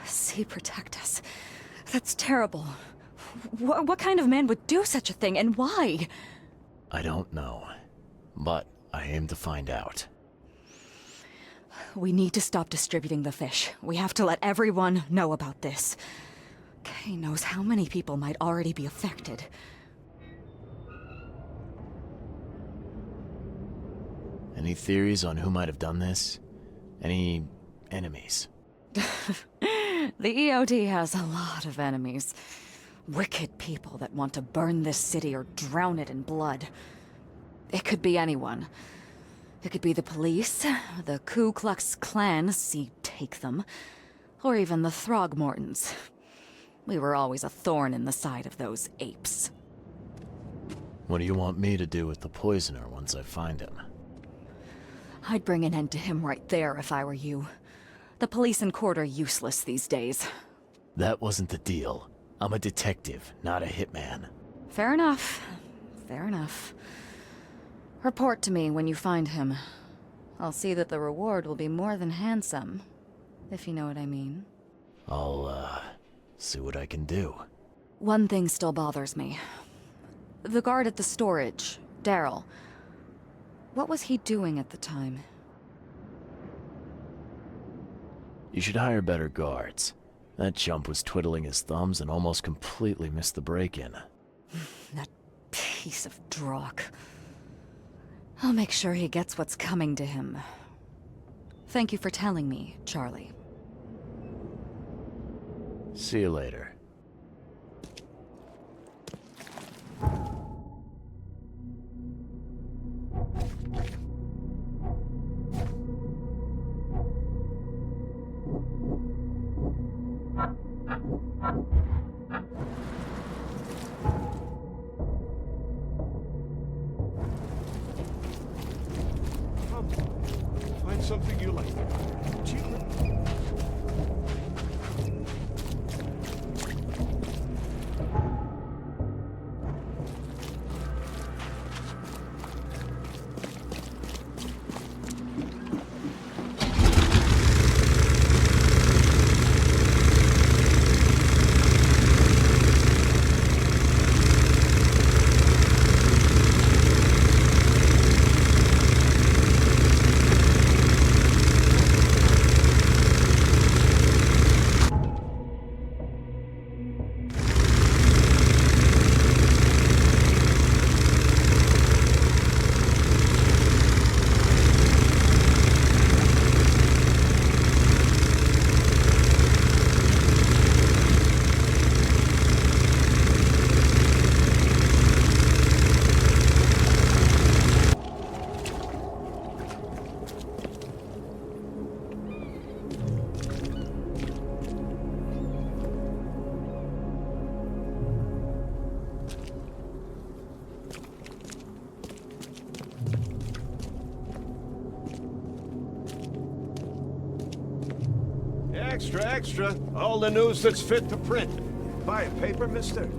Sea protect us. That's terrible. What kind of man would do such a thing, and why? I don't know, but I aim to find out. We need to stop distributing the fish. We have to let everyone know about this. Kay knows how many people might already be affected. Any theories on who might have done this? Any enemies? The EOD has a lot of enemies. Wicked people that want to burn this city or drown it in blood. It could be anyone. It could be the police, the Ku Klux Klan, see take them, or even the Throgmortons. We were always a thorn in the side of those apes. What do you want me to do with the poisoner once I find him? I'd bring an end to him right there if I were you. The police and court are useless these days. That wasn't the deal. I'm a detective, not a hitman. Fair enough. Fair enough. Report to me when you find him. I'll see that the reward will be more than handsome, if you know what I mean. I'll, see what I can do. One thing still bothers me. The guard at the storage, Daryl. What was he doing at the time? You should hire better guards. That chump was twiddling his thumbs and almost completely missed the break-in. That piece of drock. I'll make sure he gets what's coming to him. Thank you for telling me, Charlie. See you later. Find something you like. Extra, extra. All the news that's fit to print. Buy a paper, mister?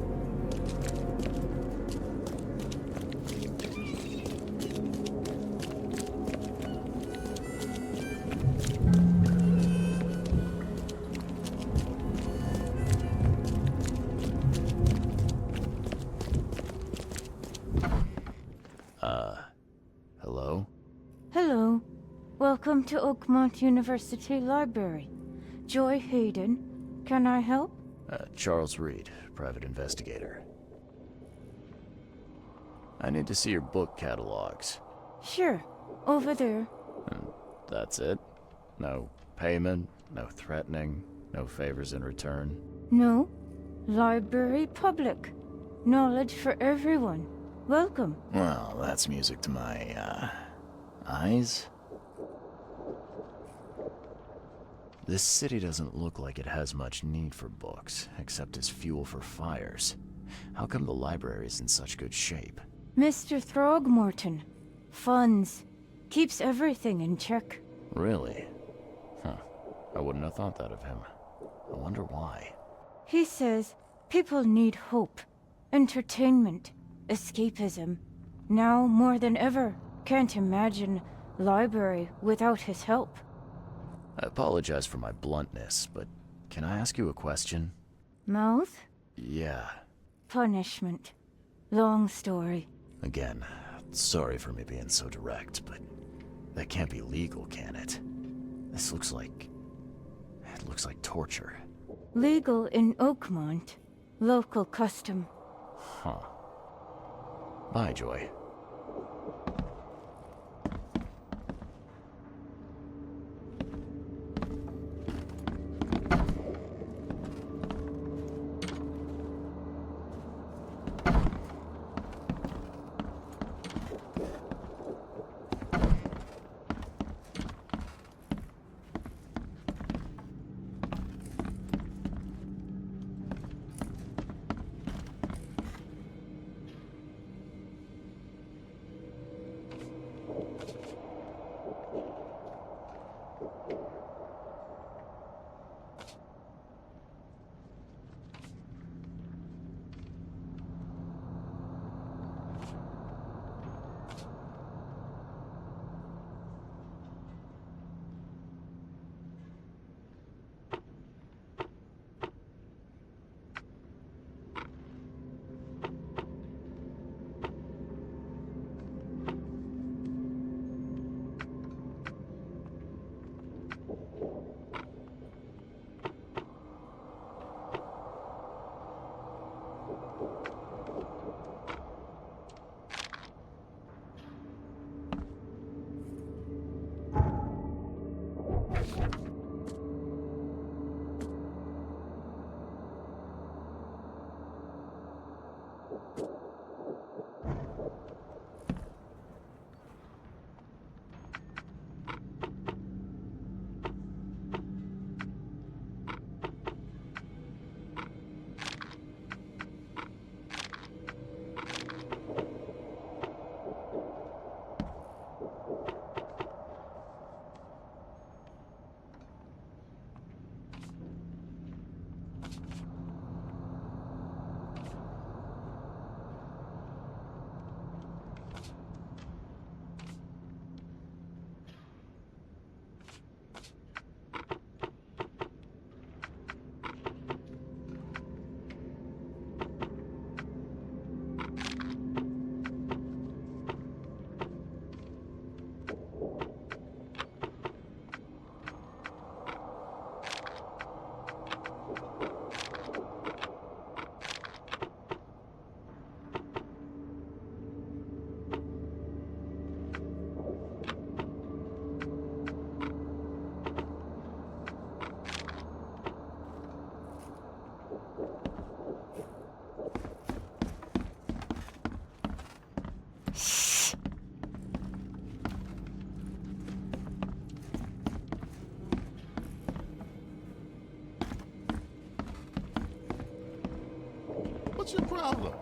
Hello? Hello. Welcome to Oakmont University Library. Joy Hayden. Can I help? Charles Reed, private investigator. I need to see your book catalogs. Sure. Over there. And that's it? No payment, no threatening, no favors in return? No. Library public. Knowledge for everyone. Welcome. Well, that's music to my, eyes. This city doesn't look like it has much need for books, except as fuel for fires. How come the library's in such good shape? Mr. Throgmorton. Funds. Keeps everything in check. Really? Huh. I wouldn't have thought that of him. I wonder why. He says people need hope, entertainment, escapism. Now more than ever, can't imagine library without his help. I apologize for my bluntness, but can I ask you a question? Mouth? Yeah. Punishment. Long story. Again, sorry for me being so direct, but that can't be legal, can it? This looks like... it looks like torture. Legal in Oakmont. Local custom. Huh. Bye, Joy. What's your problem?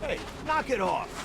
Hey, knock it off!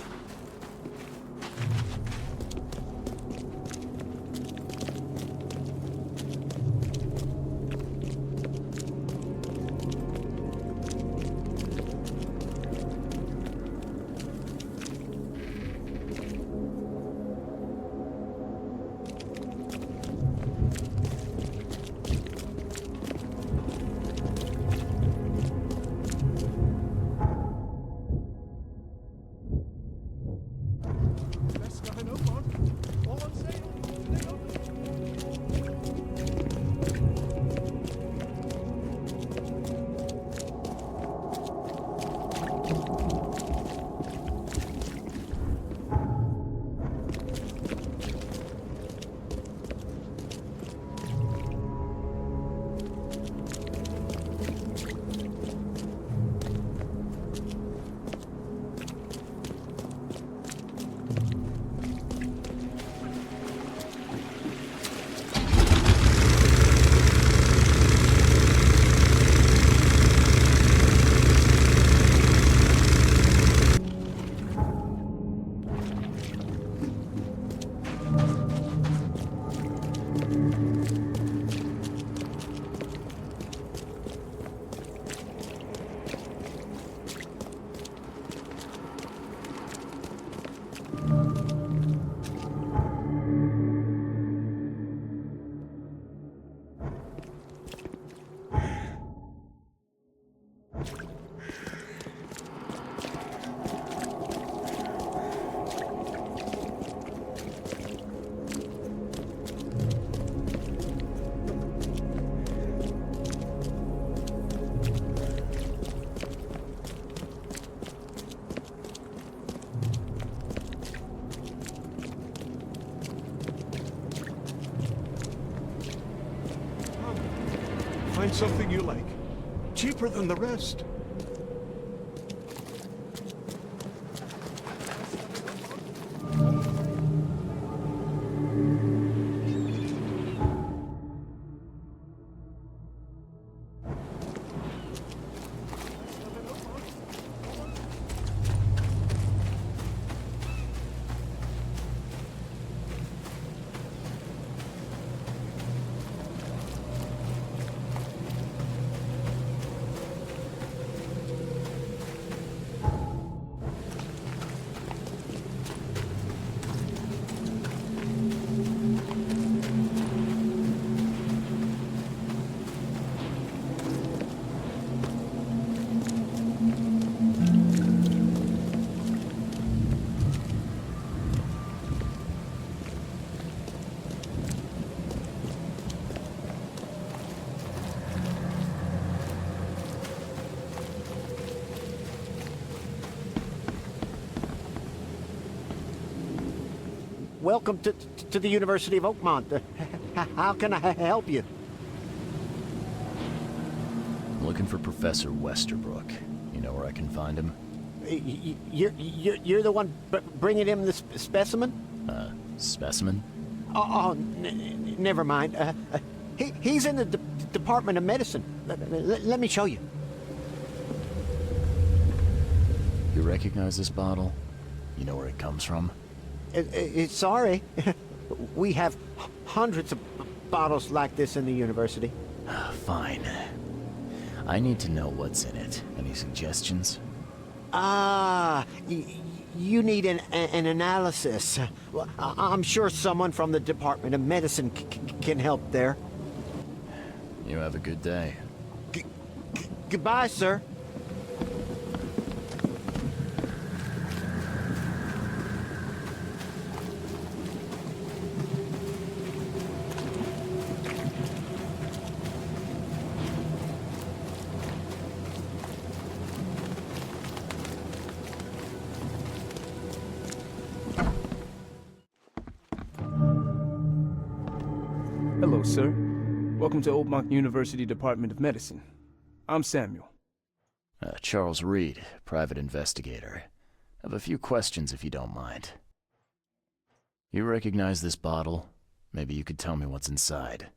Find something you like. Cheaper than the rest. Welcome to the University of Oakmont. How can I help you? I'm looking for Professor Westerbrook. You know where I can find him? You're the one bringing him the specimen? Specimen? Oh, never mind. He's in the Department of Medicine. Let me show you. You recognize this bottle? You know where it comes from? Sorry. We have hundreds of bottles like this in the university. Fine. I need to know what's in it. Any suggestions? You need an analysis. Well, I'm sure someone from the Department of Medicine can help there. You have a good day. Goodbye, sir. Hello, sir. Welcome to Oakmont University Department of Medicine. I'm Samuel. Charles Reed, private investigator. I have a few questions if you don't mind. You recognize this bottle? Maybe you could tell me what's inside.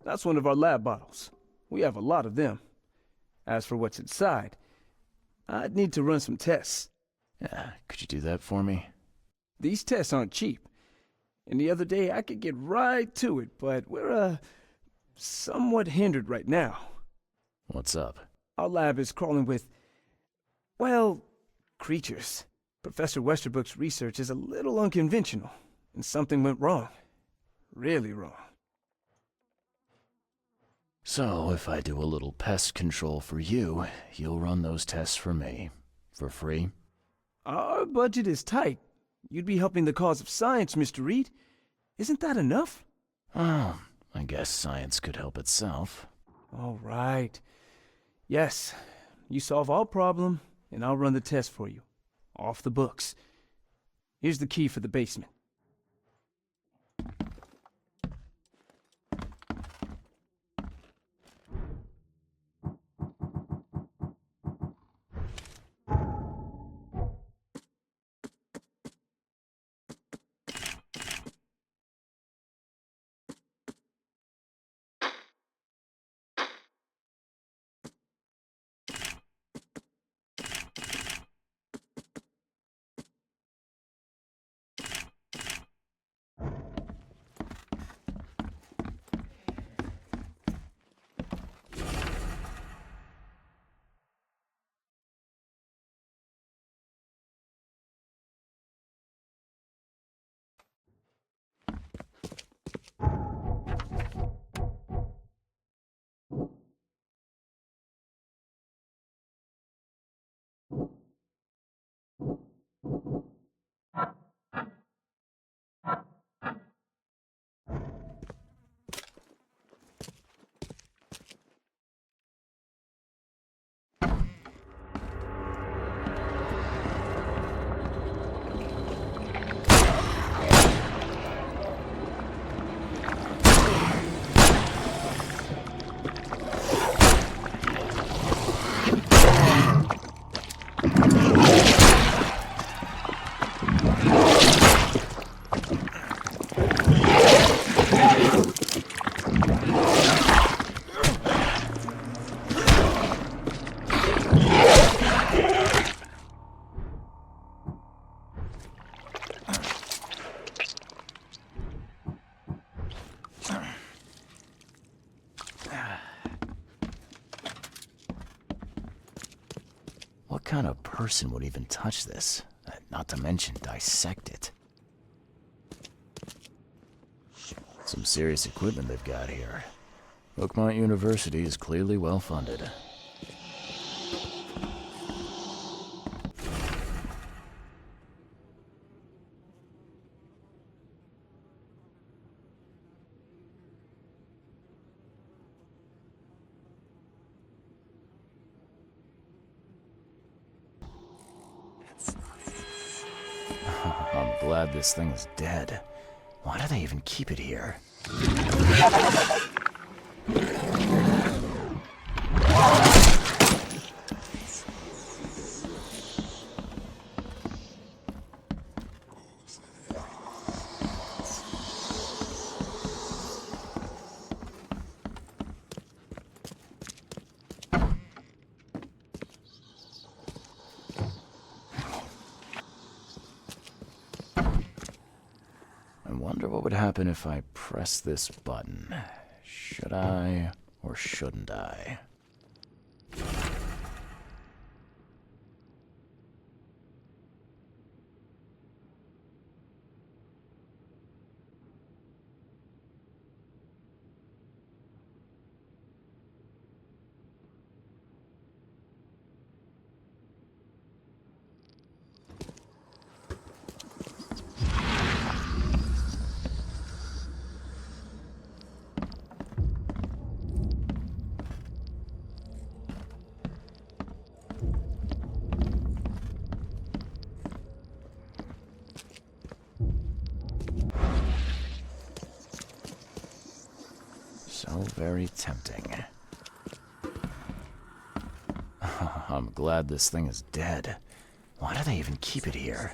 That's one of our lab bottles. We have a lot of them. As for what's inside, I'd need to run some tests. Yeah, could you do that for me? These tests aren't cheap. And the other day I could get right to it, but we're, somewhat hindered right now. What's up? Our lab is crawling with, well, creatures. Professor Westerbrook's research is a little unconventional, and something went wrong. Really wrong. So, if I do a little pest control for you, you'll run those tests for me. For free? Our budget is tight. You'd be helping the cause of science, Mr. Reed. Isn't that enough? Oh, I guess science could help itself. All right. Yes, you solve our problem, and I'll run the test for you. Off the books. Here's the key for the basement. What kind of person would even touch this? Not to mention dissect it. Some serious equipment they've got here. Oakmont University is clearly well funded. I'm glad this thing is dead. Why do they even keep it here? Wonder what would happen if I press this button. Should I or shouldn't I? So very tempting. I'm glad this thing is dead. Why do they even keep it here?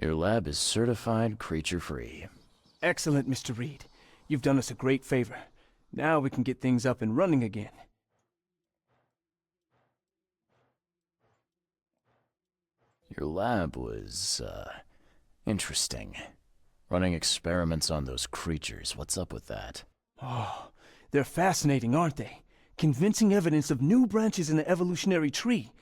Your lab is certified creature-free. Excellent, Mr. Reed. You've done us a great favor. Now we can get things up and running again. Your lab was, interesting. Running experiments on those creatures. What's up with that? Oh, they're fascinating, aren't they? Convincing evidence of new branches in the evolutionary tree.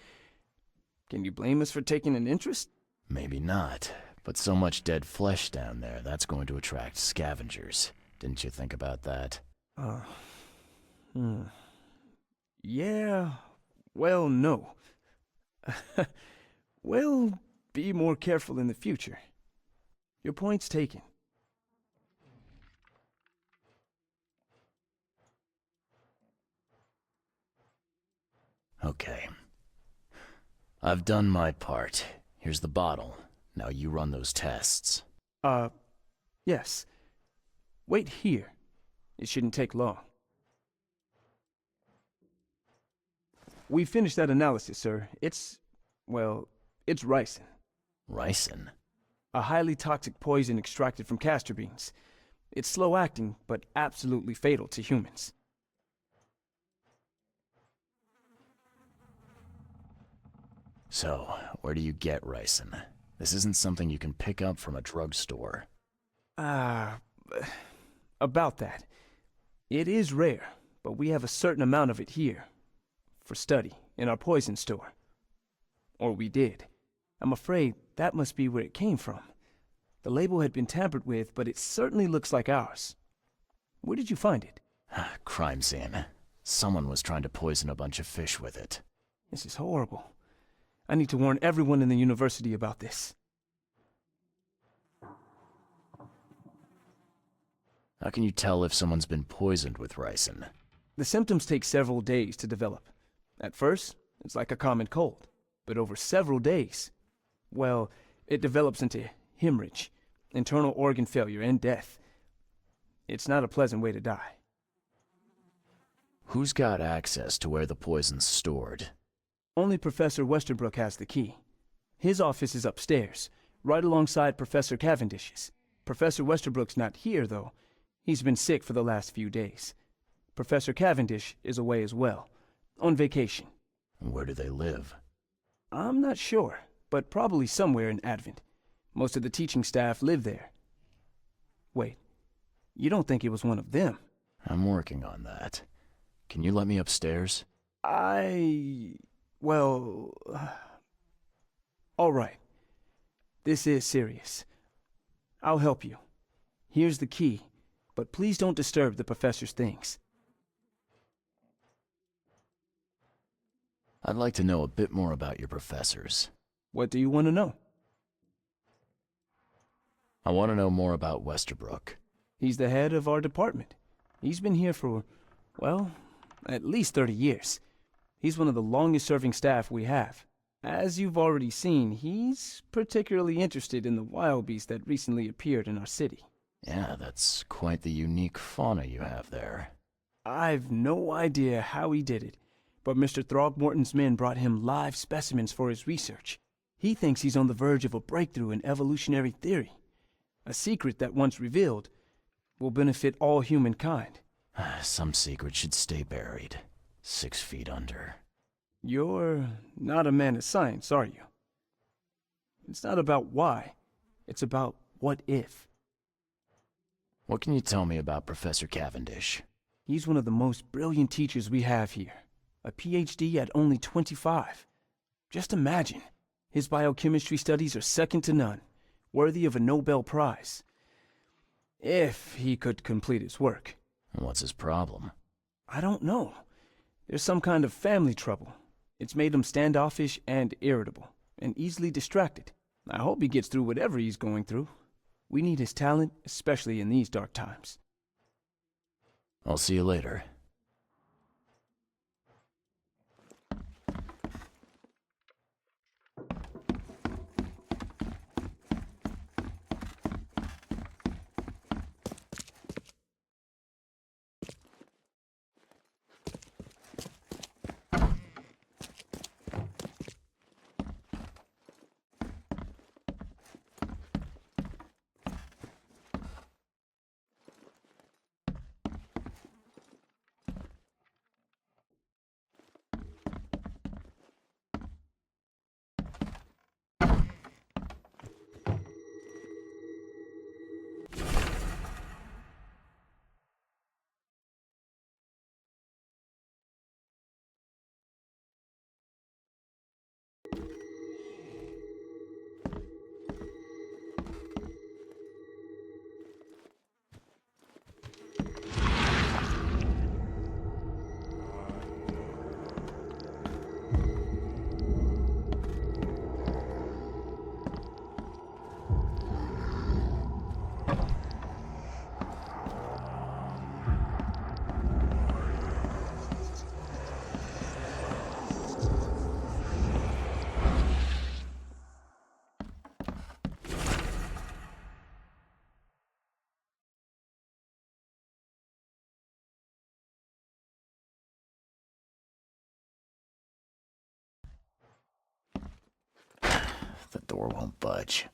Can you blame us for taking an interest? Maybe not. But so much dead flesh down there, that's going to attract scavengers. Didn't you think about that? Yeah, well, no. We'll be more careful in the future. Your point's taken. Okay. I've done my part. Here's the bottle. Now you run those tests. Yes. Wait here. It shouldn't take long. We finished that analysis, sir. It's ricin. Ricin? A highly toxic poison extracted from castor beans. It's slow-acting, but absolutely fatal to humans. So, where do you get ricin? This isn't something you can pick up from a drugstore. About that. It is rare, but we have a certain amount of it here. For study, in our poison store. Or we did. I'm afraid that must be where it came from. The label had been tampered with, but it certainly looks like ours. Where did you find it? Crime scene. Someone was trying to poison a bunch of fish with it. This is horrible. I need to warn everyone in the university about this. How can you tell if someone's been poisoned with ricin? The symptoms take several days to develop. At first, it's like a common cold. But over several days, well, it develops into hemorrhage, internal organ failure, and death. It's not a pleasant way to die. Who's got access to where the poison's stored? Only Professor Westerbrook has the key. His office is upstairs, right alongside Professor Cavendish's. Professor Westerbrook's not here, though. He's been sick for the last few days. Professor Cavendish is away as well, on vacation. Where do they live? I'm not sure, but probably somewhere in Advent. Most of the teaching staff live there. Wait, you don't think it was one of them? I'm working on that. Can you let me upstairs? Well, all right. This is serious. I'll help you. Here's the key, but please don't disturb the professor's things. I'd like to know a bit more about your professors. What do you want to know? I want to know more about Westerbrook. He's the head of our department. He's been here for, well, at least 30 years. He's one of the longest-serving staff we have. As you've already seen, he's particularly interested in the wild beast that recently appeared in our city. Yeah, that's quite the unique fauna you have there. I've no idea how he did it, but Mr. Throgmorton's men brought him live specimens for his research. He thinks he's on the verge of a breakthrough in evolutionary theory. A secret that, once revealed, will benefit all humankind. Some secrets should stay buried, 6 feet under. You're not a man of science, are you? It's not about why, it's about what if. What can you tell me about Professor Cavendish? He's one of the most brilliant teachers we have here. A PhD at only 25. Just imagine, his biochemistry studies are second to none, worthy of a Nobel Prize. If he could complete his work. What's his problem? I don't know. There's some kind of family trouble. It's made him standoffish and irritable, and easily distracted. I hope he gets through whatever he's going through. We need his talent, especially in these dark times. I'll see you later. The door won't budge.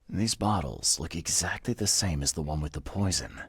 These bottles look exactly the same as the one with the poison.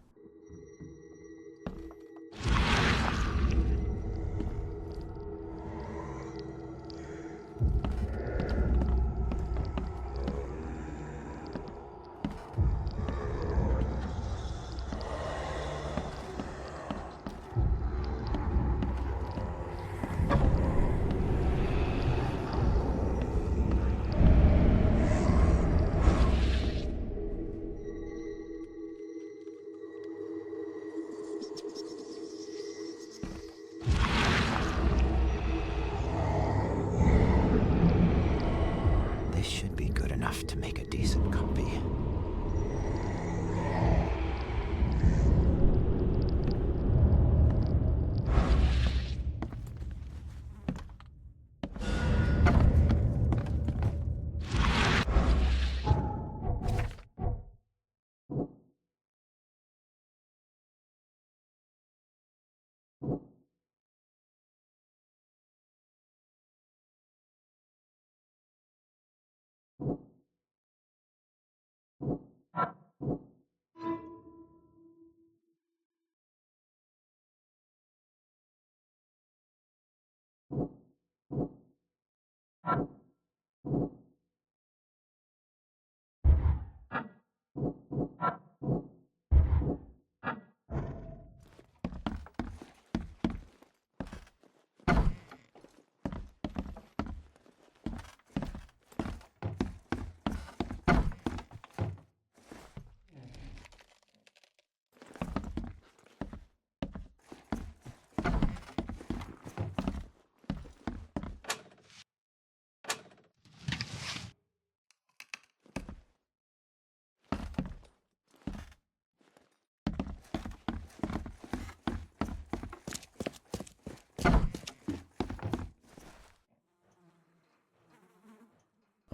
To make a decent copy.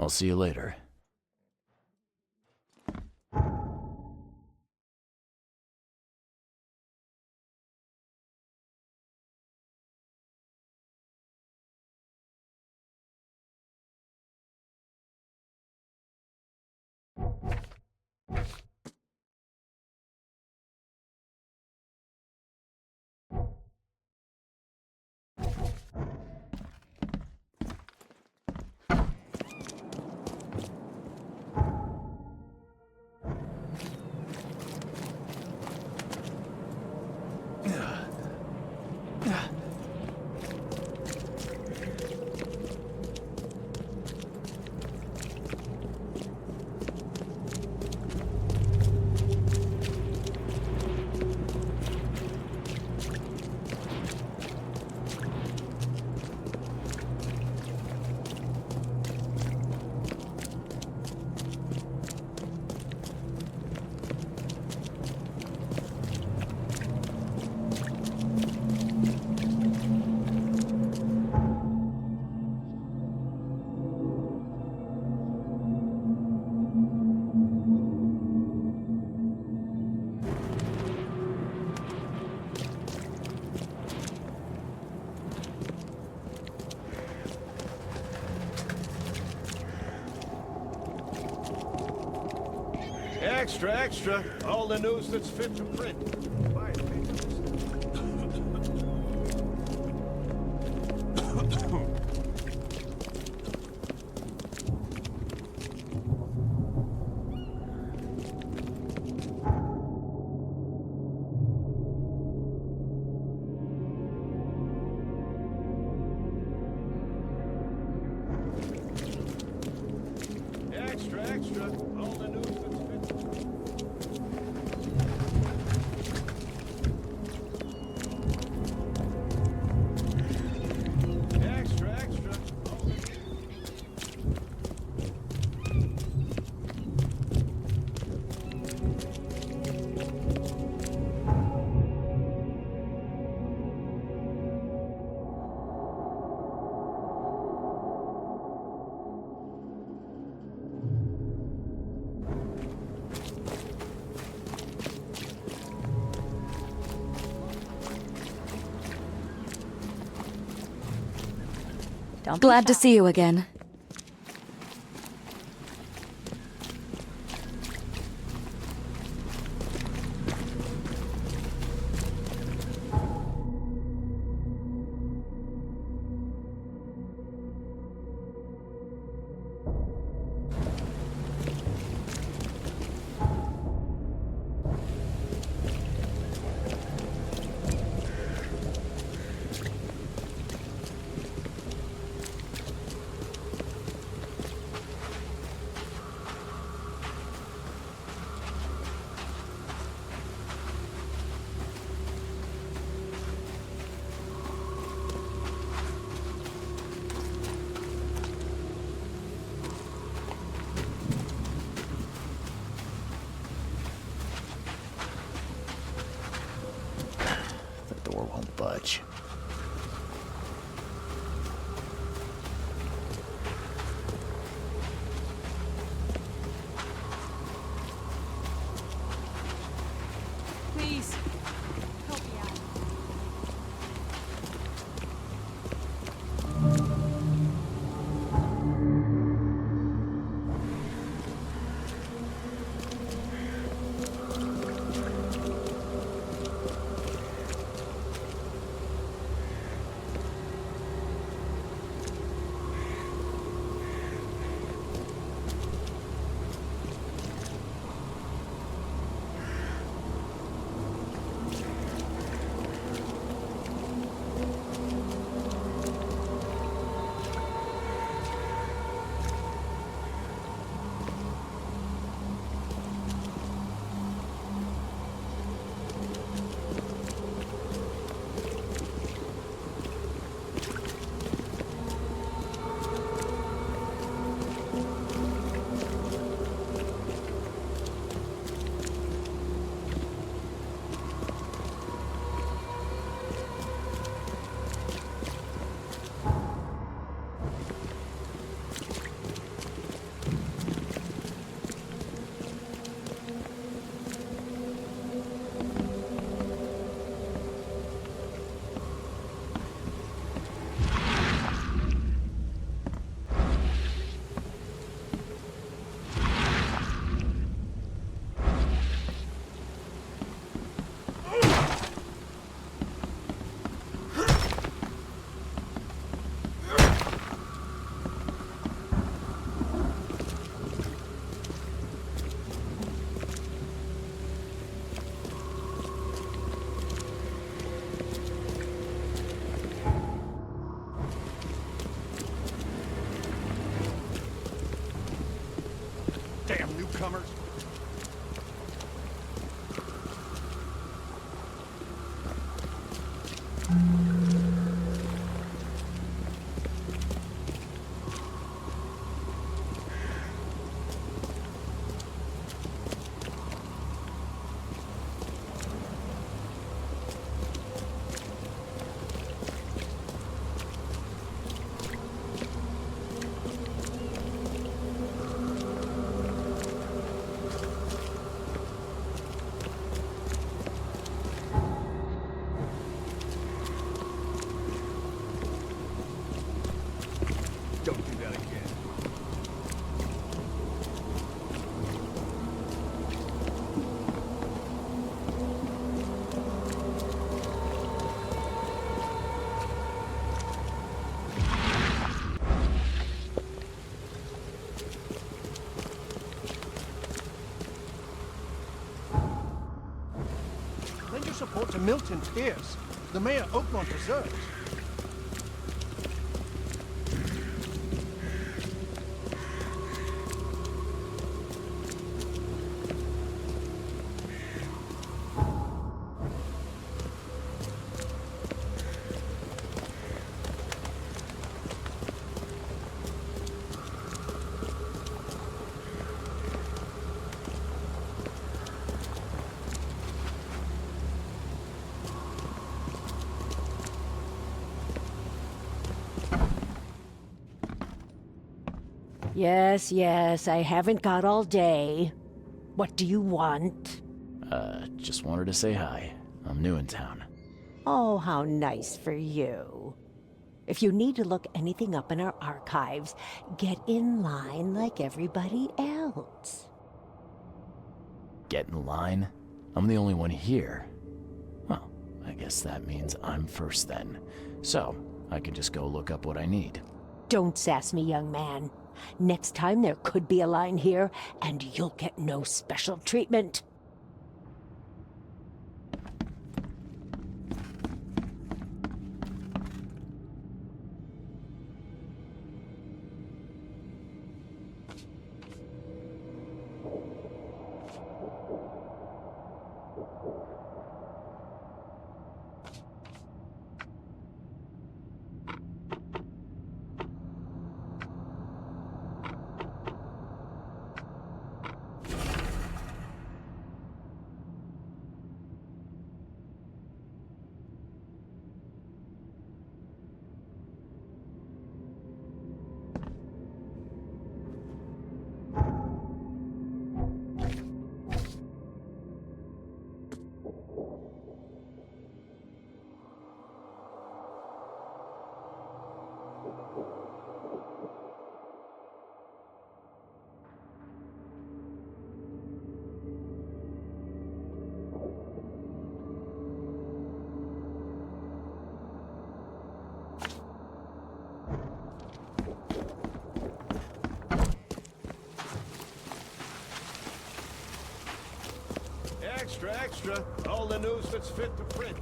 I'll see you later. Extra, extra. All the news that's fit to print. Buy a paper. Extra, extra. All the news that's fit to print. Extra, extra. All the Glad to see you again. Damn newcomers. Don't do that again. Lend your support to Milton Pierce, the mayor of Oakmont Preserves. Yes, yes, I haven't got all day. What do you want? Just wanted to say hi. I'm new in town. Oh, how nice for you. If you need to look anything up in our archives, get in line like everybody else. Get in line? I'm the only one here. Well, I guess that means I'm first then. So, I can just go look up what I need. Don't sass me, young man. Next time there could be a line here, and you'll get no special treatment. Extra, extra. All the news that's fit to print.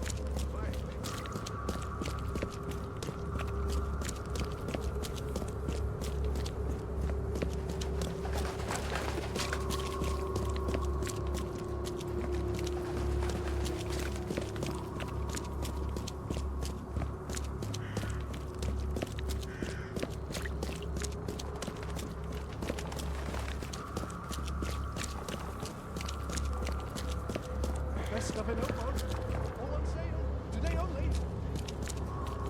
Best stuff in Oakmont. All on sale. Today only.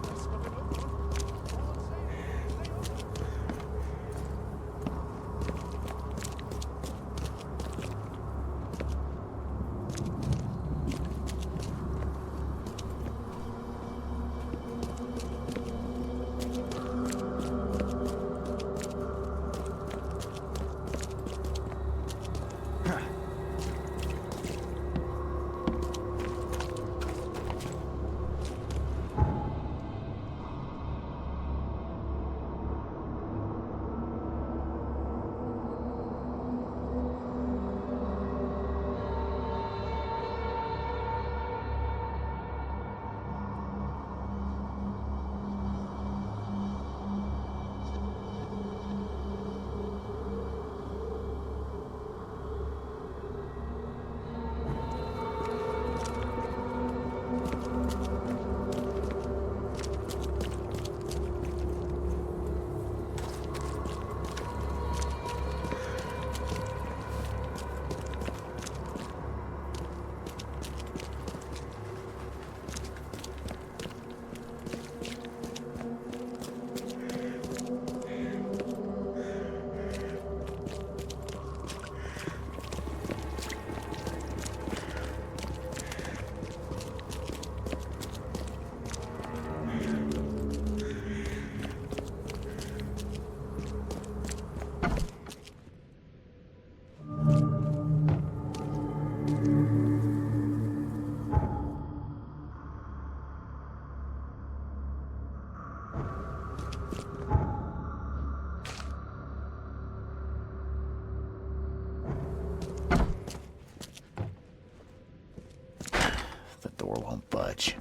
Best stuff in Oakmont. All on sale. Today only. budge.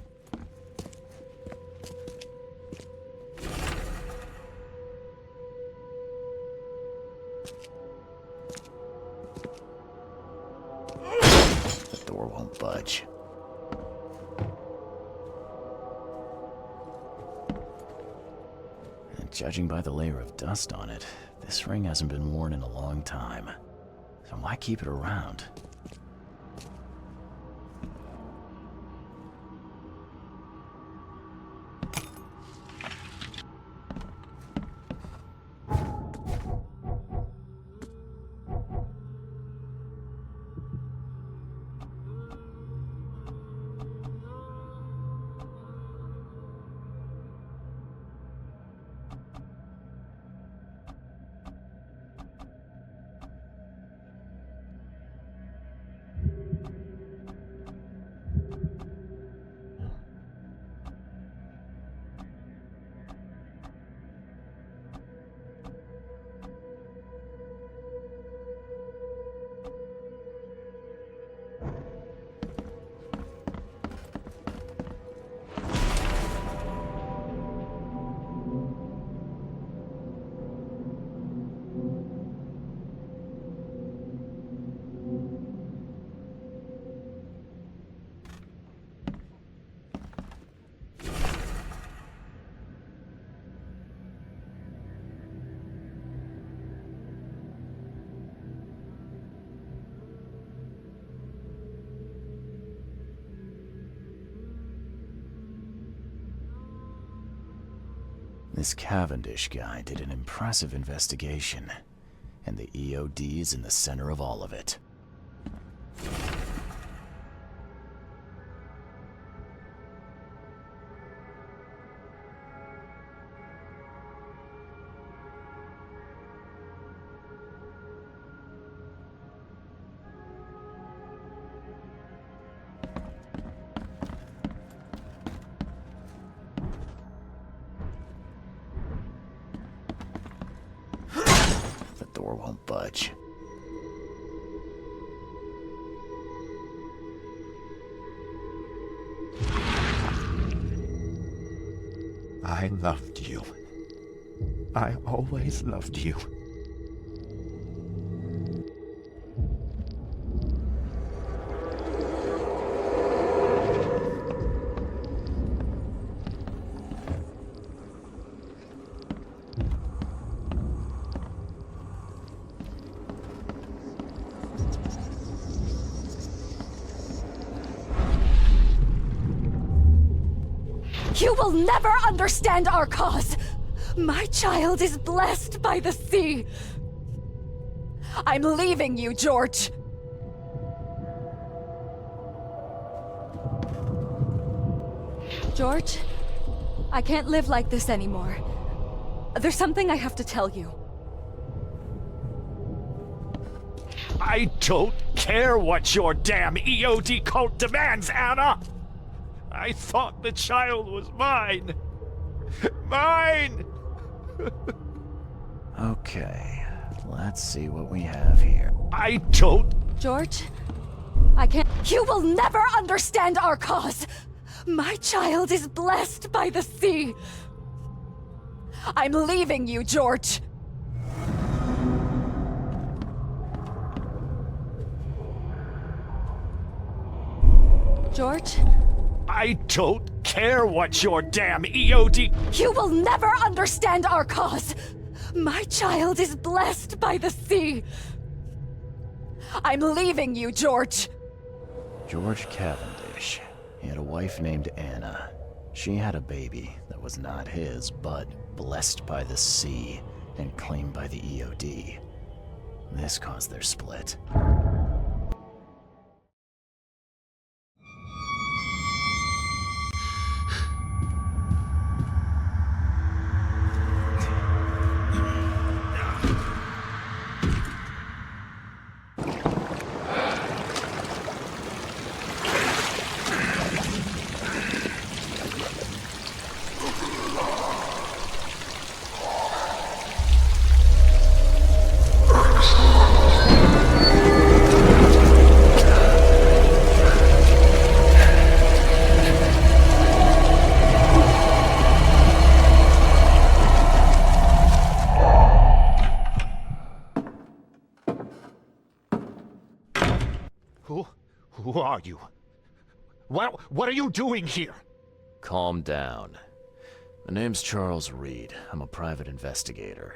The door won't budge. And judging by the layer of dust on it, this ring hasn't been worn in a long time. So why keep it around? This Cavendish guy did an impressive investigation, and the EOD is in the center of all of it. The door won't budge. I loved you. I always loved you. You will never understand our cause! My child is blessed by the sea! I'm leaving you, George! George, I can't live like this anymore. There's something I have to tell you. I don't care what your damn EOD cult demands, Anna! I thought the child was mine. Mine! Okay, let's see what we have here. I don't... George, I can't... You will never understand our cause! My child is blessed by the sea! I'm leaving you, George! George? I don't care what your damn EOD... You will never understand our cause! My child is blessed by the sea! I'm leaving you, George! George Cavendish. He had a wife named Anna. She had a baby that was not his, but blessed by the sea and claimed by the EOD. This caused their split. Who are you? What are you doing here? Calm down. My name's Charles Reed. I'm a private investigator.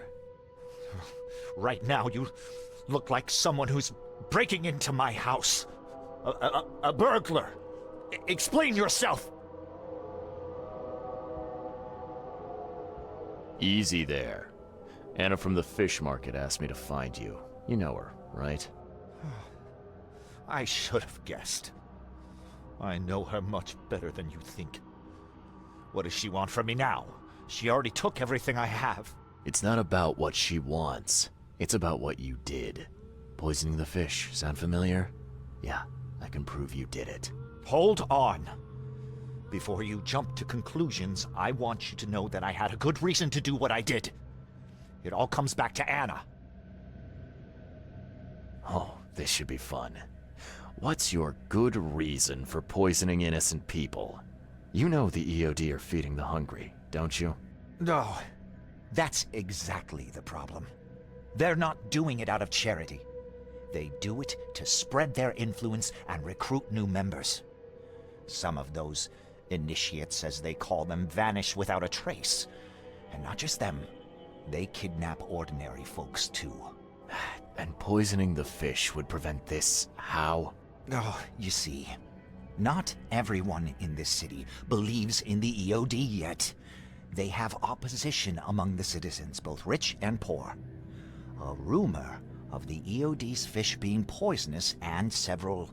Right now, you look like someone who's breaking into my house. A burglar. Explain yourself. Easy there. Anna from the fish market asked me to find you. You know her, right? I should have guessed. I know her much better than you think. What does she want from me now? She already took everything I have. It's not about what she wants. It's about what you did. Poisoning the fish. Sound familiar? Yeah, I can prove you did it. Hold on. Before you jump to conclusions, I want you to know that I had a good reason to do what I did. It all comes back to Anna. Oh, this should be fun. What's your good reason for poisoning innocent people? You know the EOD are feeding the hungry, don't you? No, that's exactly the problem. They're not doing it out of charity. They do it to spread their influence and recruit new members. Some of those initiates, as they call them, vanish without a trace. And not just them, they kidnap ordinary folks too. And poisoning the fish would prevent this. How? Oh, you see, not everyone in this city believes in the EOD yet. They have opposition among the citizens, both rich and poor. A rumor of the EOD's fish being poisonous and several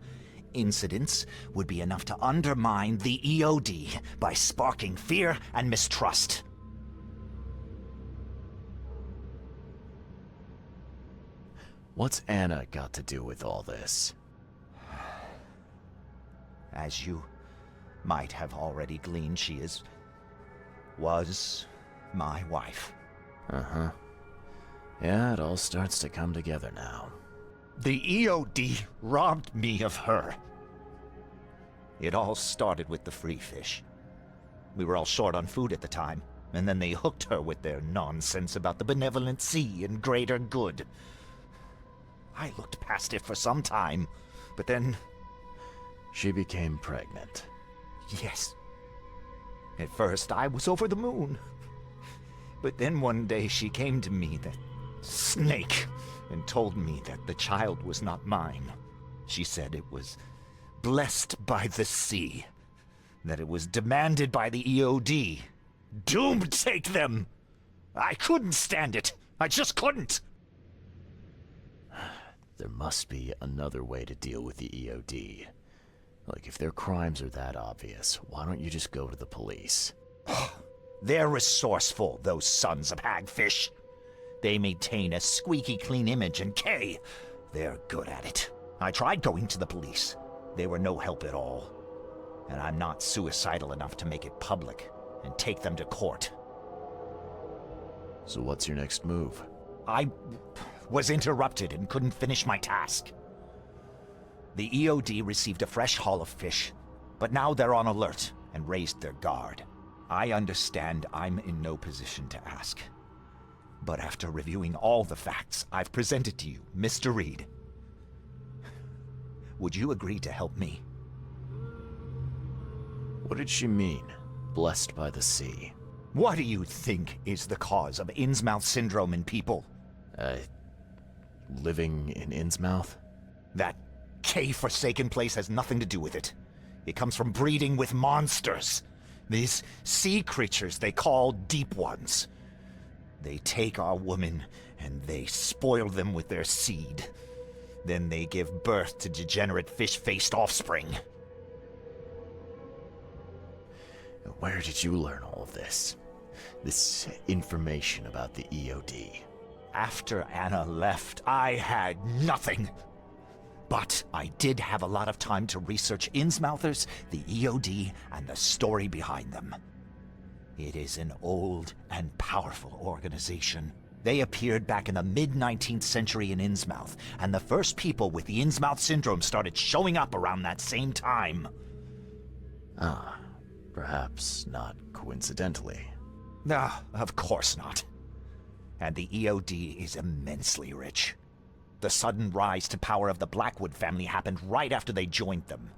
incidents would be enough to undermine the EOD by sparking fear and mistrust. What's Anna got to do with all this? As you might have already gleaned, she was my wife. Uh-huh. Yeah, it all starts to come together now. The EOD robbed me of her. It all started with the free fish. We were all short on food at the time, and then they hooked her with their nonsense about the benevolent sea and greater good. I looked past it for some time, but then... She became pregnant. Yes. At first, I was over the moon. But then one day she came to me, that snake, and told me that the child was not mine. She said it was blessed by the sea, that it was demanded by the EOD. Doomed take them! I couldn't stand it. I just couldn't. There must be another way to deal with the EOD. Like, if their crimes are that obvious, why don't you just go to the police? They're resourceful, those sons of hagfish. They maintain a squeaky clean image, and they're good at it. I tried going to the police. They were no help at all. And I'm not suicidal enough to make it public and take them to court. So what's your next move? I was interrupted and couldn't finish my task. The EOD received a fresh haul of fish, but now they're on alert and raised their guard. I understand I'm in no position to ask. But after reviewing all the facts I've presented to you, Mr. Reed, would you agree to help me? What did she mean, blessed by the sea? What do you think is the cause of Innsmouth syndrome in people? Living in Innsmouth? That K-forsaken place has nothing to do with it. It comes from breeding with monsters. These sea creatures they call Deep Ones. They take our women and they spoil them with their seed. Then they give birth to degenerate fish-faced offspring. Where did you learn all of this? This information about the EOD? After Anna left, I had nothing. But I did have a lot of time to research Innsmouthers, the EOD, and the story behind them. It is an old and powerful organization. They appeared back in the mid-19th century in Innsmouth, and the first people with the Innsmouth syndrome started showing up around that same time. Ah, perhaps not coincidentally. No, of course not. And the EOD is immensely rich. The sudden rise to power of the Blackwood family happened right after they joined them.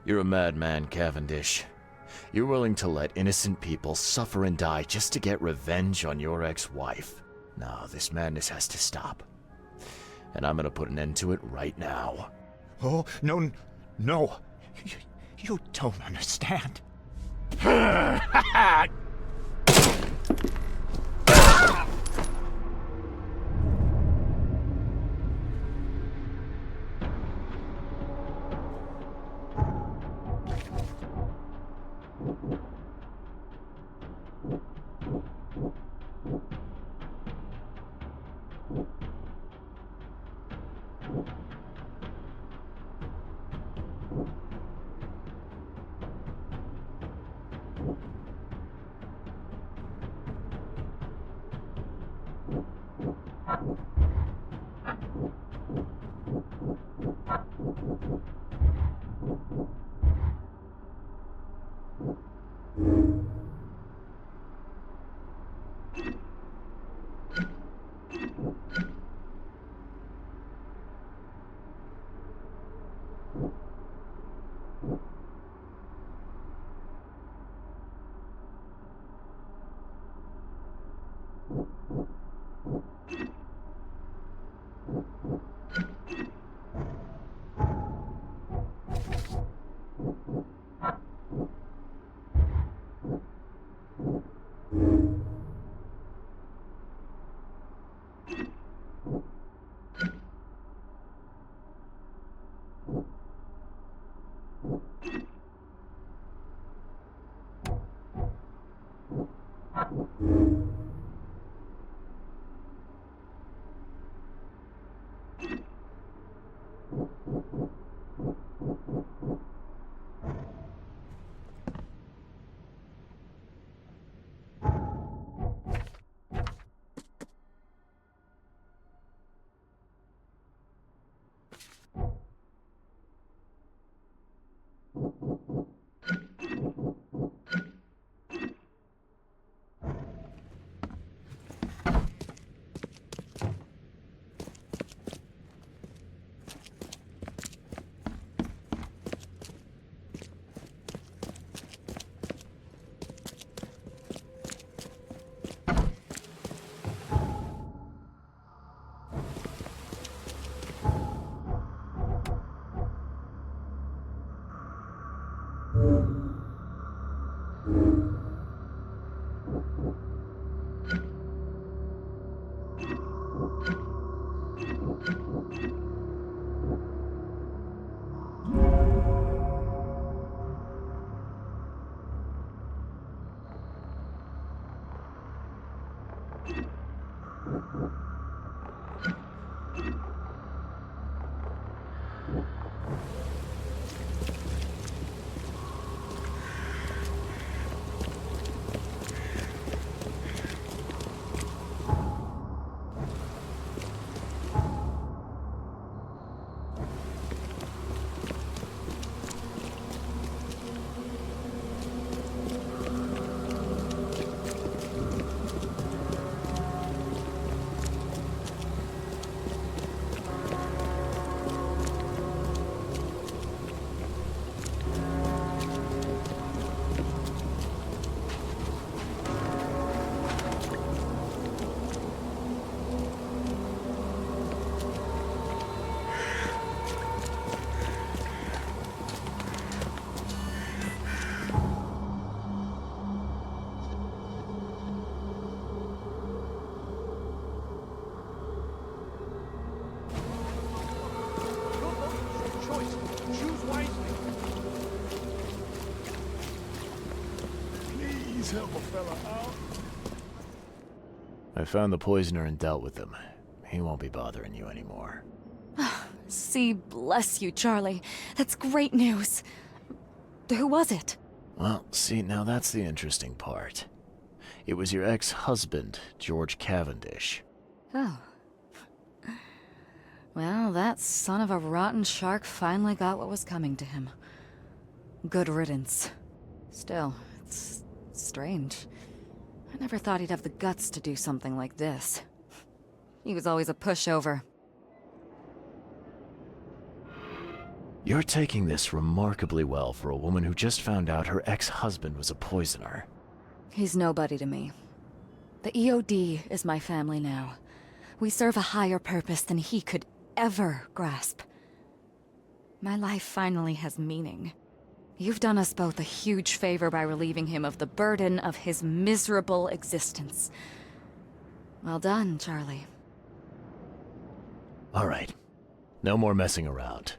You're a madman, Cavendish. You're willing to let innocent people suffer and die just to get revenge on your ex-wife. No, this madness has to stop. And I'm gonna put an end to it right now. Oh, no, no. You don't understand. Help a fella out. I found the poisoner and dealt with him. He won't be bothering you anymore. See, bless you, Charlie. That's great news. Who was it? Well, see, now that's the interesting part. It was your ex-husband, George Cavendish. Oh. Well, that son of a rotten shark finally got what was coming to him. Good riddance. Still, it's strange. I never thought he'd have the guts to do something like this. He was always a pushover. You're taking this remarkably well for a woman who just found out her ex-husband was a poisoner. He's nobody to me. The EOD is my family now. We serve a higher purpose than he could ever grasp. My life finally has meaning. You've done us both a huge favor by relieving him of the burden of his miserable existence. Well done, Charlie. All right. No more messing around.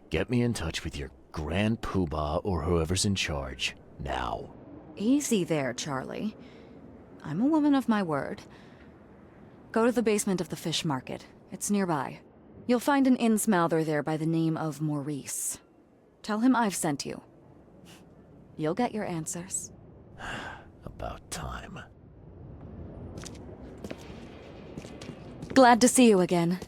Get me in touch with your Grand Poobah or whoever's in charge, now. Easy there, Charlie. I'm a woman of my word. Go to the basement of the fish market. It's nearby. You'll find an innsmouther there by the name of Maurice. Tell him I've sent you. You'll get your answers. About time. Glad to see you again.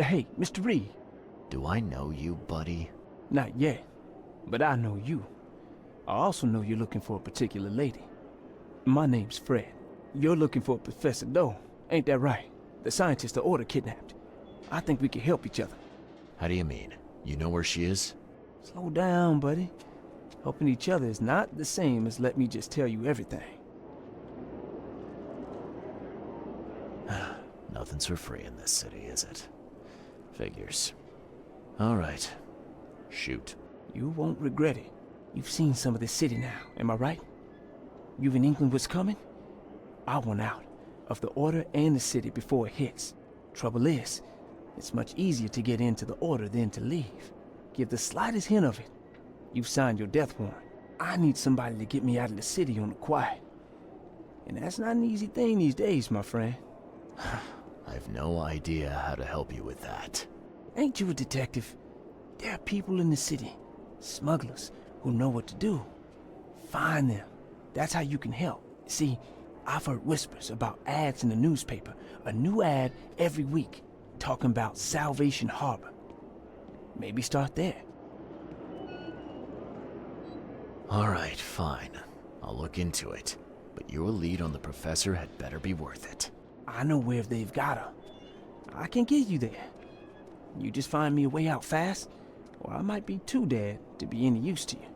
Hey, Mr. Reed. Do I know you, buddy? Not yet, but I know you. I also know you're looking for a particular lady. My name's Fred. You're looking for Professor Doe, ain't that right? The scientist the Order kidnapped. I think we can help each other. How do you mean? You know where she is? Slow down, buddy. Helping each other is not the same as let me just tell you everything. Nothing's for free in this city, is it? Figures. All right. Shoot. You won't regret it. You've seen some of this city now, am I right? You've in England what's coming? I want out of the Order and the city before it hits. Trouble is, it's much easier to get into the Order than to leave. Give the slightest hint of it, you've signed your death warrant. I need somebody to get me out of the city on the quiet. And that's not an easy thing these days, my friend. I've no idea how to help you with that. Ain't you a detective? There are people in the city, smugglers, who know what to do. Find them. That's how you can help. See, I've heard whispers about ads in the newspaper. A new ad every week, talking about Salvation Harbor. Maybe start there. All right, fine. I'll look into it. But your lead on the professor had better be worth it. I know where they've got her. I can get you there. You just find me a way out fast, or I might be too dead to be any use to you.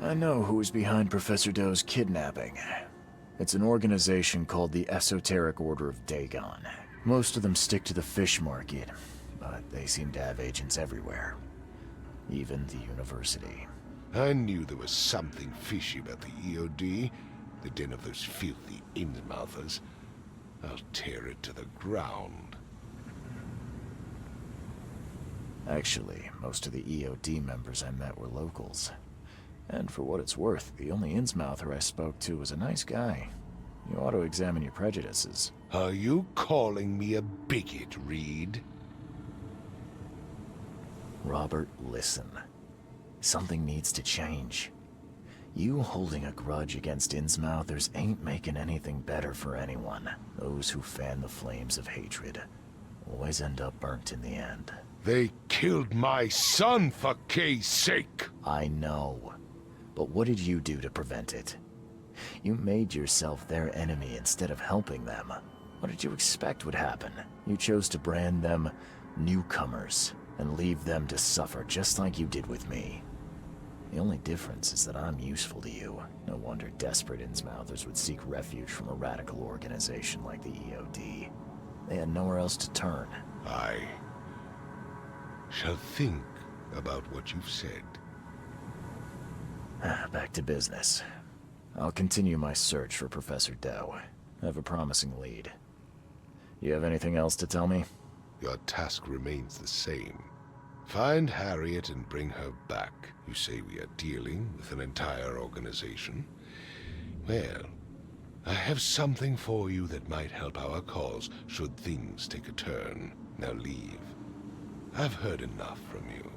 I know who's behind Professor Doe's kidnapping. It's an organization called the Esoteric Order of Dagon. Most of them stick to the fish market, but they seem to have agents everywhere. Even the university. I knew there was something fishy about the EOD, the den of those filthy Innsmouthers. I'll tear it to the ground. Actually, most of the EOD members I met were locals. And for what it's worth, the only Innsmouther I spoke to was a nice guy. You ought to examine your prejudices. Are you calling me a bigot, Reed? Robert, listen. Something needs to change. You holding a grudge against Innsmouthers ain't making anything better for anyone. Those who fan the flames of hatred always end up burnt in the end. They killed my son, for Kay's sake! I know. But what did you do to prevent it? You made yourself their enemy instead of helping them. What did you expect would happen? You chose to brand them newcomers and leave them to suffer just like you did with me. The only difference is that I'm useful to you. No wonder desperate Innsmouthers would seek refuge from a radical organization like the EOD. They had nowhere else to turn. I shall think about what you've said. Back to business. I'll continue my search for Professor Doe. I have a promising lead. You have anything else to tell me? Your task remains the same. Find Harriet and bring her back. You say we are dealing with an entire organization? Well, I have something for you that might help our cause should things take a turn. Now leave. I've heard enough from you.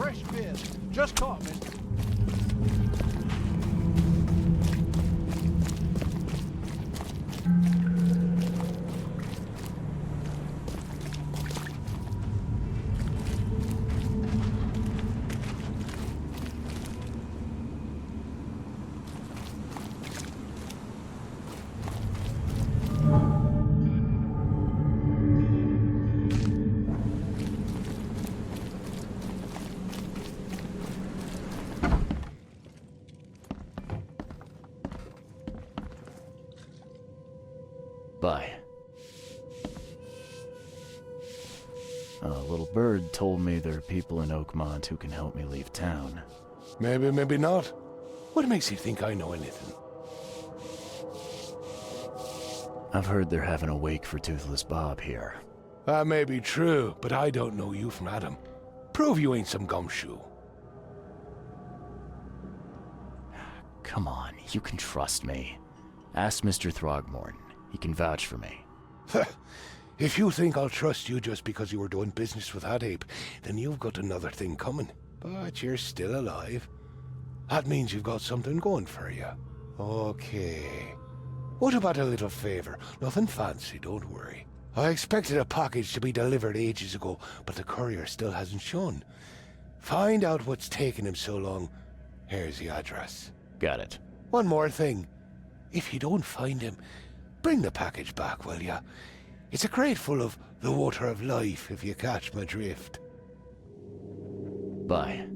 fresh beer. Just caught me. Bye. A little bird told me there are people in Oakmont who can help me leave town. Maybe, maybe not. What makes you think I know anything? I've heard they're having a wake for Toothless Bob here. That may be true, but I don't know you from Adam. Prove you ain't some gumshoe. Come on, you can trust me. Ask Mr. Throgmorton. He can vouch for me. If you think I'll trust you just because you were doing business with that ape, then you've got another thing coming. But you're still alive. That means you've got something going for you. Okay. What about a little favor? Nothing fancy, don't worry. I expected a package to be delivered ages ago, but the courier still hasn't shown. Find out what's taking him so long. Here's the address. Got it. One more thing. If you don't find him, bring the package back, will ya? It's a crate full of the water of life, if you catch my drift. Bye.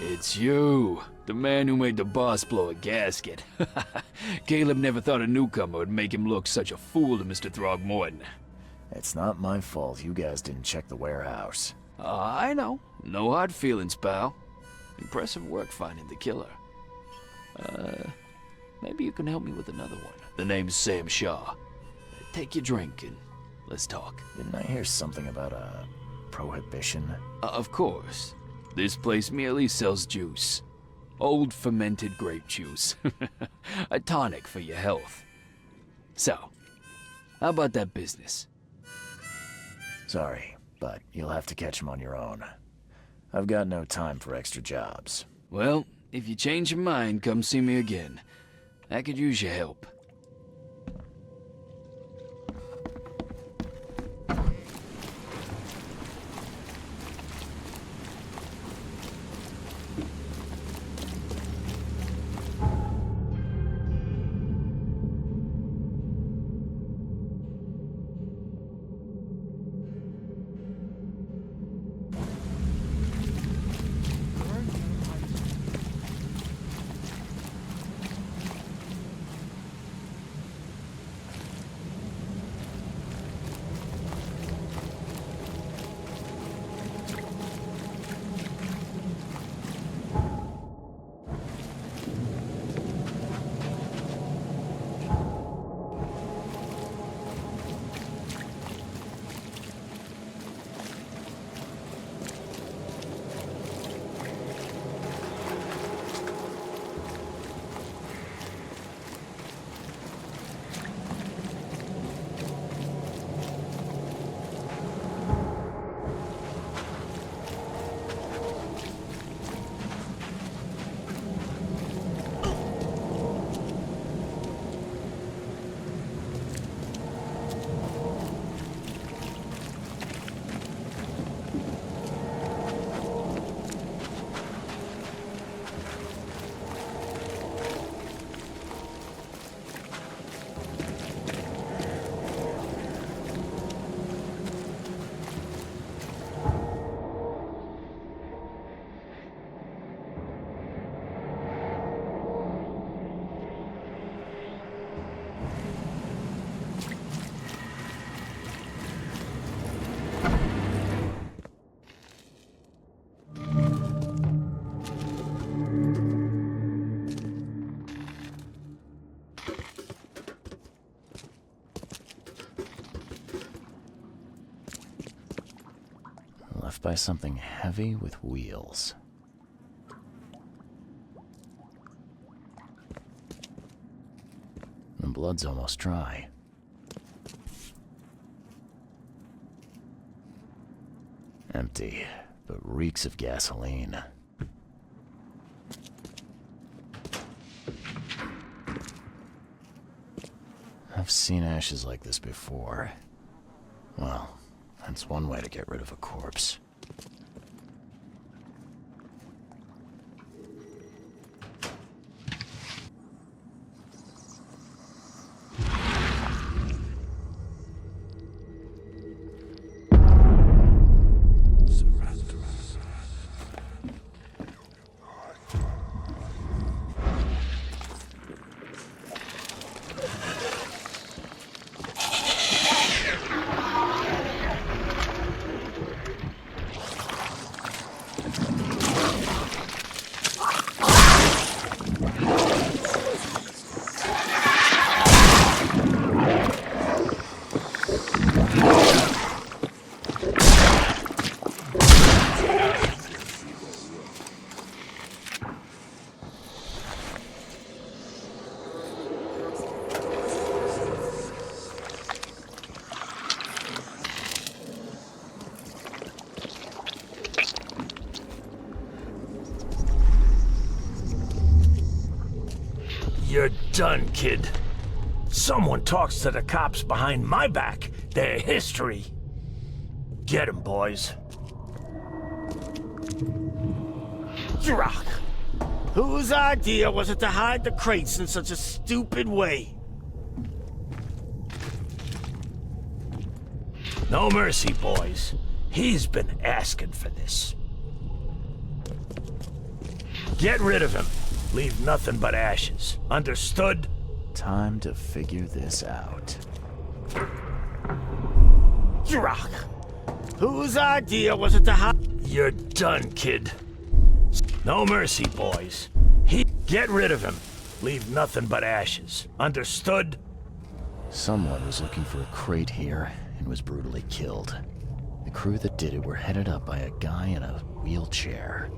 It's you, the man who made the boss blow a gasket. Caleb never thought a newcomer would make him look such a fool to Mr. Throgmorton. It's not my fault you guys didn't check the warehouse. I know. No hard feelings, pal. Impressive work finding the killer. Maybe you can help me with another one. The name's Sam Shaw. Take your drink and let's talk. Didn't I hear something about a prohibition? Of course. This place merely sells juice. Old fermented grape juice. A tonic for your health. So, how about that business? Sorry, but you'll have to catch him on your own. I've got no time for extra jobs. Well, if you change your mind, come see me again. I could use your help. off by something heavy with wheels. The blood's almost dry. Empty, but reeks of gasoline. I've seen ashes like this before. Well, that's one way to get rid of a corpse. You're done, kid. Someone talks to the cops behind my back. Their history. Get 'em, boys. Drock! Whose idea was it to hide the crates in such a stupid way? No mercy, boys. He's been asking for this. Get rid of him. Leave nothing but ashes. Understood? Time to figure this out. Drock! Whose idea was it to hide? You're done, kid. No mercy, boys. Get rid of him. Leave nothing but ashes. Understood? Someone was looking for a crate here and was brutally killed. The crew that did it were headed up by a guy in a wheelchair.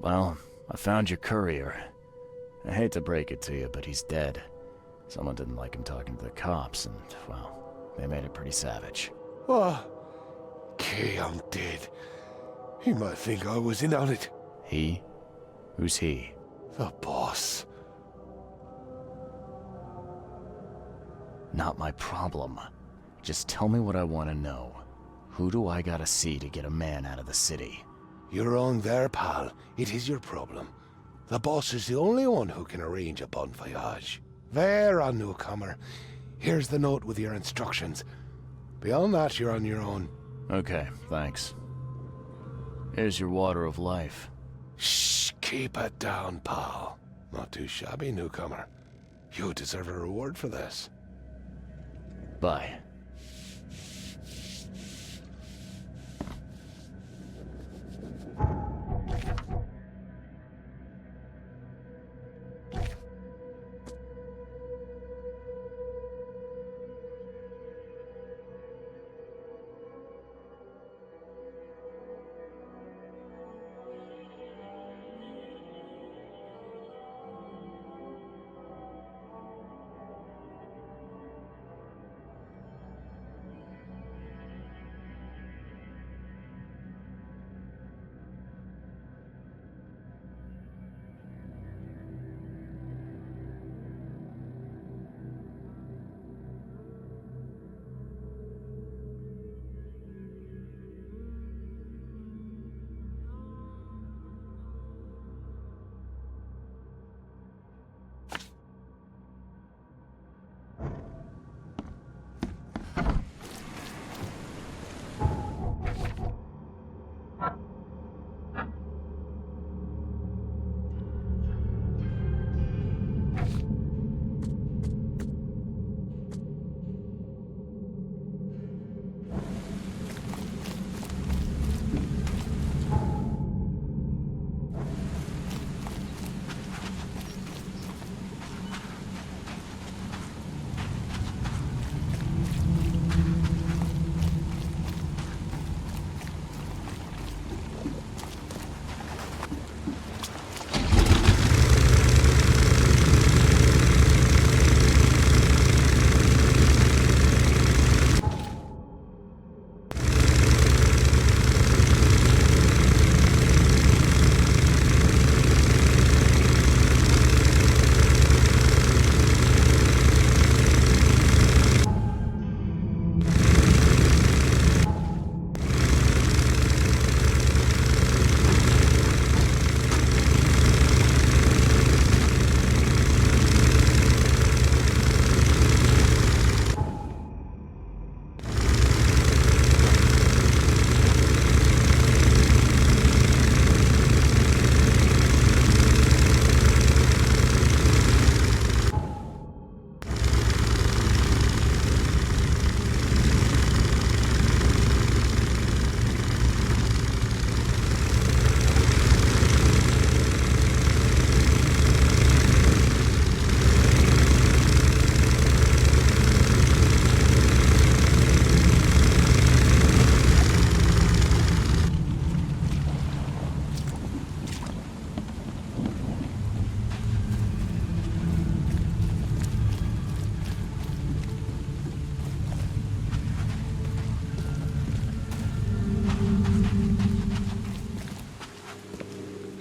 Well, I found your courier. I hate to break it to you, but he's dead. Someone didn't like him talking to the cops, and, well, they made it pretty savage. What? Okay, I'm dead. He might think I was in on it. He? Who's he? The boss. Not my problem. Just tell me what I want to know. Who do I gotta see to get a man out of the city? You're wrong there, pal. It is your problem. The boss is the only one who can arrange a bon voyage. There, a newcomer. Here's the note with your instructions. Beyond that, you're on your own. Okay, thanks. Here's your water of life. Shh, keep it down, pal. Not too shabby, newcomer. You deserve a reward for this. Bye.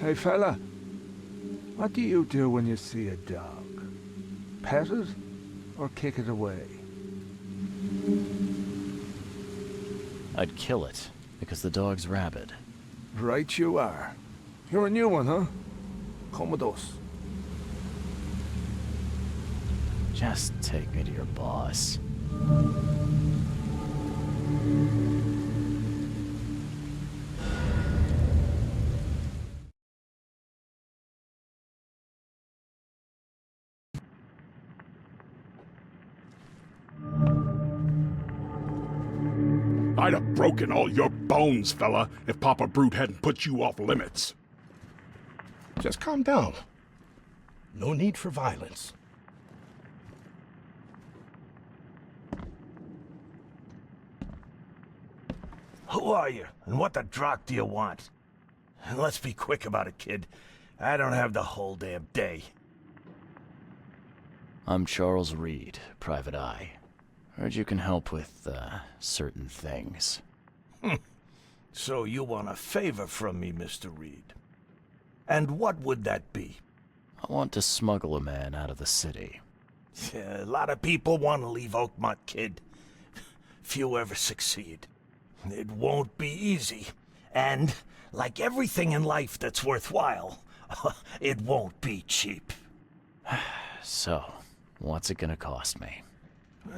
Hey, fella. What do you do when you see a dog? Pet it or kick it away? I'd kill it, because the dog's rabid. Right you are. You're a new one, huh? Come with us. Just take me to your boss. I'd have broken all your bones, fella, if Papa Brute hadn't put you off limits. Just calm down. No need for violence. Who are you, and what the drock do you want? Let's be quick about it, kid. I don't have the whole damn day. I'm Charles Reed, Private Eye. Heard you can help with, certain things. So you want a favor from me, Mr. Reed. And what would that be? I want to smuggle a man out of the city. Yeah, a lot of people want to leave Oakmont, kid. Few ever succeed. It won't be easy. And, like everything in life that's worthwhile, it won't be cheap. So, what's it gonna cost me?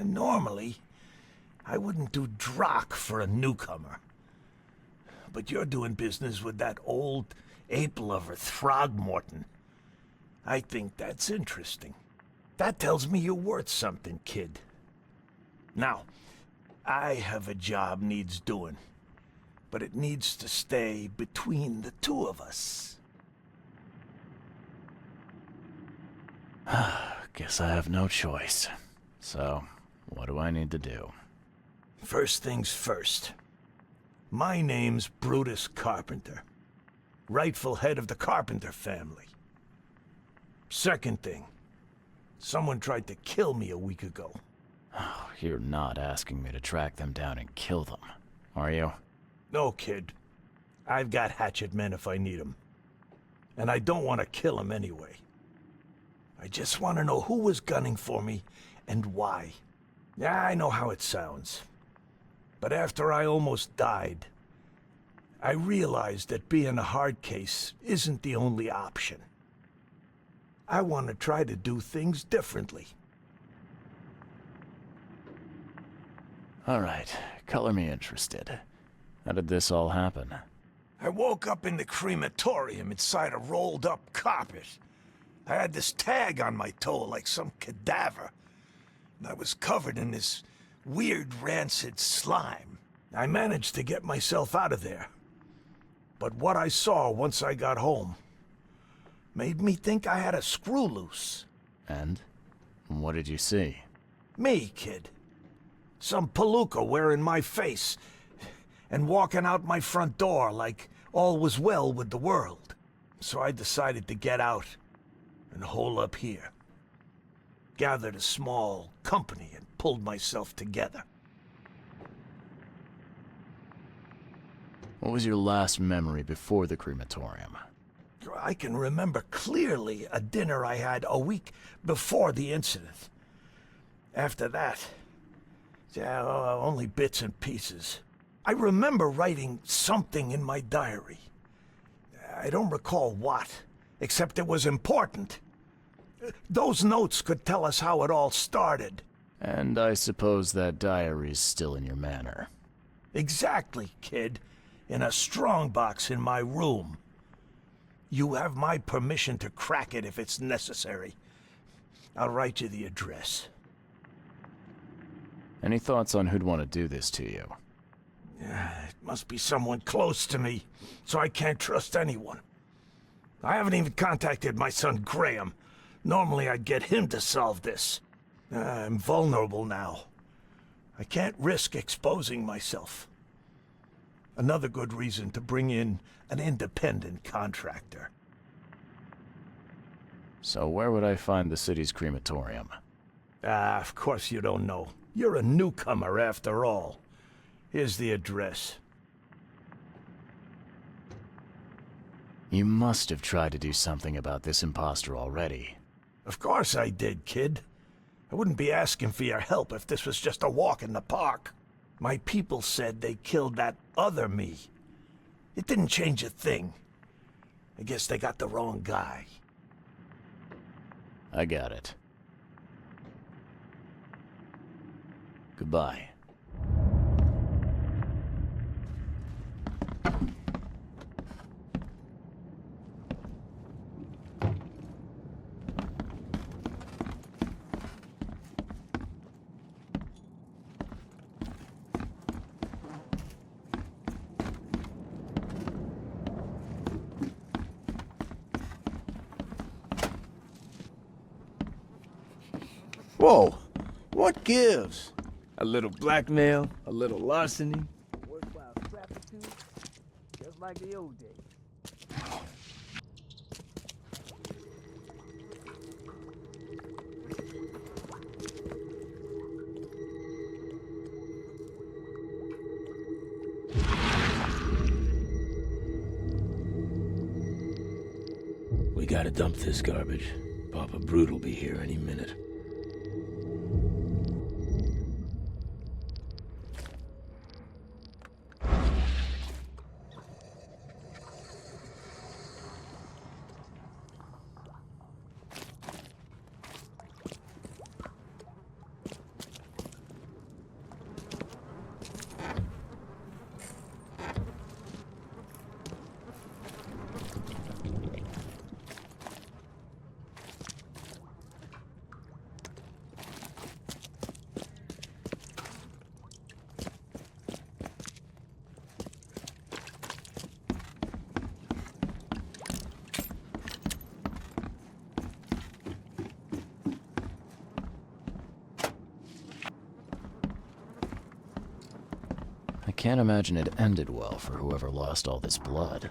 Normally, I wouldn't do drock for a newcomer. But you're doing business with that old ape-lover Throgmorton. I think that's interesting. That tells me you're worth something, kid. Now, I have a job needs doing, but it needs to stay between the two of us. Guess I have no choice. So, what do I need to do? First things first. My name's Brutus Carpenter, rightful head of the Carpenter family. Second thing, someone tried to kill me a week ago. Oh, you're not asking me to track them down and kill them, are you? No, kid. I've got hatchet men if I need them. And I don't want to kill them anyway. I just want to know who was gunning for me and why. Yeah, I know how it sounds. But after I almost died, I realized that being a hard case isn't the only option. I want to try to do things differently. All right, color me interested. How did this all happen? I woke up in the crematorium inside a rolled-up carpet. I had this tag on my toe like some cadaver. And I was covered in this weird rancid slime. I managed to get myself out of there. But what I saw once I got home made me think I had a screw loose. And? What did you see? Me, kid. Some palooka wearing my face and walking out my front door like all was well with the world. So I decided to get out and hole up here. Gathered a small company and pulled myself together. What was your last memory before the crematorium? I can remember clearly a dinner I had a week before the incident. After that, yeah, only bits and pieces. I remember writing something in my diary. I don't recall what, except it was important. Those notes could tell us how it all started. And I suppose that diary's still in your manor. Exactly, kid. In a strongbox in my room. You have my permission to crack it if it's necessary. I'll write you the address. Any thoughts on who'd want to do this to you? It must be someone close to me, so I can't trust anyone. I haven't even contacted my son Graham. Normally I'd get him to solve this. I'm vulnerable now. I can't risk exposing myself. Another good reason to bring in an independent contractor. So where would I find the city's crematorium? Of course you don't know. You're a newcomer after all. Here's the address. You must have tried to do something about this imposter already. Of course I did, kid. I wouldn't be asking for your help if this was just a walk in the park. My people said they killed that other me. It didn't change a thing. I guess they got the wrong guy. I got it. Goodbye. Whoa, what gives? A little blackmail, a little larceny, worthwhile scrap or two, just like the old days. We gotta dump this garbage. Papa Brute will be here any minute. I can't imagine it ended well for whoever lost all this blood.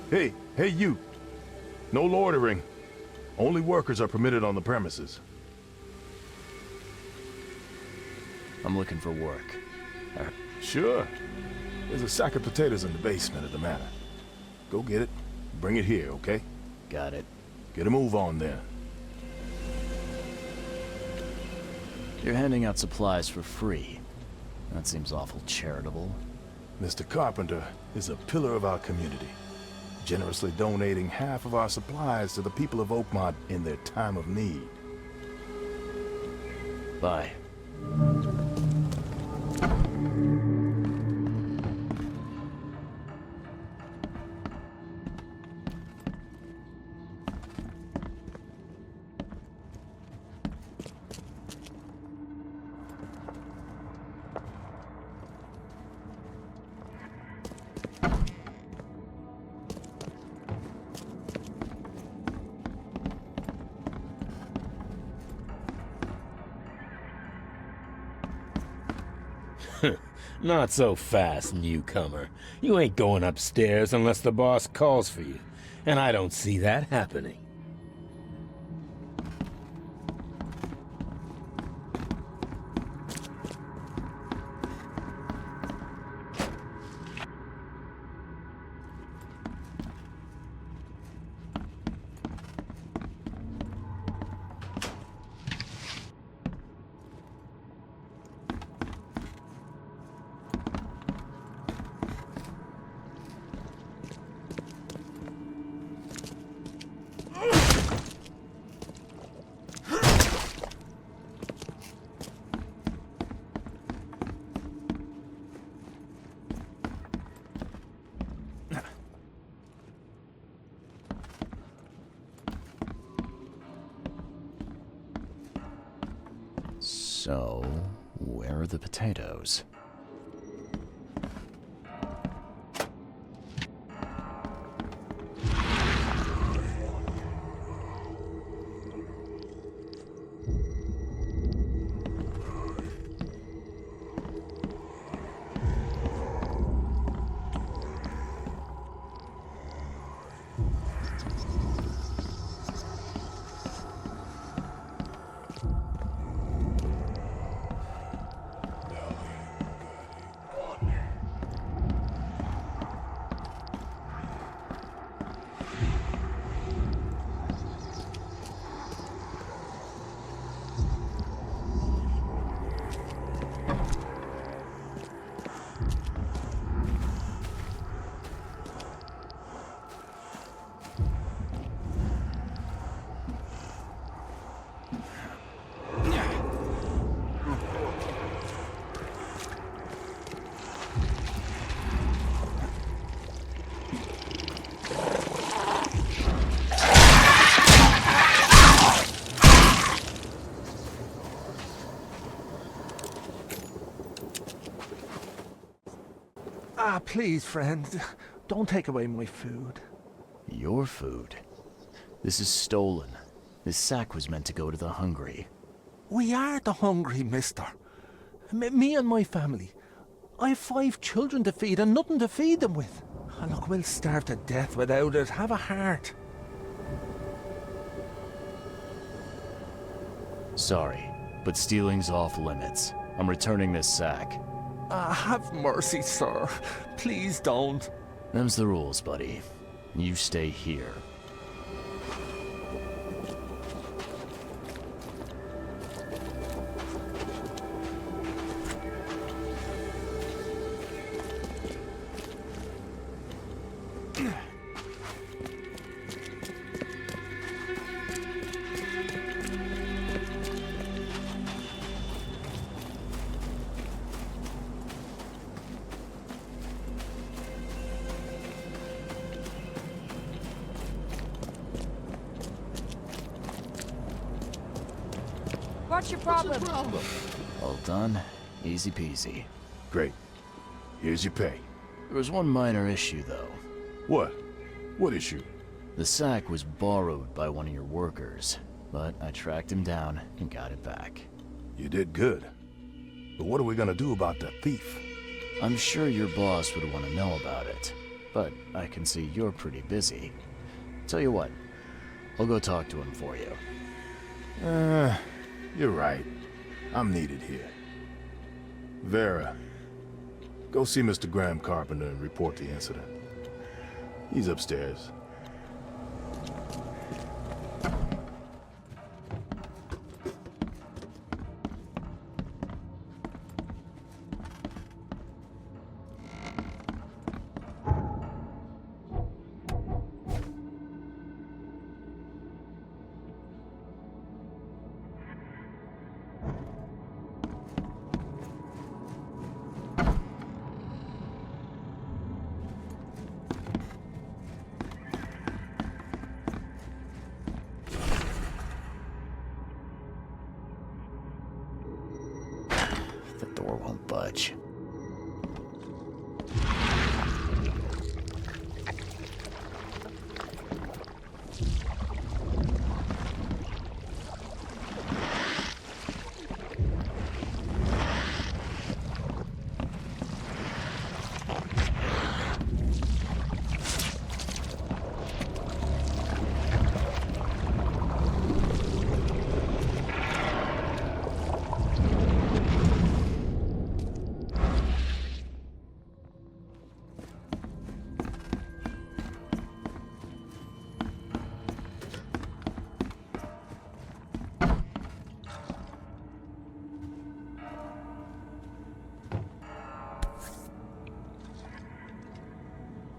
Hey, you. No loitering. Only workers are permitted on the premises. I'm looking for work. Sure. There's a sack of potatoes in the basement of the manor. Go get it. Bring it here, okay? Got it. Get a move on then. You're handing out supplies for free. That seems awful charitable. Mr. Carpenter is a pillar of our community, generously donating half of our supplies to the people of Oakmont in their time of need. Bye. Not so fast, newcomer. You ain't going upstairs unless the boss calls for you, and I don't see that happening. So, where are the potatoes? Ah, please, friend. Don't take away my food. Your food? This is stolen. This sack was meant to go to the hungry. We are the hungry, mister. Me and my family. I have 5 children to feed and nothing to feed them with. And look, we'll starve to death without it. Have a heart. Sorry, but stealing's off limits. I'm returning this sack. Have mercy, sir. Please don't. Them's the rules, buddy. You stay here. What's your problem? All done. Easy peasy. Great. Here's your pay. There was one minor issue, though. What? What issue? The sack was borrowed by one of your workers, but I tracked him down and got it back. You did good. But what are we gonna do about the thief? I'm sure your boss would want to know about it, but I can see you're pretty busy. Tell you what, I'll go talk to him for you. You're right. I'm needed here. Vera, go see Mr. Graham Carpenter and report the incident. He's upstairs. The door won't budge.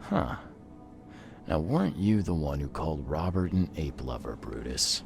Huh. Now, weren't you the one who called Robert an ape lover, Brutus?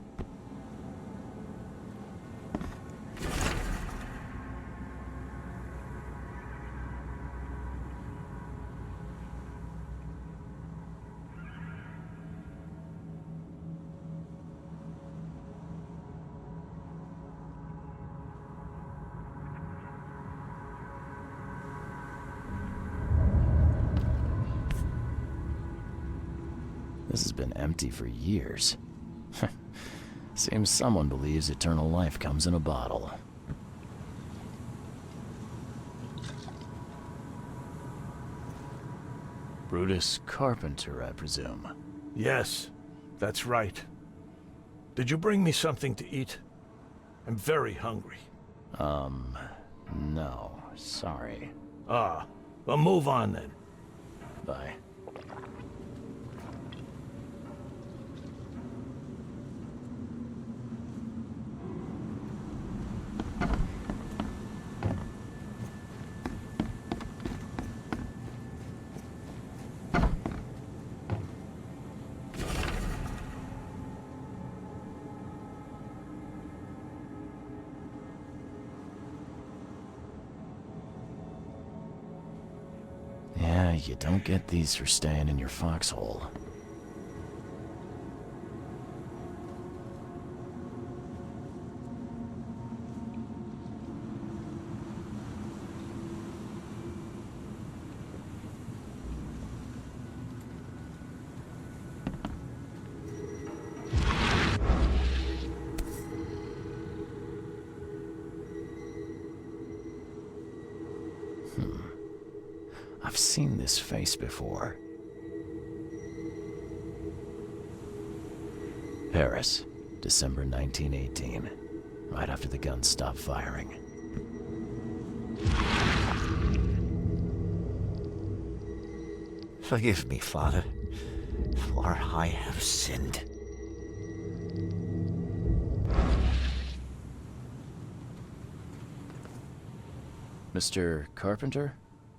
This has been empty for years. Seems someone believes eternal life comes in a bottle. Brutus Carpenter, I presume. Yes, that's right. Did you bring me something to eat? I'm very hungry. No, sorry. Ah, well, move on then. Bye. Yeah, you don't get these for staying in your foxhole. I've seen this face before. Paris, December 1918. Right after the guns stopped firing. Forgive me, Father, for I have sinned. Mr. Carpenter?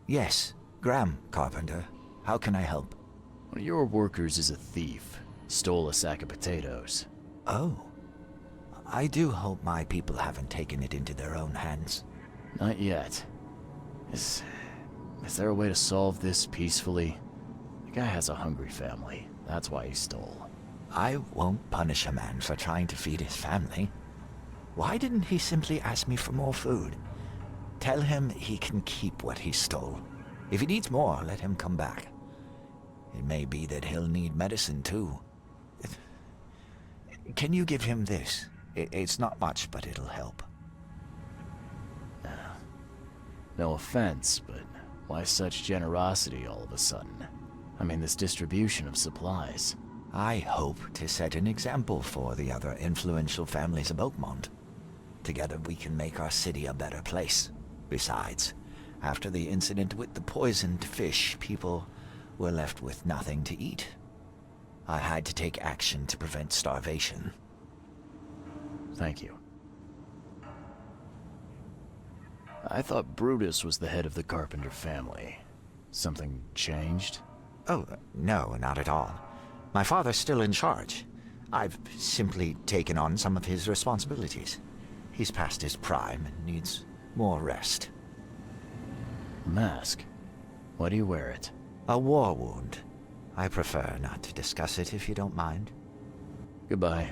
Yes, Graham Carpenter. How can I help? One of your workers is a thief. Stole a sack of potatoes. Oh. I do hope my people haven't taken it into their own hands. Not yet. Is there a way to solve this peacefully? The guy has a hungry family. That's why he stole. I won't punish a man for trying to feed his family. Why didn't he simply ask me for more food? Tell him he can keep what he stole. If he needs more, let him come back. It may be that he'll need medicine, too. Can you give him this? It's not much, but it'll help. No offense, but why such generosity all of a sudden? I mean, this distribution of supplies. I hope to set an example for the other influential families of Oakmont. Together we can make our city a better place. Besides, after the incident with the poisoned fish, people were left with nothing to eat. I had to take action to prevent starvation. Thank you. I thought Brutus was the head of the Carpenter family. Something changed? Oh, no, not at all. My father's still in charge. I've simply taken on some of his responsibilities. He's past his prime and needs more rest. Mask? Why do you wear it? A war wound. I prefer not to discuss it if you don't mind. Goodbye.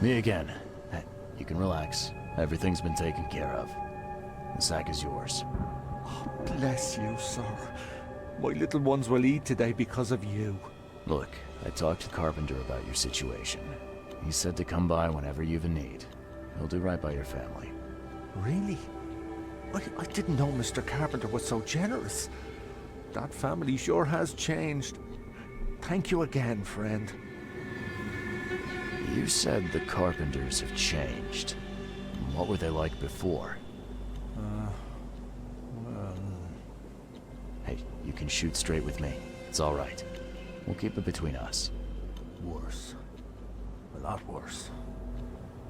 Me again. Hey, you can relax. Everything's been taken care of. The sack is yours. Oh, bless you, sir. My little ones will eat today because of you. Look, I talked to Carpenter about your situation. He said to come by whenever you've a need. He'll do right by your family. Really? I didn't know Mr. Carpenter was so generous. That family sure has changed. Thank you again, friend. You said the Carpenters have changed. What were they like before? Hey, you can shoot straight with me. It's all right. We'll keep it between us. Worse. A lot worse.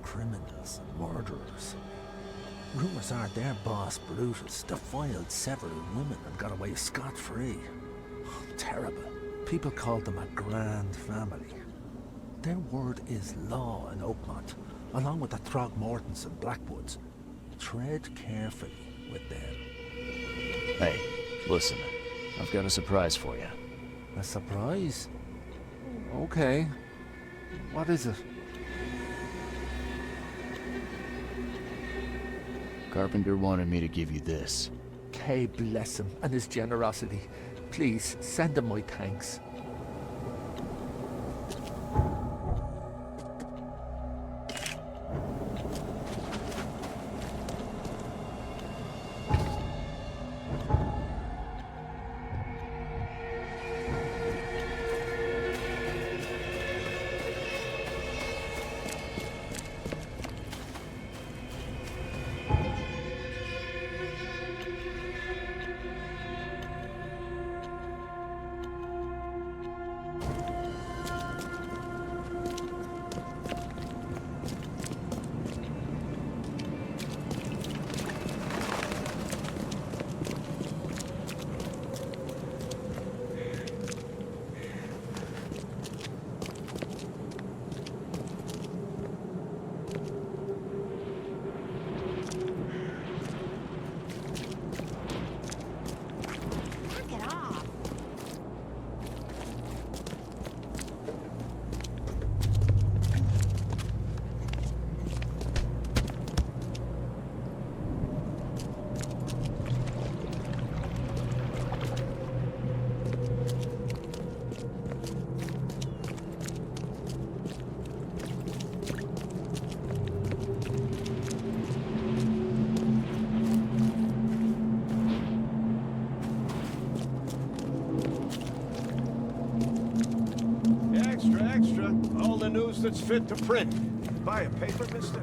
Criminals and murderers. Rumors are their boss, Brutus, defiled several women and got away scot-free. Terrible. People called them a grand family. Their word is law in Oakmont, along with the Throgmortons and Blackwoods. Tread carefully with them. Hey, listen. I've got a surprise for you. A surprise? Okay. What is it? Carpenter wanted me to give you this. Kay bless him and his generosity. Please, send him my thanks. Extra. All the news that's fit to print. Buy a paper, mister?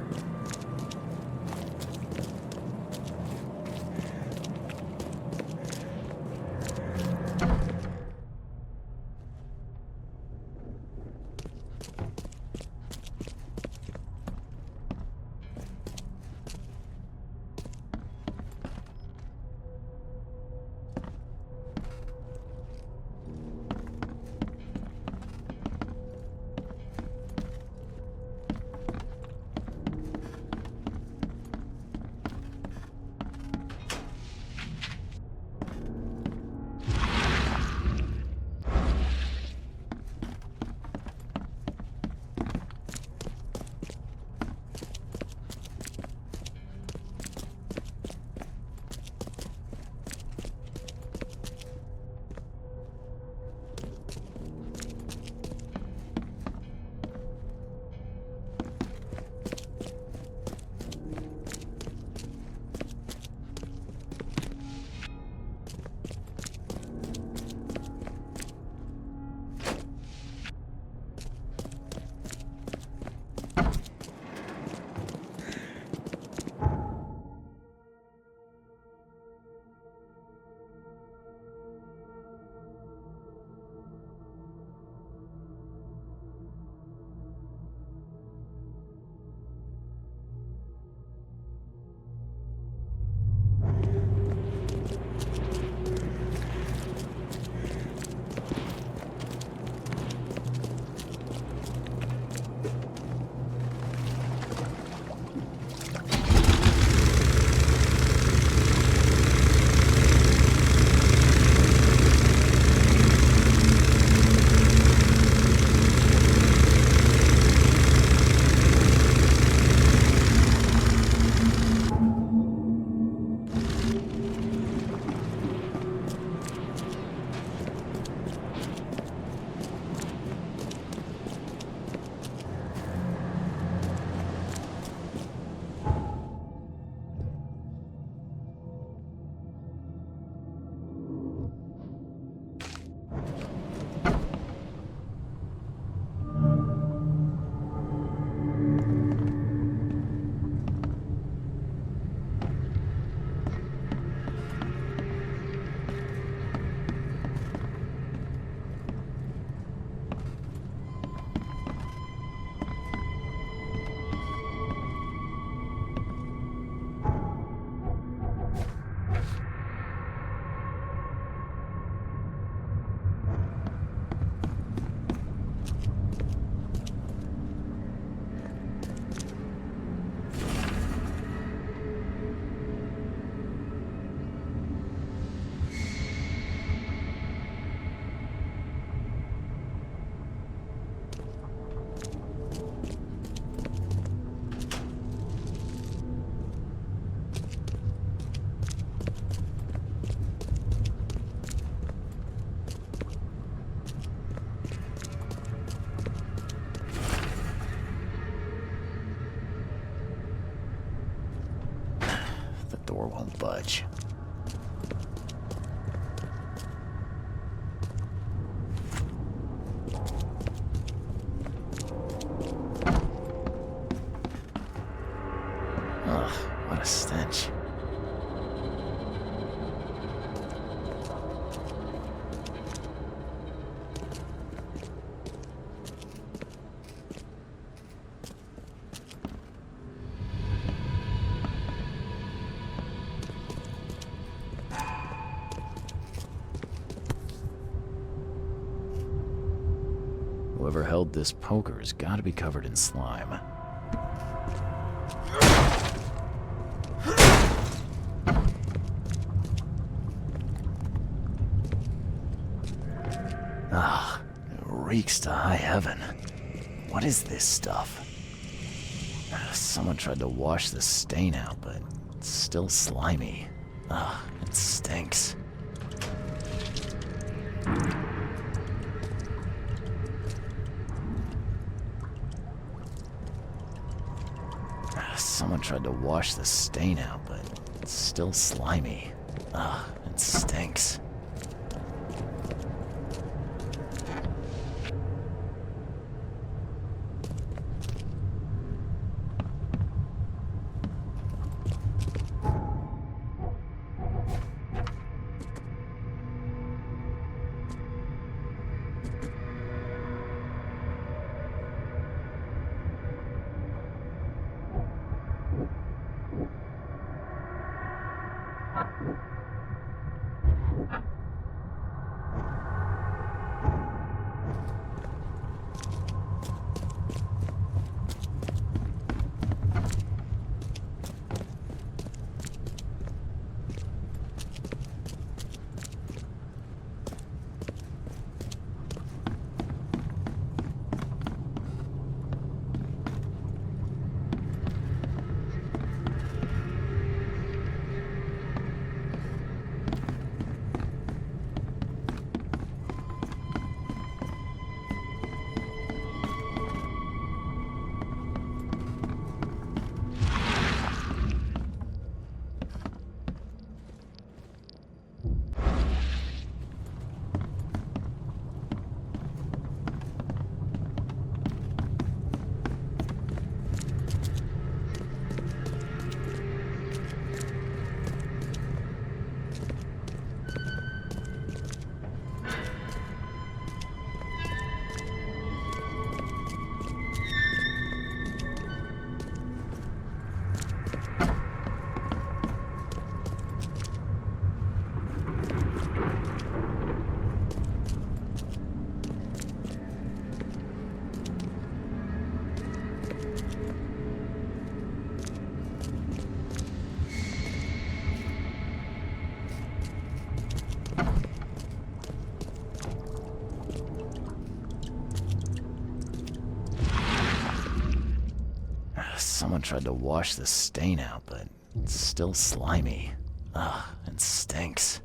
door won't budge. Ugh, what a stench. Whoever held this poker has got to be covered in slime. Ah, it reeks to high heaven. What is this stuff? Someone tried to wash the stain out, but it's still slimy. Ah, it stinks. Someone tried to wash the stain out, but it's still slimy. Ah, it stinks. Someone tried to wash the stain out, but it's still slimy. Ugh, it stinks.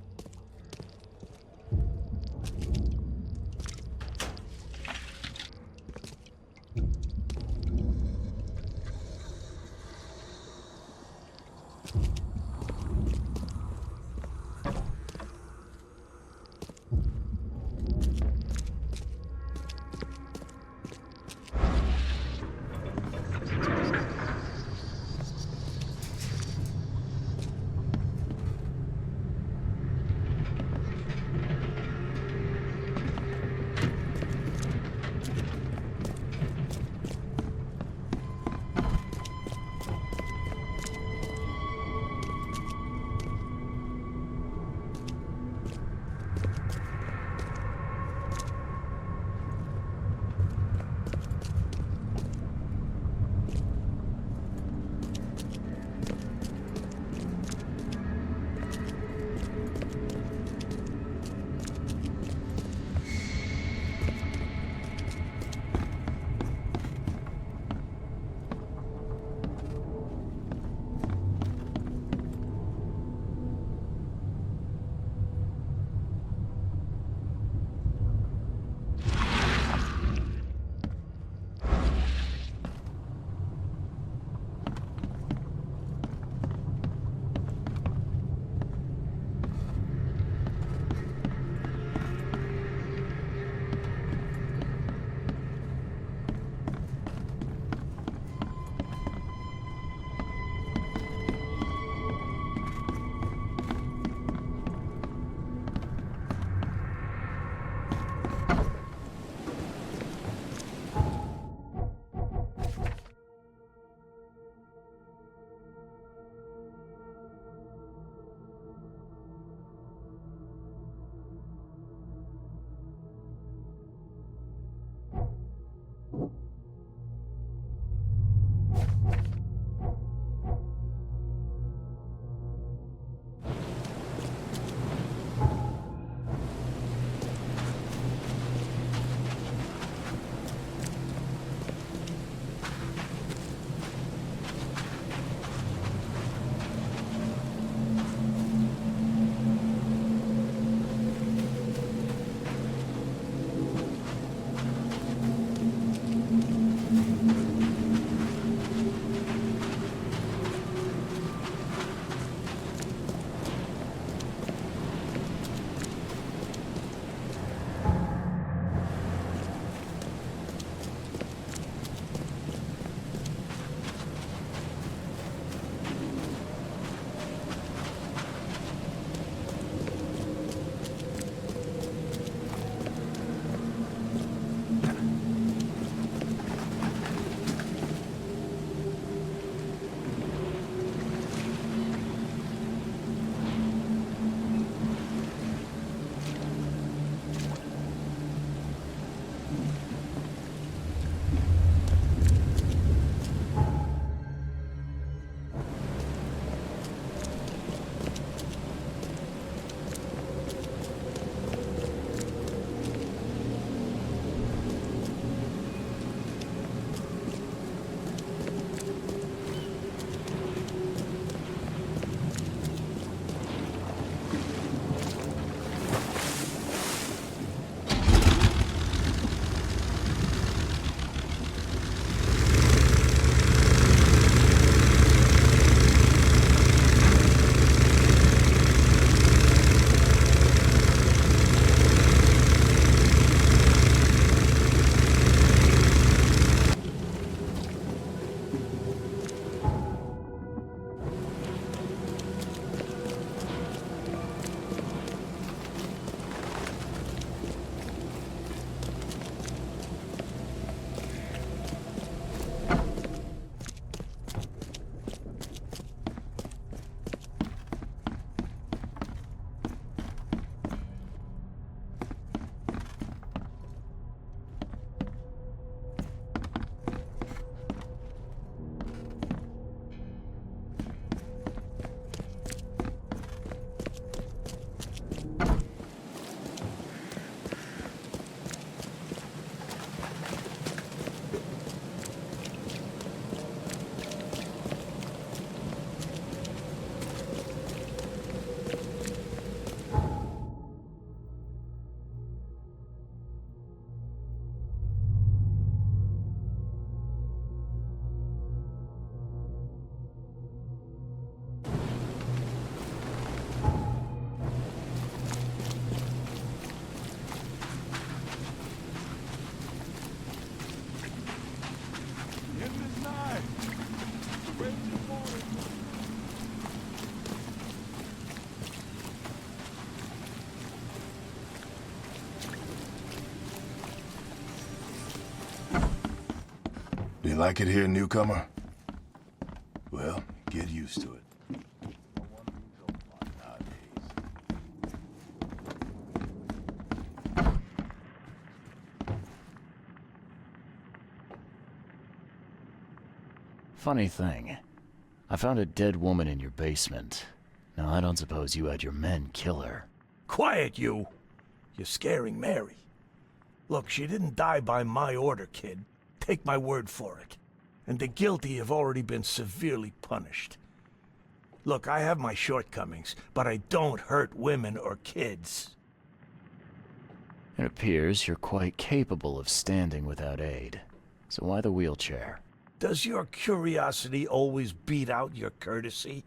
Do you like it here, newcomer? Well, get used to it. Funny thing, I found a dead woman in your basement. Now, I don't suppose you had your men kill her. Quiet, you! You're scaring Mary. Look, she didn't die by my order, kid. Take my word for it. And the guilty have already been severely punished. Look, I have my shortcomings, but I don't hurt women or kids. It appears you're quite capable of standing without aid. So why the wheelchair? Does your curiosity always beat out your courtesy?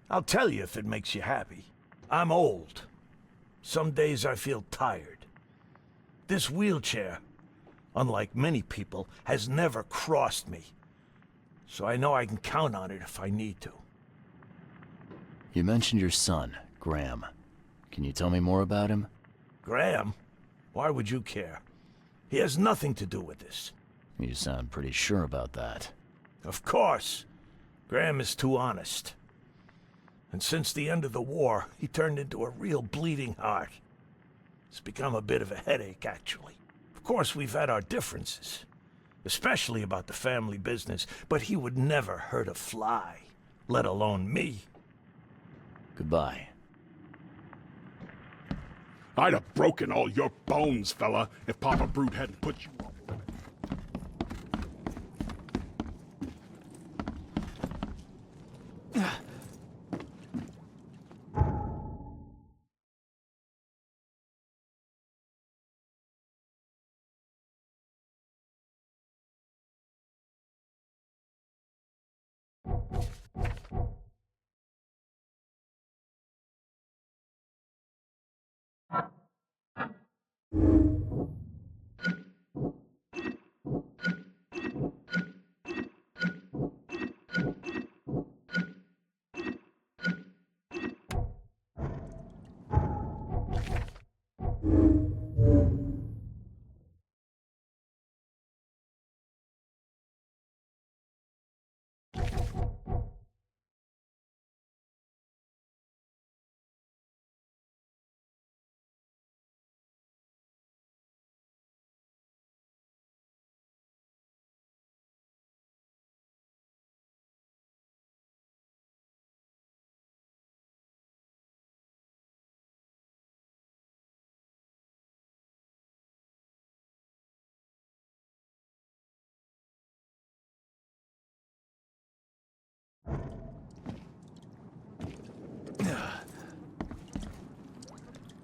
I'll tell you if it makes you happy. I'm old. Some days I feel tired. This wheelchair, unlike many people, has never crossed me. So I know I can count on it if I need to. You mentioned your son, Graham. Can you tell me more about him? Graham? Why would you care? He has nothing to do with this. You sound pretty sure about that. Of course. Graham is too honest. And since the end of the war, he turned into a real bleeding heart. It's become a bit of a headache, actually. Of course, we've had our differences, especially about the family business, but he would never hurt a fly, let alone me. Goodbye. I'd have broken all your bones, fella, if Papa Brute hadn't put you off limits.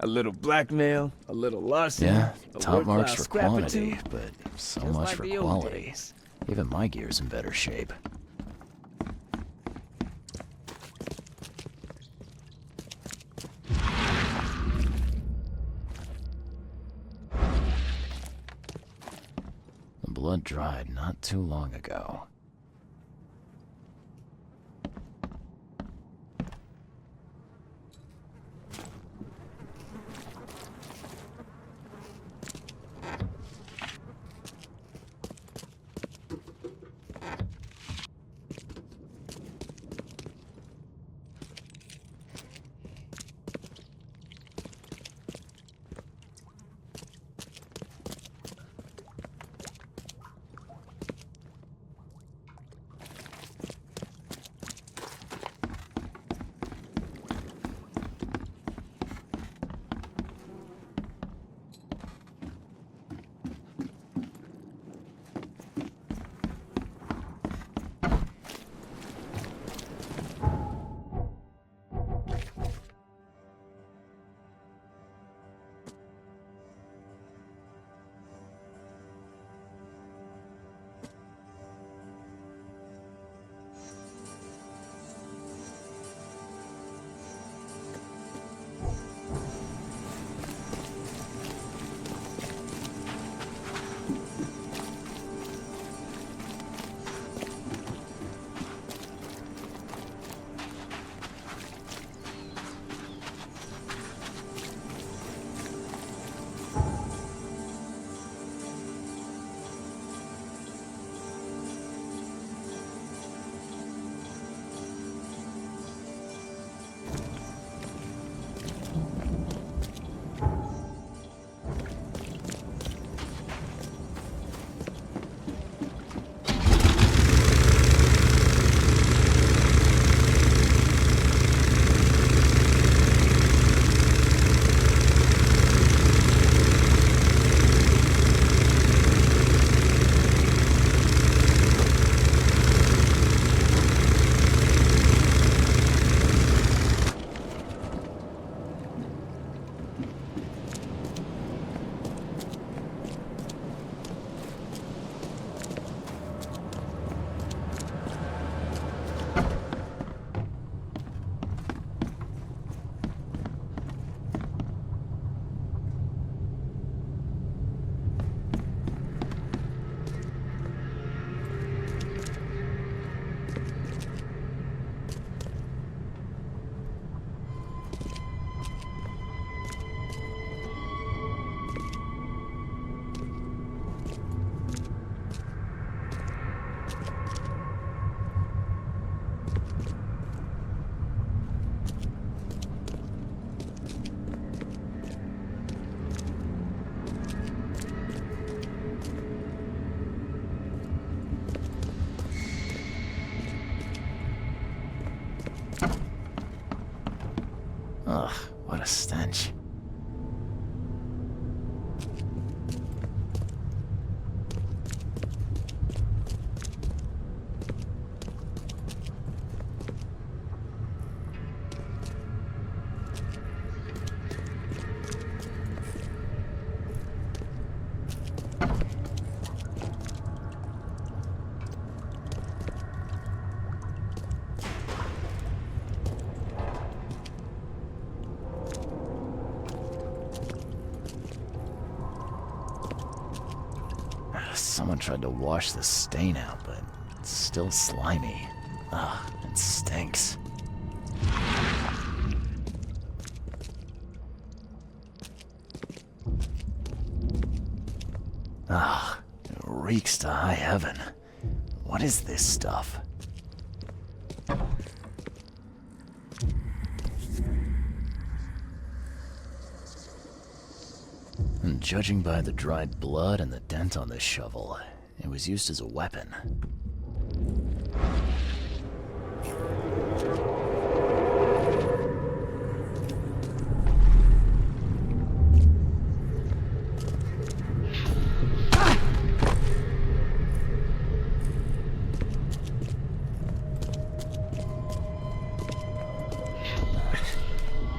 A little blackmail, a little larceny. Yeah, a top marks worthwhile for scrap or quantity, two. but so Just much like for the old quality. days. Even my gear's in better shape. The blood dried not too long ago. Someone tried to wash the stain out, but it's still slimy. Ugh, it stinks. Ah, it reeks to high heaven. What is this stuff? And judging by the dried blood and the dent on the shovel, it was used as a weapon.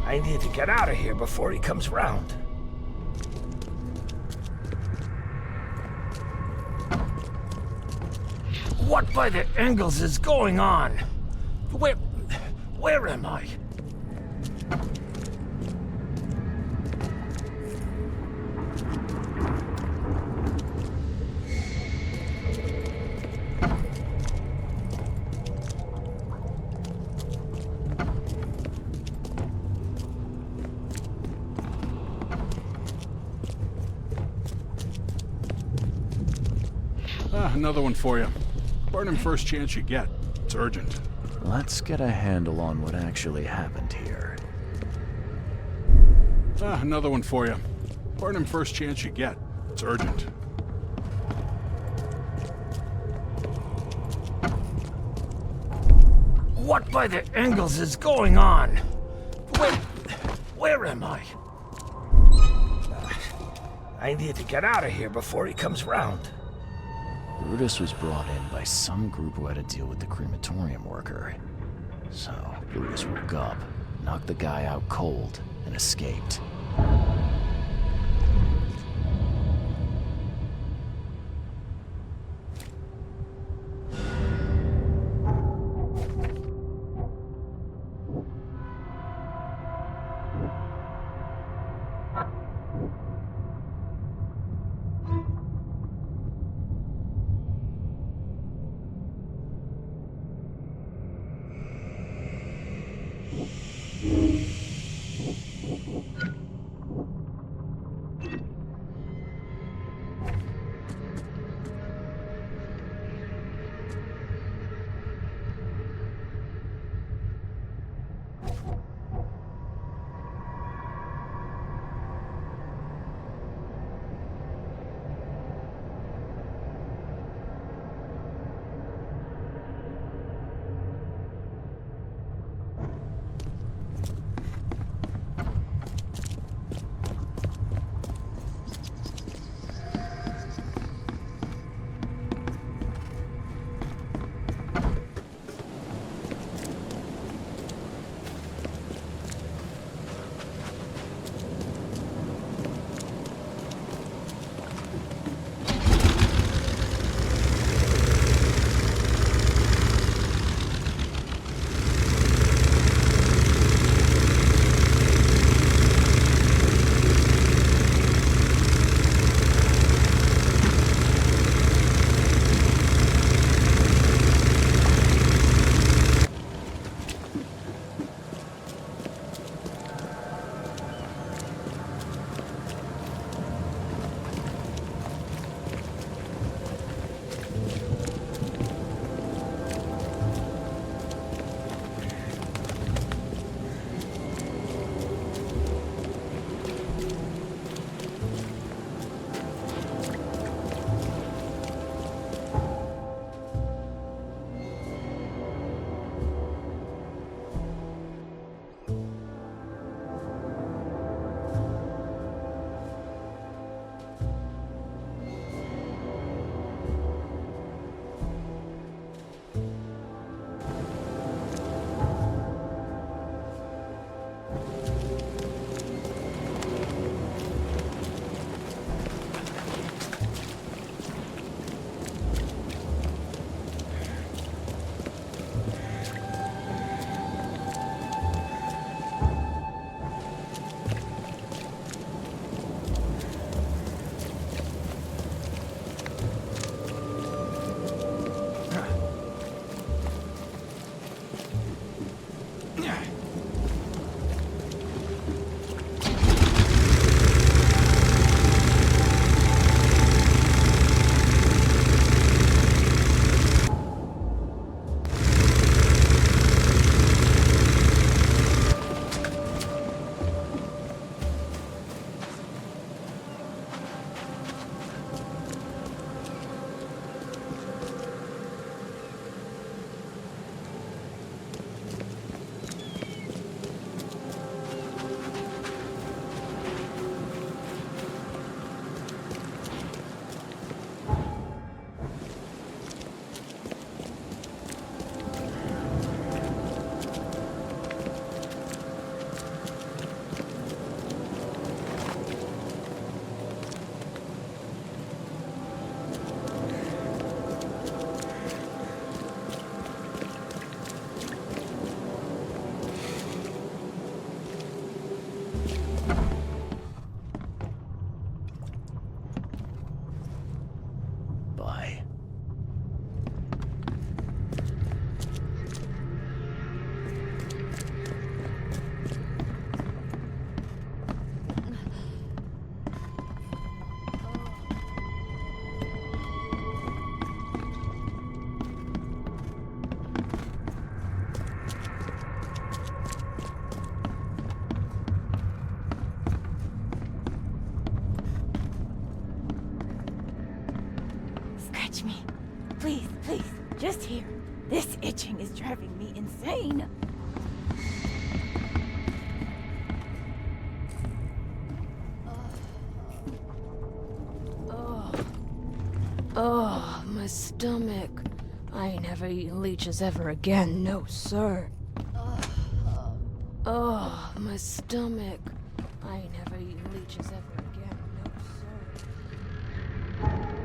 I need to get out of here before he comes round. What by the angles is going on? Where am I? Another one for you. Burn him first chance you get. It's urgent. Let's get a handle on what actually happened here. Another one for you. Burn him first chance you get. It's urgent. What by the angles is going on? Where am I? I need to get out of here before he comes round. Brutus was brought in by some group who had to deal with the crematorium worker. So, Brutus woke up, knocked the guy out cold, and escaped. Please, just here. This itching is driving me insane. Oh, my stomach. I ain't never eaten leeches ever again, no sir. Oh, my stomach. I ain't never eaten leeches ever again, no sir.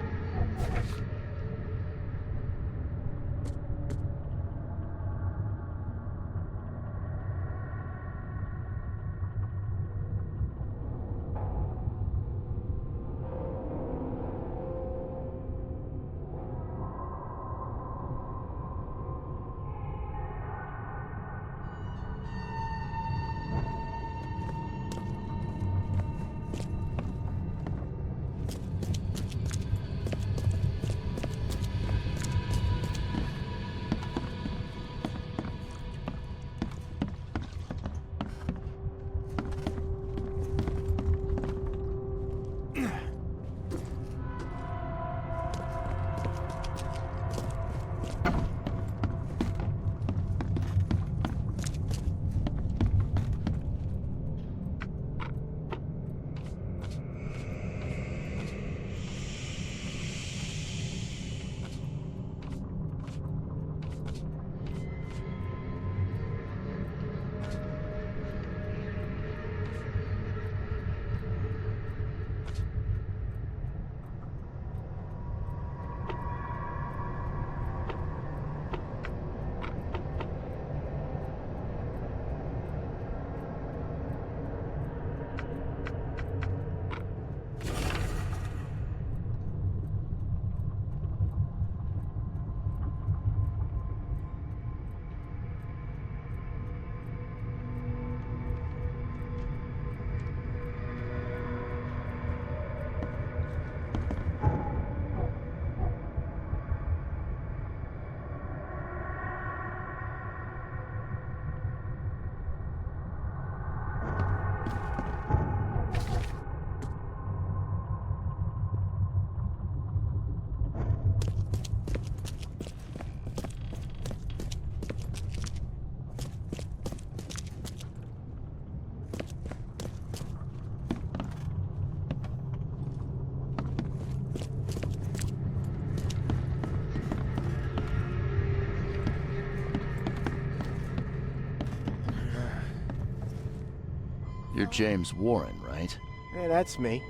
You're James Warren, right? Yeah, that's me.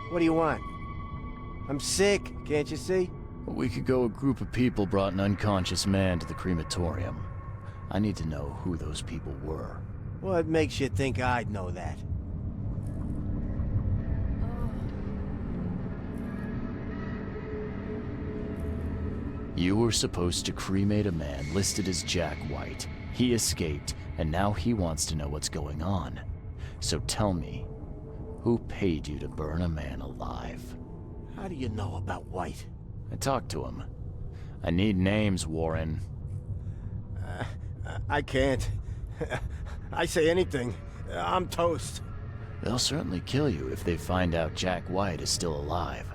What do you want? I'm sick, can't you see? A week ago, a group of people brought an unconscious man to the crematorium. I need to know who those people were. What makes you think I'd know that? You were supposed to cremate a man listed as Jack White. He escaped, and now he wants to know what's going on. So tell me, who paid you to burn a man alive? How do you know about White? I talked to him. I need names, Warren. I can't. I say anything. I'm toast. They'll certainly kill you if they find out Jack White is still alive.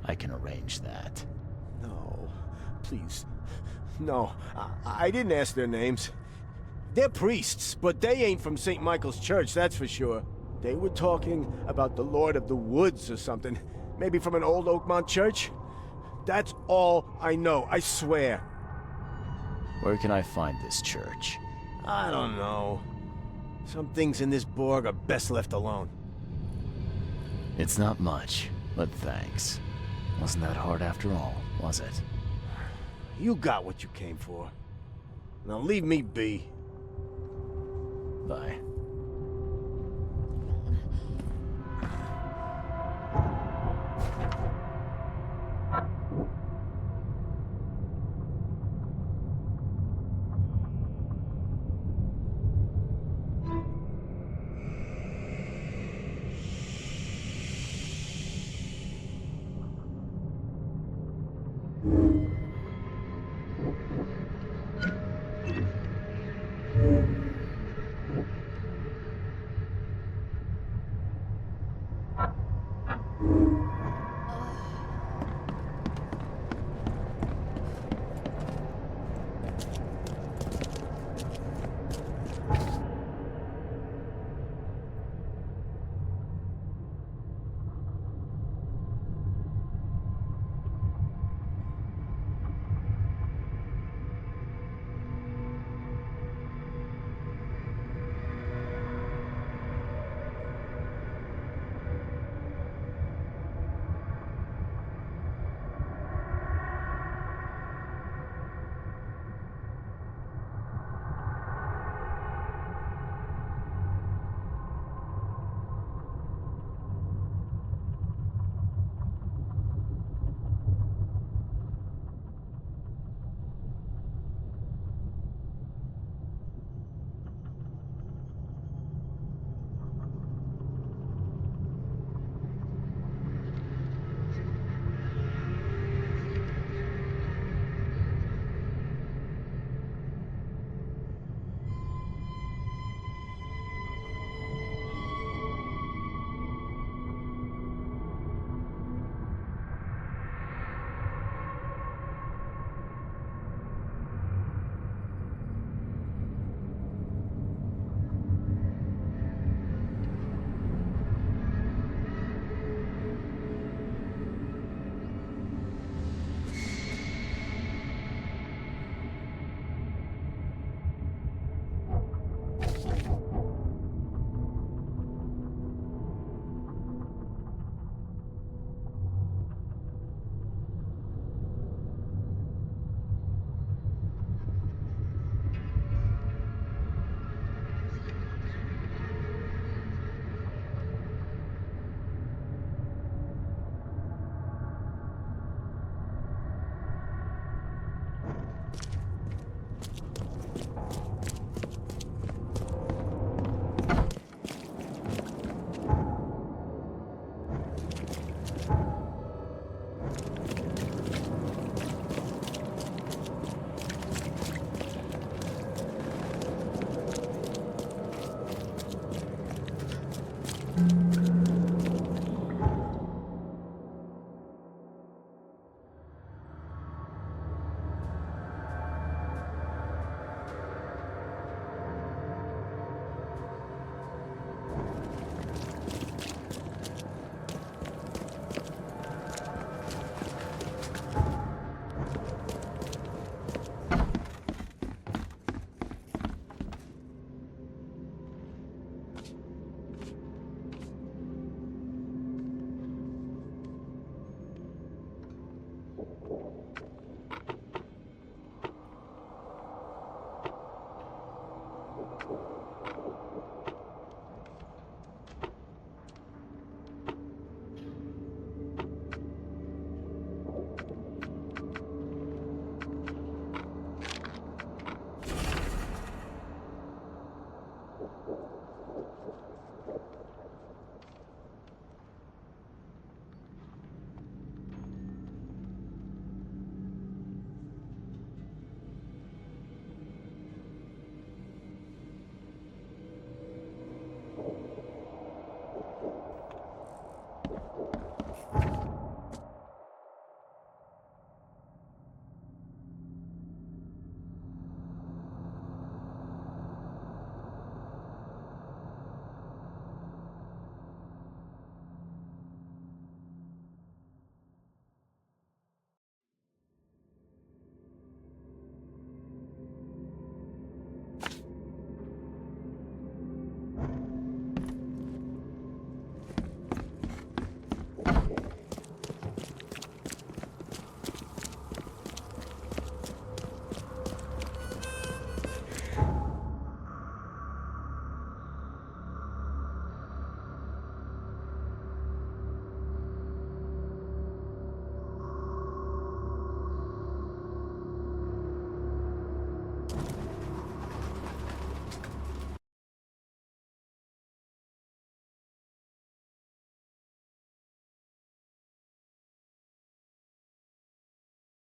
I can arrange that. No, please. No, I didn't ask their names. They're priests, but they ain't from St. Michael's Church, that's for sure. They were talking about the Lord of the Woods or something. Maybe from an old Oakmont church? That's all I know, I swear. Where can I find this church? I don't know. Some things in this Borg are best left alone. It's not much, but thanks. Wasn't that hard after all, was it? You got what you came for. Now leave me be. Bye.